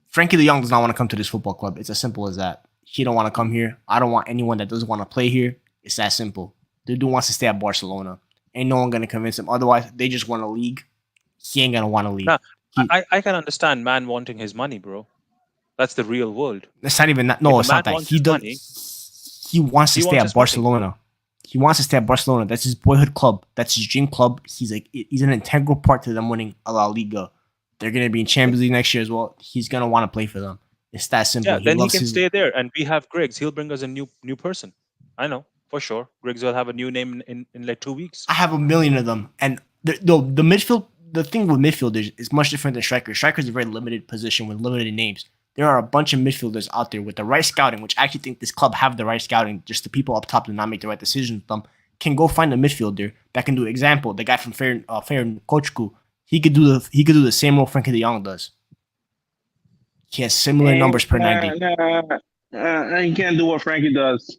Frankie De Jong does not want to come to this football club. It's as simple as that. He don't want to come here. I don't want anyone that doesn't want to play here. It's that simple. The dude wants to stay at Barcelona. Ain't no one gonna convince him. Otherwise, they just won a league. He ain't gonna want a league. Nah, I can understand man wanting his money, bro. That's the real world. It's not even that. No, If it's a not man that. wants He his does. money, He wants to he stay wants at his money. Barcelona. He wants to stay at Barcelona. That's his boyhood club. That's his dream club. He's an integral part to them winning a La Liga. They're gonna be in Champions League next year as well. He's gonna want to play for them. It's that simple. yeah, then he loves can his- stay there, and we have Griggs. He'll bring us a new person. I know for sure. Griggs will have a new name in like 2 weeks. I have a million of them, and the midfield. The thing with midfielders is much different than strikers. Strikers is a very limited position with limited names. There are a bunch of midfielders out there with the right scouting, which I actually think this club have the right scouting. Just the people up top do not make the right decisions with them. Can go find a midfielder that can do. Example, the guy from Fair Kochku. He could do the same role Frankie De Jong does. He has similar numbers per 90. He can't do what Frankie does.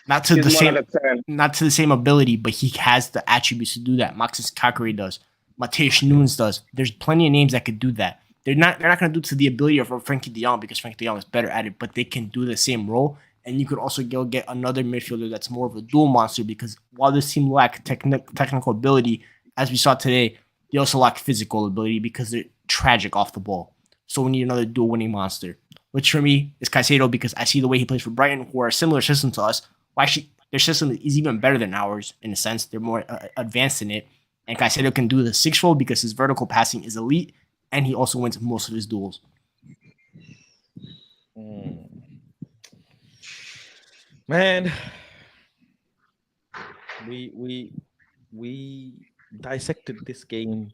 Not to He's the 1 same, out of 10. not to the same ability, but he has the attributes to do that. Maxis Kakari does. Mateusz Nunes does. There's plenty of names that could do that. They're not going to do it to the ability of Frankie De Jong because Frankie De Jong is better at it, but they can do the same role. And you could also go get another midfielder that's more of a dual monster, because while this team lack technical ability, as we saw today, they also lack physical ability because they're tragic off the ball. So we need another dual winning monster, which for me is Caicedo, because I see the way he plays for Brighton, who are a similar system to us. Well, actually, their system is even better than ours in a sense. They're more advanced in it. And Caicedo can do the 6 role because his vertical passing is elite, and he also wins most of his duels. Man, we dissected this game,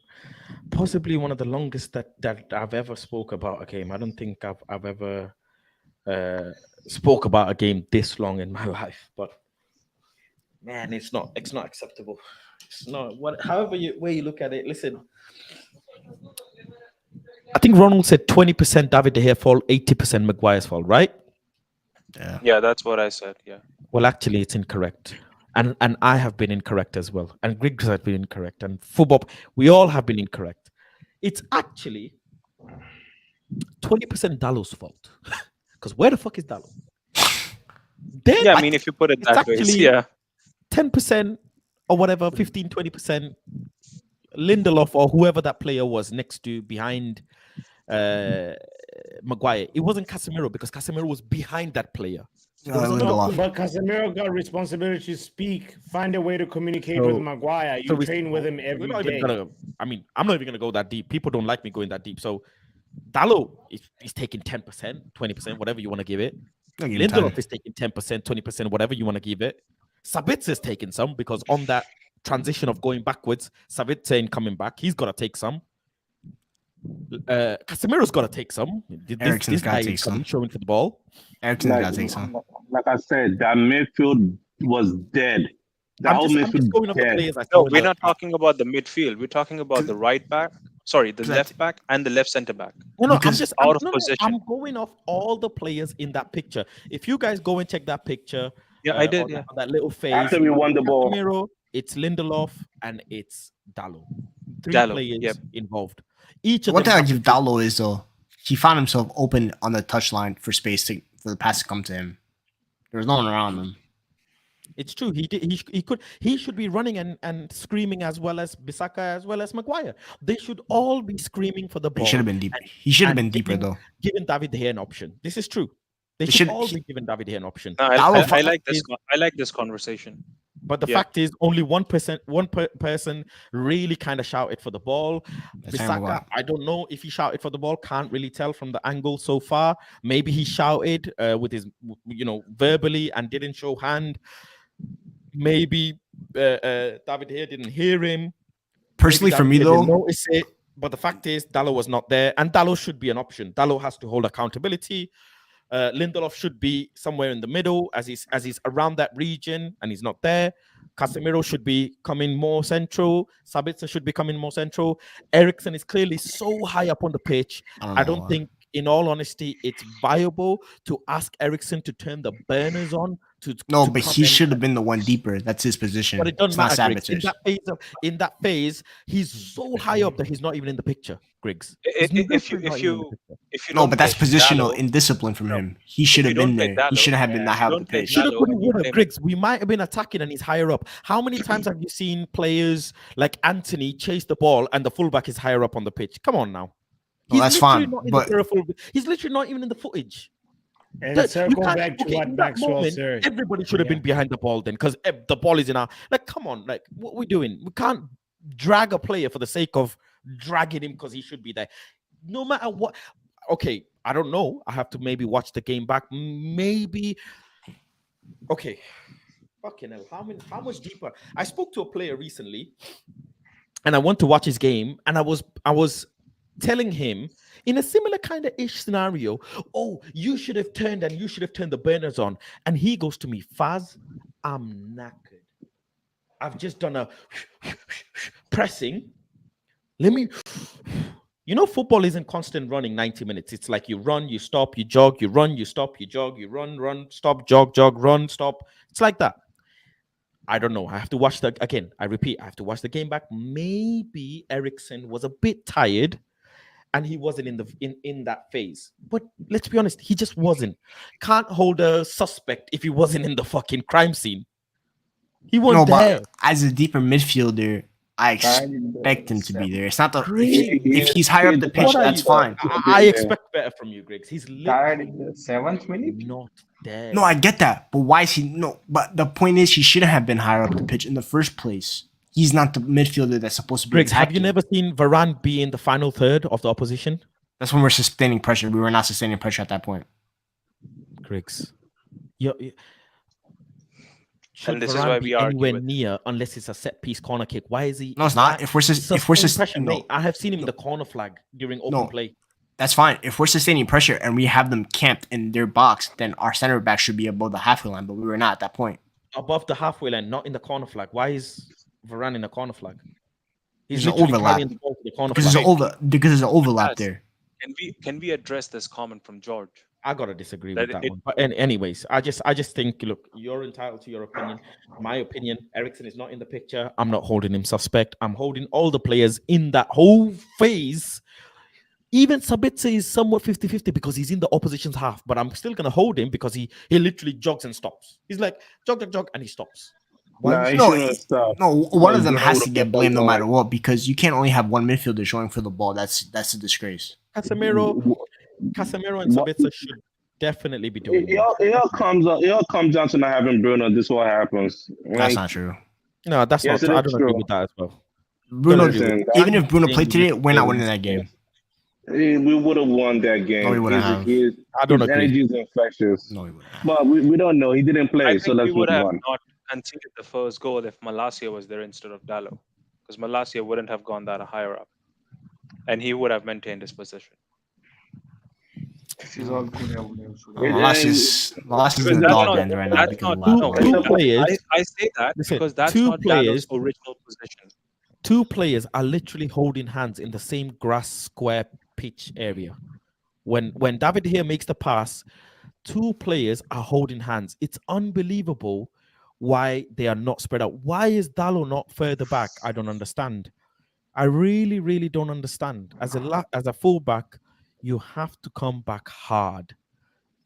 possibly one of the longest that I've ever spoke about a game. I don't think I've ever spoke about a game this long in my life, but man, it's not acceptable. It's not however way you look at it. Listen, I think Ronald said 20% David De Gea fault, 80% Maguire's fault, right? Yeah, that's what I said. Yeah. Well, actually, it's incorrect. And I have been incorrect as well. And Griggs has been incorrect. And football, we all have been incorrect. It's actually 20% Dallo's fault. Because where the fuck is Dallo? Yeah, I mean, if you put it it's that way, actually yeah. 10% or whatever, 15, 20%. Lindelof or whoever that player was next to behind Maguire. It wasn't Casemiro because Casemiro was behind that player. So there was another Lindelof. But Casemiro got responsibility to speak, find a way to communicate So- with Maguire. You so we- train with him We're every not even day. gonna. I mean, I'm not even gonna go that deep. People don't like me going that deep. So Dallo is taking 10%, 20%, whatever you want to give it. I'll give him Lindelof 10. is taking 10%, 20%, whatever you want to give it. Sabitzer is taking some because on that transition of going backwards, Sabitzer ain't coming back. He's got to take some. Casemiro's got to take some. Eriksen's gotta guy take is coming, some. showing for the ball. Eriksen's gotta take some. Like I said, that midfield was dead. The I'm whole just midfield going off the dead. players I No, saw. we're not talking about the midfield. We're talking about the right back. Sorry, the Because I left back and the left centre back. No, Because out of position. I'm going off all the players in that picture. If you guys go and check that picture, Yeah, I did. on Yeah. that, on that little phase, After we won the ball. Casemiro, it's Lindelof, and it's Dallo. Three Dallo, players yep. involved. Each of One them thing I have give to take- Dallo is though, he found himself open on the touchline for space for the pass to come to him. There was no one around him. It's true. He did. He should be running and screaming as well as Bissaka as well as Maguire. They should all be screaming for the He ball. should have been deeper. He should have and been deeper giving- though. Giving David De Gea an option. This is true. They He should should- all be giving David De Gea an option. No, Dallo I fa- like this. I like this conversation. But the Yeah. fact is, only 1%, person really kind of shouted for the ball. That's Harry Bissaka, Maguire. I don't know if he shouted for the ball. Can't really tell from the angle so far. Maybe he shouted with his, verbally and didn't show hand. Maybe David De Gea didn't hear him. Personally, Maybe for me David De Gea didn't though, notice it. But the fact is, Dallo was not there, and Dallo should be an option. Dallo has to hold accountability. Lindelof should be somewhere in the middle as he's around that region and he's not there. Casemiro should be coming more central. Sabitzer should be coming more central. Eriksen is clearly so high up on the pitch. I don't think, in all honesty, it's viable to ask Eriksen to turn the burners on. No, to but come he in. should have been the one deeper. That's his position. But it doesn't It's not matter, Griggs. Sabitzer's. In that phase, he's so high up that he's not even in the picture, Griggs. He's If you literally not even in the picture. No, but that's play positional Dallo- indiscipline from him. He should have you don't been play there. He Dallo, should have been that high up don't the play pitch. Should have Dallo put and him you with play Griggs. We might have been attacking and he's higher up. How many times have you seen players like Anthony chase the ball and the fullback is higher up on the pitch? Come on now. No, that's literally fine, not in but- the peripheral- he's literally not even in the footage. And You circle can't- back to okay, what in that Maxwell moment, said. everybody should have been behind the ball then, because the ball is in our. Like, come on, like, what we doing? We can't drag a player for the sake of dragging him because he should be there. No matter what. Okay, I don't know. I have to maybe watch the game back. Maybe. Okay. Fucking hell. How much deeper? I spoke to a player recently, and I went to watch his game, and I was telling him in a similar kind of ish scenario, oh, you should have turned the burners on. And he goes to me, Faz, I'm knackered. I've just done a pressing. Football isn't constant running 90 minutes. It's like you run, you stop, you jog, you run, you stop, you jog, you run, stop, jog, run, stop. It's like that. I don't know. I have to watch again. I repeat, I have to watch the game back. Maybe Eriksen was a bit tired and he wasn't in that phase. But let's be honest, he just wasn't. Can't hold a suspect if he wasn't in the fucking crime scene. He wasn't there. But as a deeper midfielder, I expect him to be there. It's not the Great. if he's higher up the pitch, What are that's you- fine. I expect better from you, Griggs. He's Tired literally in the 7th minute. not there. No, I get that, but why is he no? But the point is, he shouldn't have been higher up the pitch in the first place. He's not the midfielder that's supposed to be. Griggs, have you attacking. never seen Varane be in the final third of the opposition? That's when we're sustaining pressure. We were not sustaining pressure at that point. Griggs, And this is why we argue anywhere with- near unless it's a set piece corner kick. Why is he? No, it's not. If we're Sustained pressure, no, mate. I have seen him in the corner flag during open No. play. that's fine. If we're sustaining pressure and we have them camped in their box, then our center back should be above the halfway line. But we were not at that point. Above the halfway line, not in the corner flag. Why is Varane in the corner flag? He's There's an literally overlap. carrying the ball to the corner Because flag. there's an overlap Yes. there. Can we address this comment from George? I gotta disagree That with that it- one. But anyways, I just think, look, you're entitled to your opinion. My opinion, Eriksen is not in the picture. I'm not holding him suspect. I'm holding all the players in that whole phase. Even Sabitzer is somewhat 50-50 because he's in the opposition's half, but I'm still gonna hold him because he literally jogs and stops. He's like jog, and he stops. Why Nah, would he you- No, shouldn't have stopped. no, one of them Bruno has would've to get kept blamed no on matter going. what because you can't only have one midfielder showing for the ball. That's a disgrace. Casemiro and What- Sabitzer should definitely be doing more. It all comes down to not having Bruno. This is what happens. That's Like, not true. No, that's Yes, not it true. I is don't agree true. with that as well. Bruno, Don't agree with that. even if Bruno Same played today, we're not winning games. that game. we would have won that game. No, we wouldn't have. I don't his agree. energy is infectious. No, we wouldn't have. But we don't know. He didn't play, I so think let's we would move have on. not conceded the first goal if Malacia was there instead of Dallo, because Malacia wouldn't have gone that higher up, and he would have maintained his position. Malacia's in the That's dog not- end right now that's because of not- last no, one. Two no, players- I say that Listen, because that's two not players- Dallo's original position. Two players are literally holding hands in the same grass square pitch area. When David here makes the pass, two players are holding hands. It's unbelievable why they are not spread out. Why is Dallo not further back? I don't understand. I really, really don't understand. As a fullback, you have to come back hard.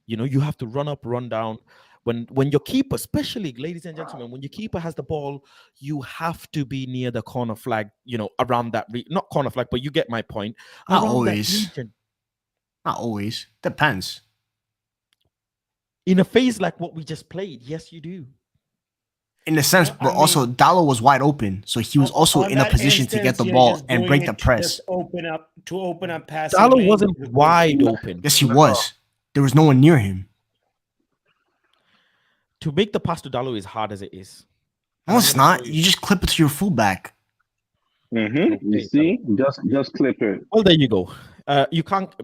You know, you have to run up, run down. When your keeper, especially ladies and gentlemen, when your keeper has the ball, you have to be near the corner flag. You know, around that not corner flag, but you get my point. Not Around that always. region. Not always. Depends. In a phase like what we just played, yes, you do. In a sense, I but mean- also Dallo was wide open, so he was also On in a that position to get instance, the you're ball just and doing break it the to press. just open up passing Dallo lanes wasn't because- wide open. Yes, he was. There was no one near him. To make the pass to Dallo is hard as it is. No, it's not. You just clip it to your fullback. You see, just clip it. Well, there you go. You can't.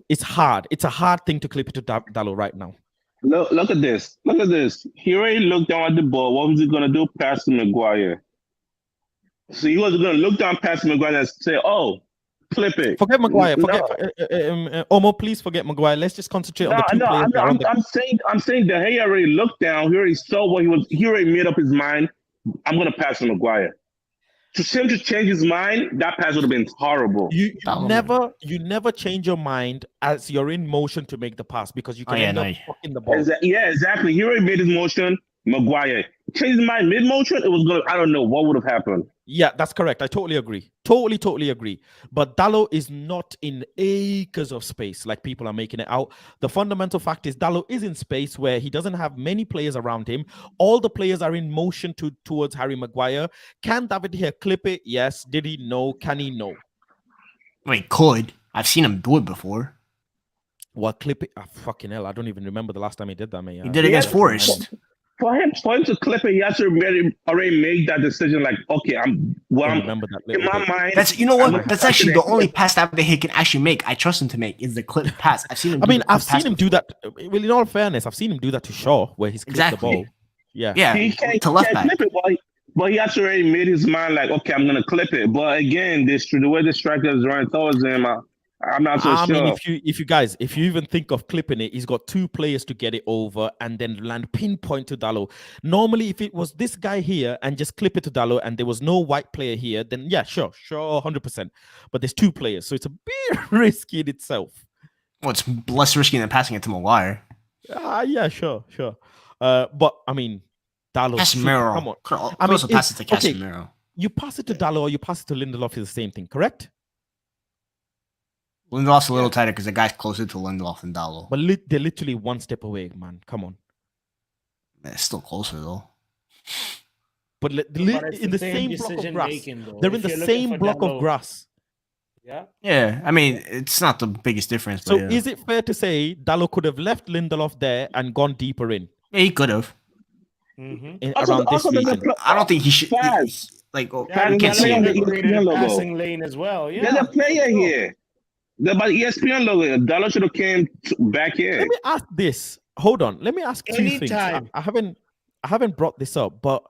It's hard. It's a hard thing to clip it to Dallo right now. Look at this. Look at this. He already looked down at the ball. What was he gonna do? Pass to Maguire. So he was gonna look down past Maguire and say, "Oh, clip it." Forget Maguire. No. Forget Omo. Please forget Maguire. Let's just concentrate on the two players. that are on the- I'm saying that he already looked down. He already saw what he was. He already made up his mind. I'm gonna pass to Maguire. To him to change his mind, that pass would have been horrible. You never change your mind as you're in motion to make the pass because you can end up fucking the ball. Yeah, exactly. He already made his motion. Maguire changed his mind mid motion. It was gonna. I don't know what would have happened. Yeah, that's correct. I totally agree. Totally agree. But Dallo is not in acres of space like people are making it out. The fundamental fact is Dallo is in space where he doesn't have many players around him. All the players are in motion towards Harry Maguire. Can David here clip it? Yes. Did he? No. Can he? No. Wait, could. I've seen him do it before. Well, clip it. Fucking hell. I don't even remember the last time he did that, man. He did against Forest. For him to clip it, he has to already make that decision. Like, okay, I'm remember that in my mind. That's That's actually the only pass that he can actually make. I trust him to make is the clip pass. I've seen him. I've seen him do that. Well, in all fairness, I've seen him do that to Shaw, where he's clipped the ball. Yeah, he can't clip it, but he has already made his mind. Like, okay, I'm gonna clip it. But again, the way the strikers run towards him, I'm not so sure. I mean, if you even think of clipping it, he's got two players to get it over and then land pinpoint to Dallo. Normally, if it was this guy here and just clip it to Dallo and there was no white player here, then yeah, sure, 100%. But there's two players, so it's a bit risky in itself. Well, it's less risky than passing it to Maguire. Yeah, sure. But I mean, Dallo. Casemiro. Come on. I mean, also pass it to Casemiro. Okay, you pass it to Dallo or you pass it to Lindelof is the same thing, correct? Lindelof's a little tighter because the guy's closer to Lindelof than Dallo. But they're literally one step away, man. Come on. It's still closer, though. But in the same block of grass. They're in the same block of grass. Yeah. Yeah, I mean, it's not the biggest difference. So but yeah. is it fair to say Dallo could have left Lindelof there and gone deeper in? Yeah, he could have. Around this region. I don't think he should. You can't see him. Passing lane as well. Yeah. There's a player here. The ESPN logo. Dallo should have came back here. Let me ask this. Hold on. Let me ask two things. I haven't brought this up, but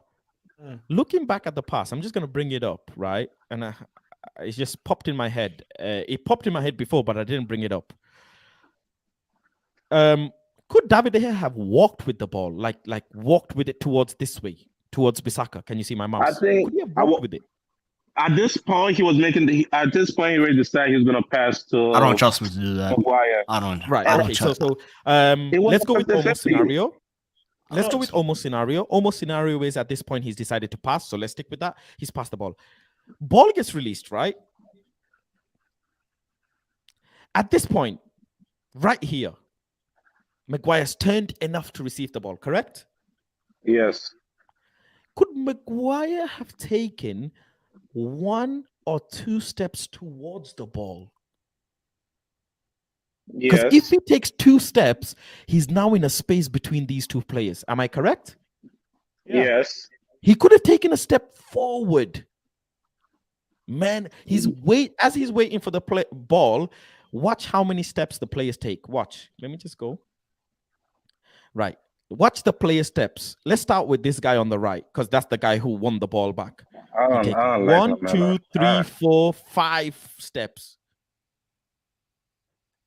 looking back at the past, I'm just gonna bring it up, right? And it just popped in my head. It popped in my head before, but I didn't bring it up. Could David De Gea have walked with the ball, like walked with it towards this way, towards Bissaka? Can you see my mouse? I think could he have walked with it? At this point, he was making. At this point, he already decided he was going to pass to. I don't trust him to do that. Maguire. I don't. Right. I don't Okay. trust So let's go with Omo's scenario. Let's go with almost scenario. Almost scenario is at this point he's decided to pass, so let's stick with that. He's passed the ball. Ball gets released, right? At this point, right here, Maguire's turned enough to receive the ball, correct? Yes. Could Maguire have taken 1 or 2 steps towards the ball? Because if Yes. he takes 2 steps, he's now in a space between these two players. Am I correct? Yes. He could have taken a step forward. Man, he's waiting for the ball. Watch how many steps the players take. Watch. Let me just go. Right. Watch the player steps. Let's start with this guy on the right, because that's the guy who won the ball back. I don't like 1, Lamella. 2, 3, 4, 5 steps.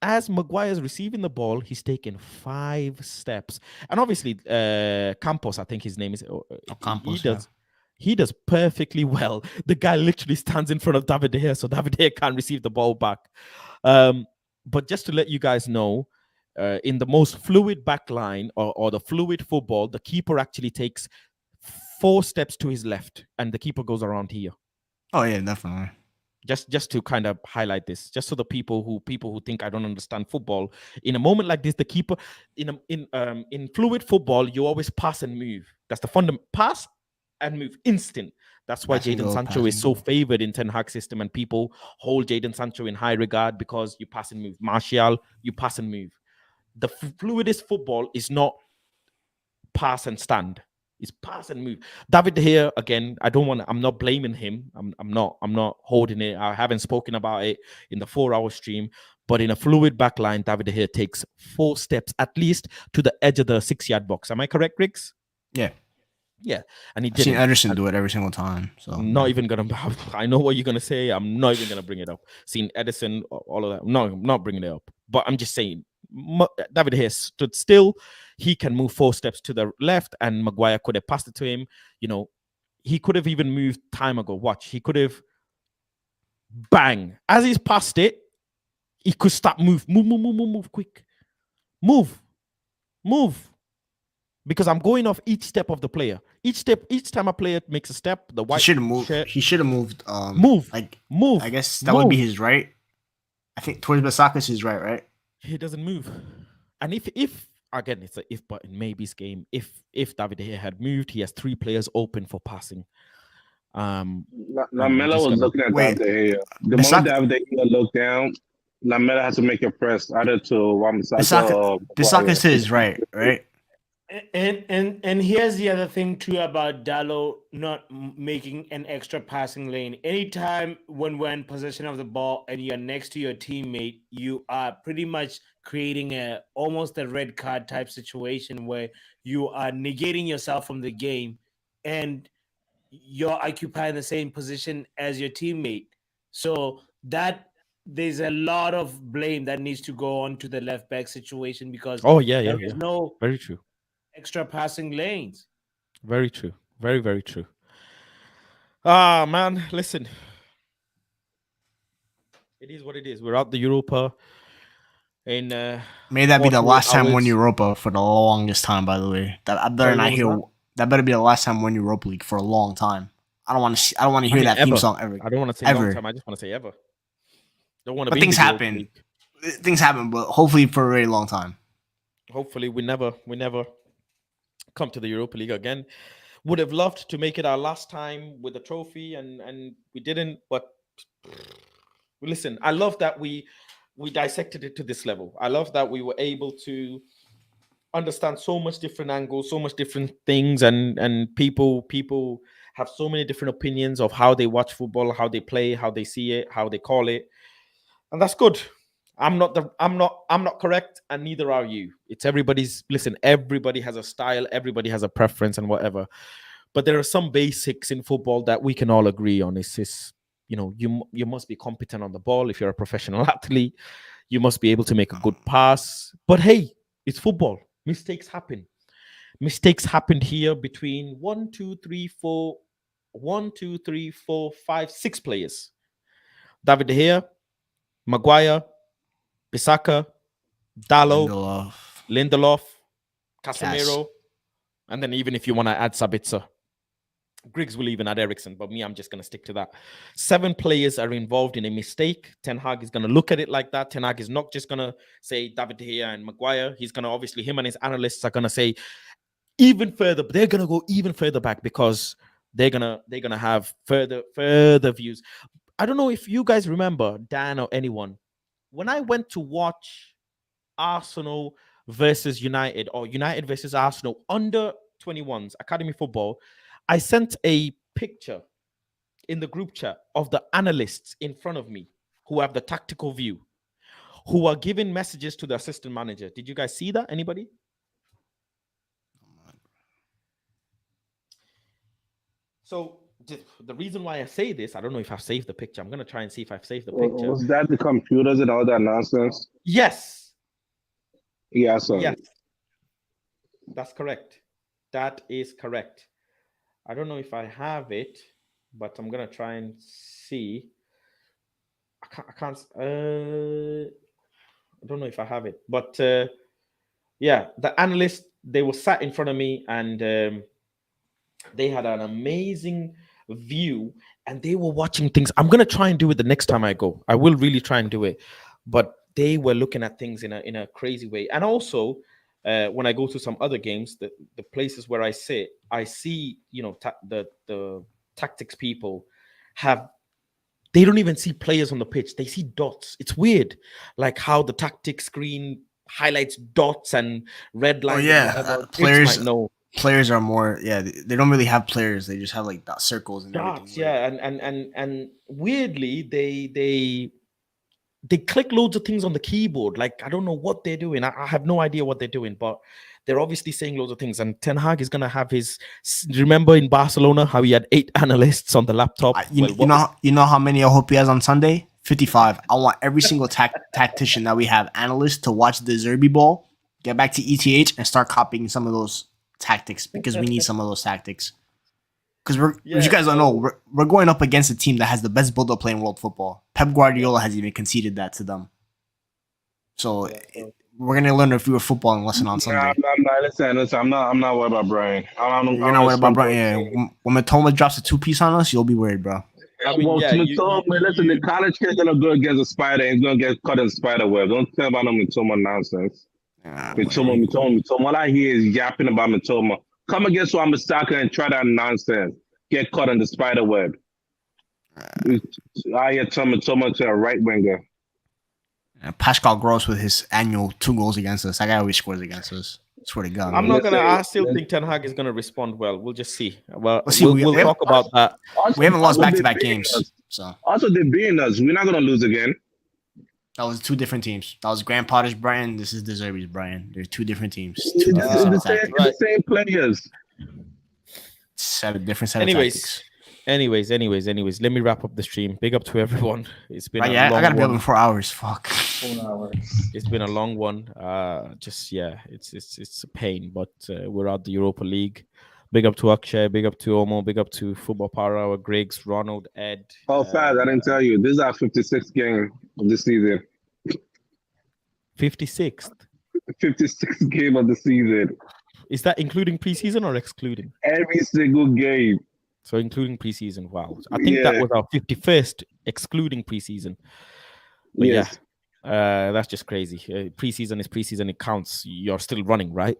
As Maguire's receiving the ball, he's taken 5 steps. And obviously, Campos, I think his name is. Campos, He does perfectly well. The guy literally stands in front of David De Gea, so David De Gea can't receive the ball back. But just to let you guys know, in the most fluid back line or the fluid football, the keeper actually takes 4 steps to his left, and the keeper goes around here. Oh yeah, definitely. Just to kind of highlight this, just so the people who think I don't understand football, in a moment like this, the keeper in fluid football, you always pass and move. That's the fundamental. Pass and move, instant. That's why Jadon Sancho is so favored in Ten Hag system, and people hold Jadon Sancho in high regard because you pass and move. Martial, you pass and move. The fluidest football is not pass and stand. It's pass and move. David De Gea, again, I'm not blaming him. I'm not holding it. I haven't spoken about it in the 4-hour stream. But in a fluid back line, David De Gea takes 4 steps at least to the edge of the 6-yard box. Am I correct, Riggs? Yeah. Yeah. And he I've seen didn't. Ederson do it every single time. So I'm not even gonna. I know what you're gonna say. I'm not even gonna bring it up. Seen Edison, all of that. No, I'm not bringing it up. But I'm just saying, David De Gea stood still. He can move 4 steps to the left, and Maguire could have passed it to him. You know, he could have even moved time ago. Watch, he could have bang as he's passed it. He could stop, move, quick, move. Because I'm going off each step of the player. Each time a player makes a step, the white he should have moved. He should have moved. Move. I guess that would be his right. I think towards Basaka's his right. He doesn't move. And if again, it's a if but in maybe's game. If David De Gea had moved, he has 3 players open for passing. Lamella was looking at David De Gea. The moment David De Gea looked down, Lamella has to make a press either to Wan-Bissaka or Basaka's to his right. And here's the other thing too about Dalot not making an extra passing lane. Anytime when we're in possession of the ball and you're next to your teammate, you are pretty much creating almost a red card type situation where you are negating yourself from the game and you're occupying the same position as your teammate. So that there's a lot of blame that needs to go on to the left back situation because there's no very true extra passing lanes. Very true. Very, very true. Man, listen. It is what it is. We're out the Europa. And may that be the last time we win Europa for the longest time, by the way. That better be the last time we win Europa League for a long time. I don't want to hear that theme song ever. I don't want to say long time. I just want to say ever. Don't want to. But things happen. Things happen, but hopefully for a very long time. Hopefully we never come to the Europa League again. Would have loved to make it our last time with the trophy, and we didn't. But listen, I love that we dissected it to this level. I love that we were able to understand so much different angles, so much different things, and people have so many different opinions of how they watch football, how they play, how they see it, how they call it, and that's good. I'm not correct, and neither are you. It's everybody's. Listen, everybody has a style, everybody has a preference, and whatever. But there are some basics in football that we can all agree on. It's you must be competent on the ball if you're a professional athlete. You must be able to make a good pass. But hey, it's football. Mistakes happen. Mistakes happened here between 6 players. David De Gea, Maguire, Bissaka, Dalot, Lindelof, Casemiro, And then even if you want to add Sabitzer, Griggs will even add Ericsson, but me, I'm just going to stick to that. 7 players are involved in a mistake. Ten Hag is going to look at it like that. Ten Hag is not just going to say David De Gea and Maguire. He's going to obviously, him and his analysts are going to say even further. They're going to go even further back because they're gonna have further views. I don't know if you guys remember, Dan or anyone, when I went to watch Arsenal versus United or United versus Arsenal under 21s academy football, I sent a picture in the group chat of the analysts in front of me who have the tactical view, who are giving messages to the assistant manager. Did you guys see that? Anybody? So the reason why I say this, I don't know if I've saved the picture. I'm going to try and see if I've saved the picture. Was that the computers and all that nonsense? Yes. Yeah, so. Yes. That's correct. That is correct. I don't know if I have it, but I'm going to try and see. I can't. I don't know if I have it, but yeah, the analysts, they were sat in front of me and they had an amazing view and they were watching things. I'm going to try and do it the next time I go. I will really try and do it, but they were looking at things in a crazy way. And also, when I go to some other games, the places where I sit, I see, you know, the tactics people they don't even see players on the pitch. They see dots. It's weird, like how the tactics screen highlights dots and red lines. Oh yeah, players are more. Yeah, they don't really have players. They just have like dot circles and dots. everything. Yeah, and weirdly they click loads of things on the keyboard. Like, I don't know what they're doing. I have no idea what they're doing, but they're obviously saying loads of things. And Ten Hag is going to have remember in Barcelona how he had 8 analysts on the laptop? You know how many I hope he has on Sunday? 55. I want every single tactician that we have analysts to watch the Zerbi ball, get back to ETH and start copying some of those tactics because we need some of those tactics. Because you guys don't know, we're going up against a team that has the best build-up play in world football. Pep Guardiola has even conceded that to them. So we're gonna learn a few footballing lesson on Sunday. I'm not worried about Brian. You're not worried about Brian. Yeah. When Matoma drops a 2-piece on us, you'll be worried, bro. Listen, the college kid's gonna go against a spider and he's gonna get caught in spider web. Don't tell about no Matoma nonsense. Matoma. All I hear is yapping about Matoma. Come against Wan-Bissaka and try that nonsense. Get caught in the spider web. I hear Matoma to a right winger. Pascal Gross with his annual 2 goals against us. That guy always scores against us. Swear to God. I still think Ten Hag is gonna respond well. We'll just see. Well, we'll talk about that. We haven't lost back-to-back games. So also they're beating us. We're not gonna lose again. That was 2 different teams. That was Graham Potter's Brian. This is De Zerbi's Brian. They're 2 different teams. The same players. Different set of tactics. Anyways, let me wrap up the stream. Big up to everyone. It's been I gotta be up in 4 hours. Fuck. 4 hours. It's been a long one. It's a pain, but we're at the Europa League. Big up to Akshay, big up to Omo, big up to Football Power Hour, Griggs, Ronald, Ed. Oh, Faz, I didn't tell you. This is our 56th game of the season. 56th? 56th game of the season. Is that including preseason or excluding? Every single game. So including preseason, wow. I think that was our 51st excluding preseason. But yes. That's just crazy. Preseason is preseason. It counts. You're still running, right?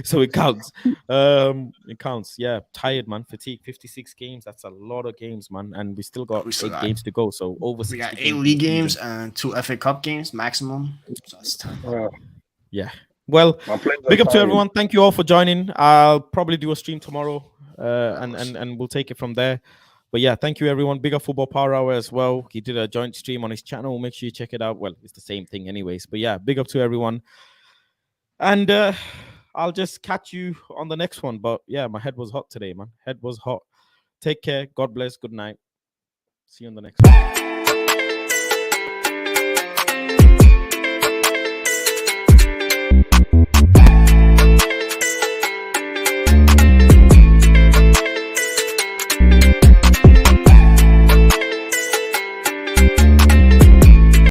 So it counts. It counts. Yeah. Tired, man. Fatigue. 56 games. That's a lot of games, man. And we still got 8 games to go. So over 60 we got 8 league games and 2 FA Cup games maximum. So that's tough. Yeah. Well, big up to everyone. Thank you all for joining. I'll probably do a stream tomorrow, and we'll take it from there. But yeah, thank you everyone. Big up Football Power Hour as well. He did a joint stream on his channel. Make sure you check it out. Well, it's the same thing anyways. But yeah, big up to everyone. And I'll just catch you on the next one. But yeah, my head was hot today, man. Head was hot. Take care. God bless. Good night. See you on the next one.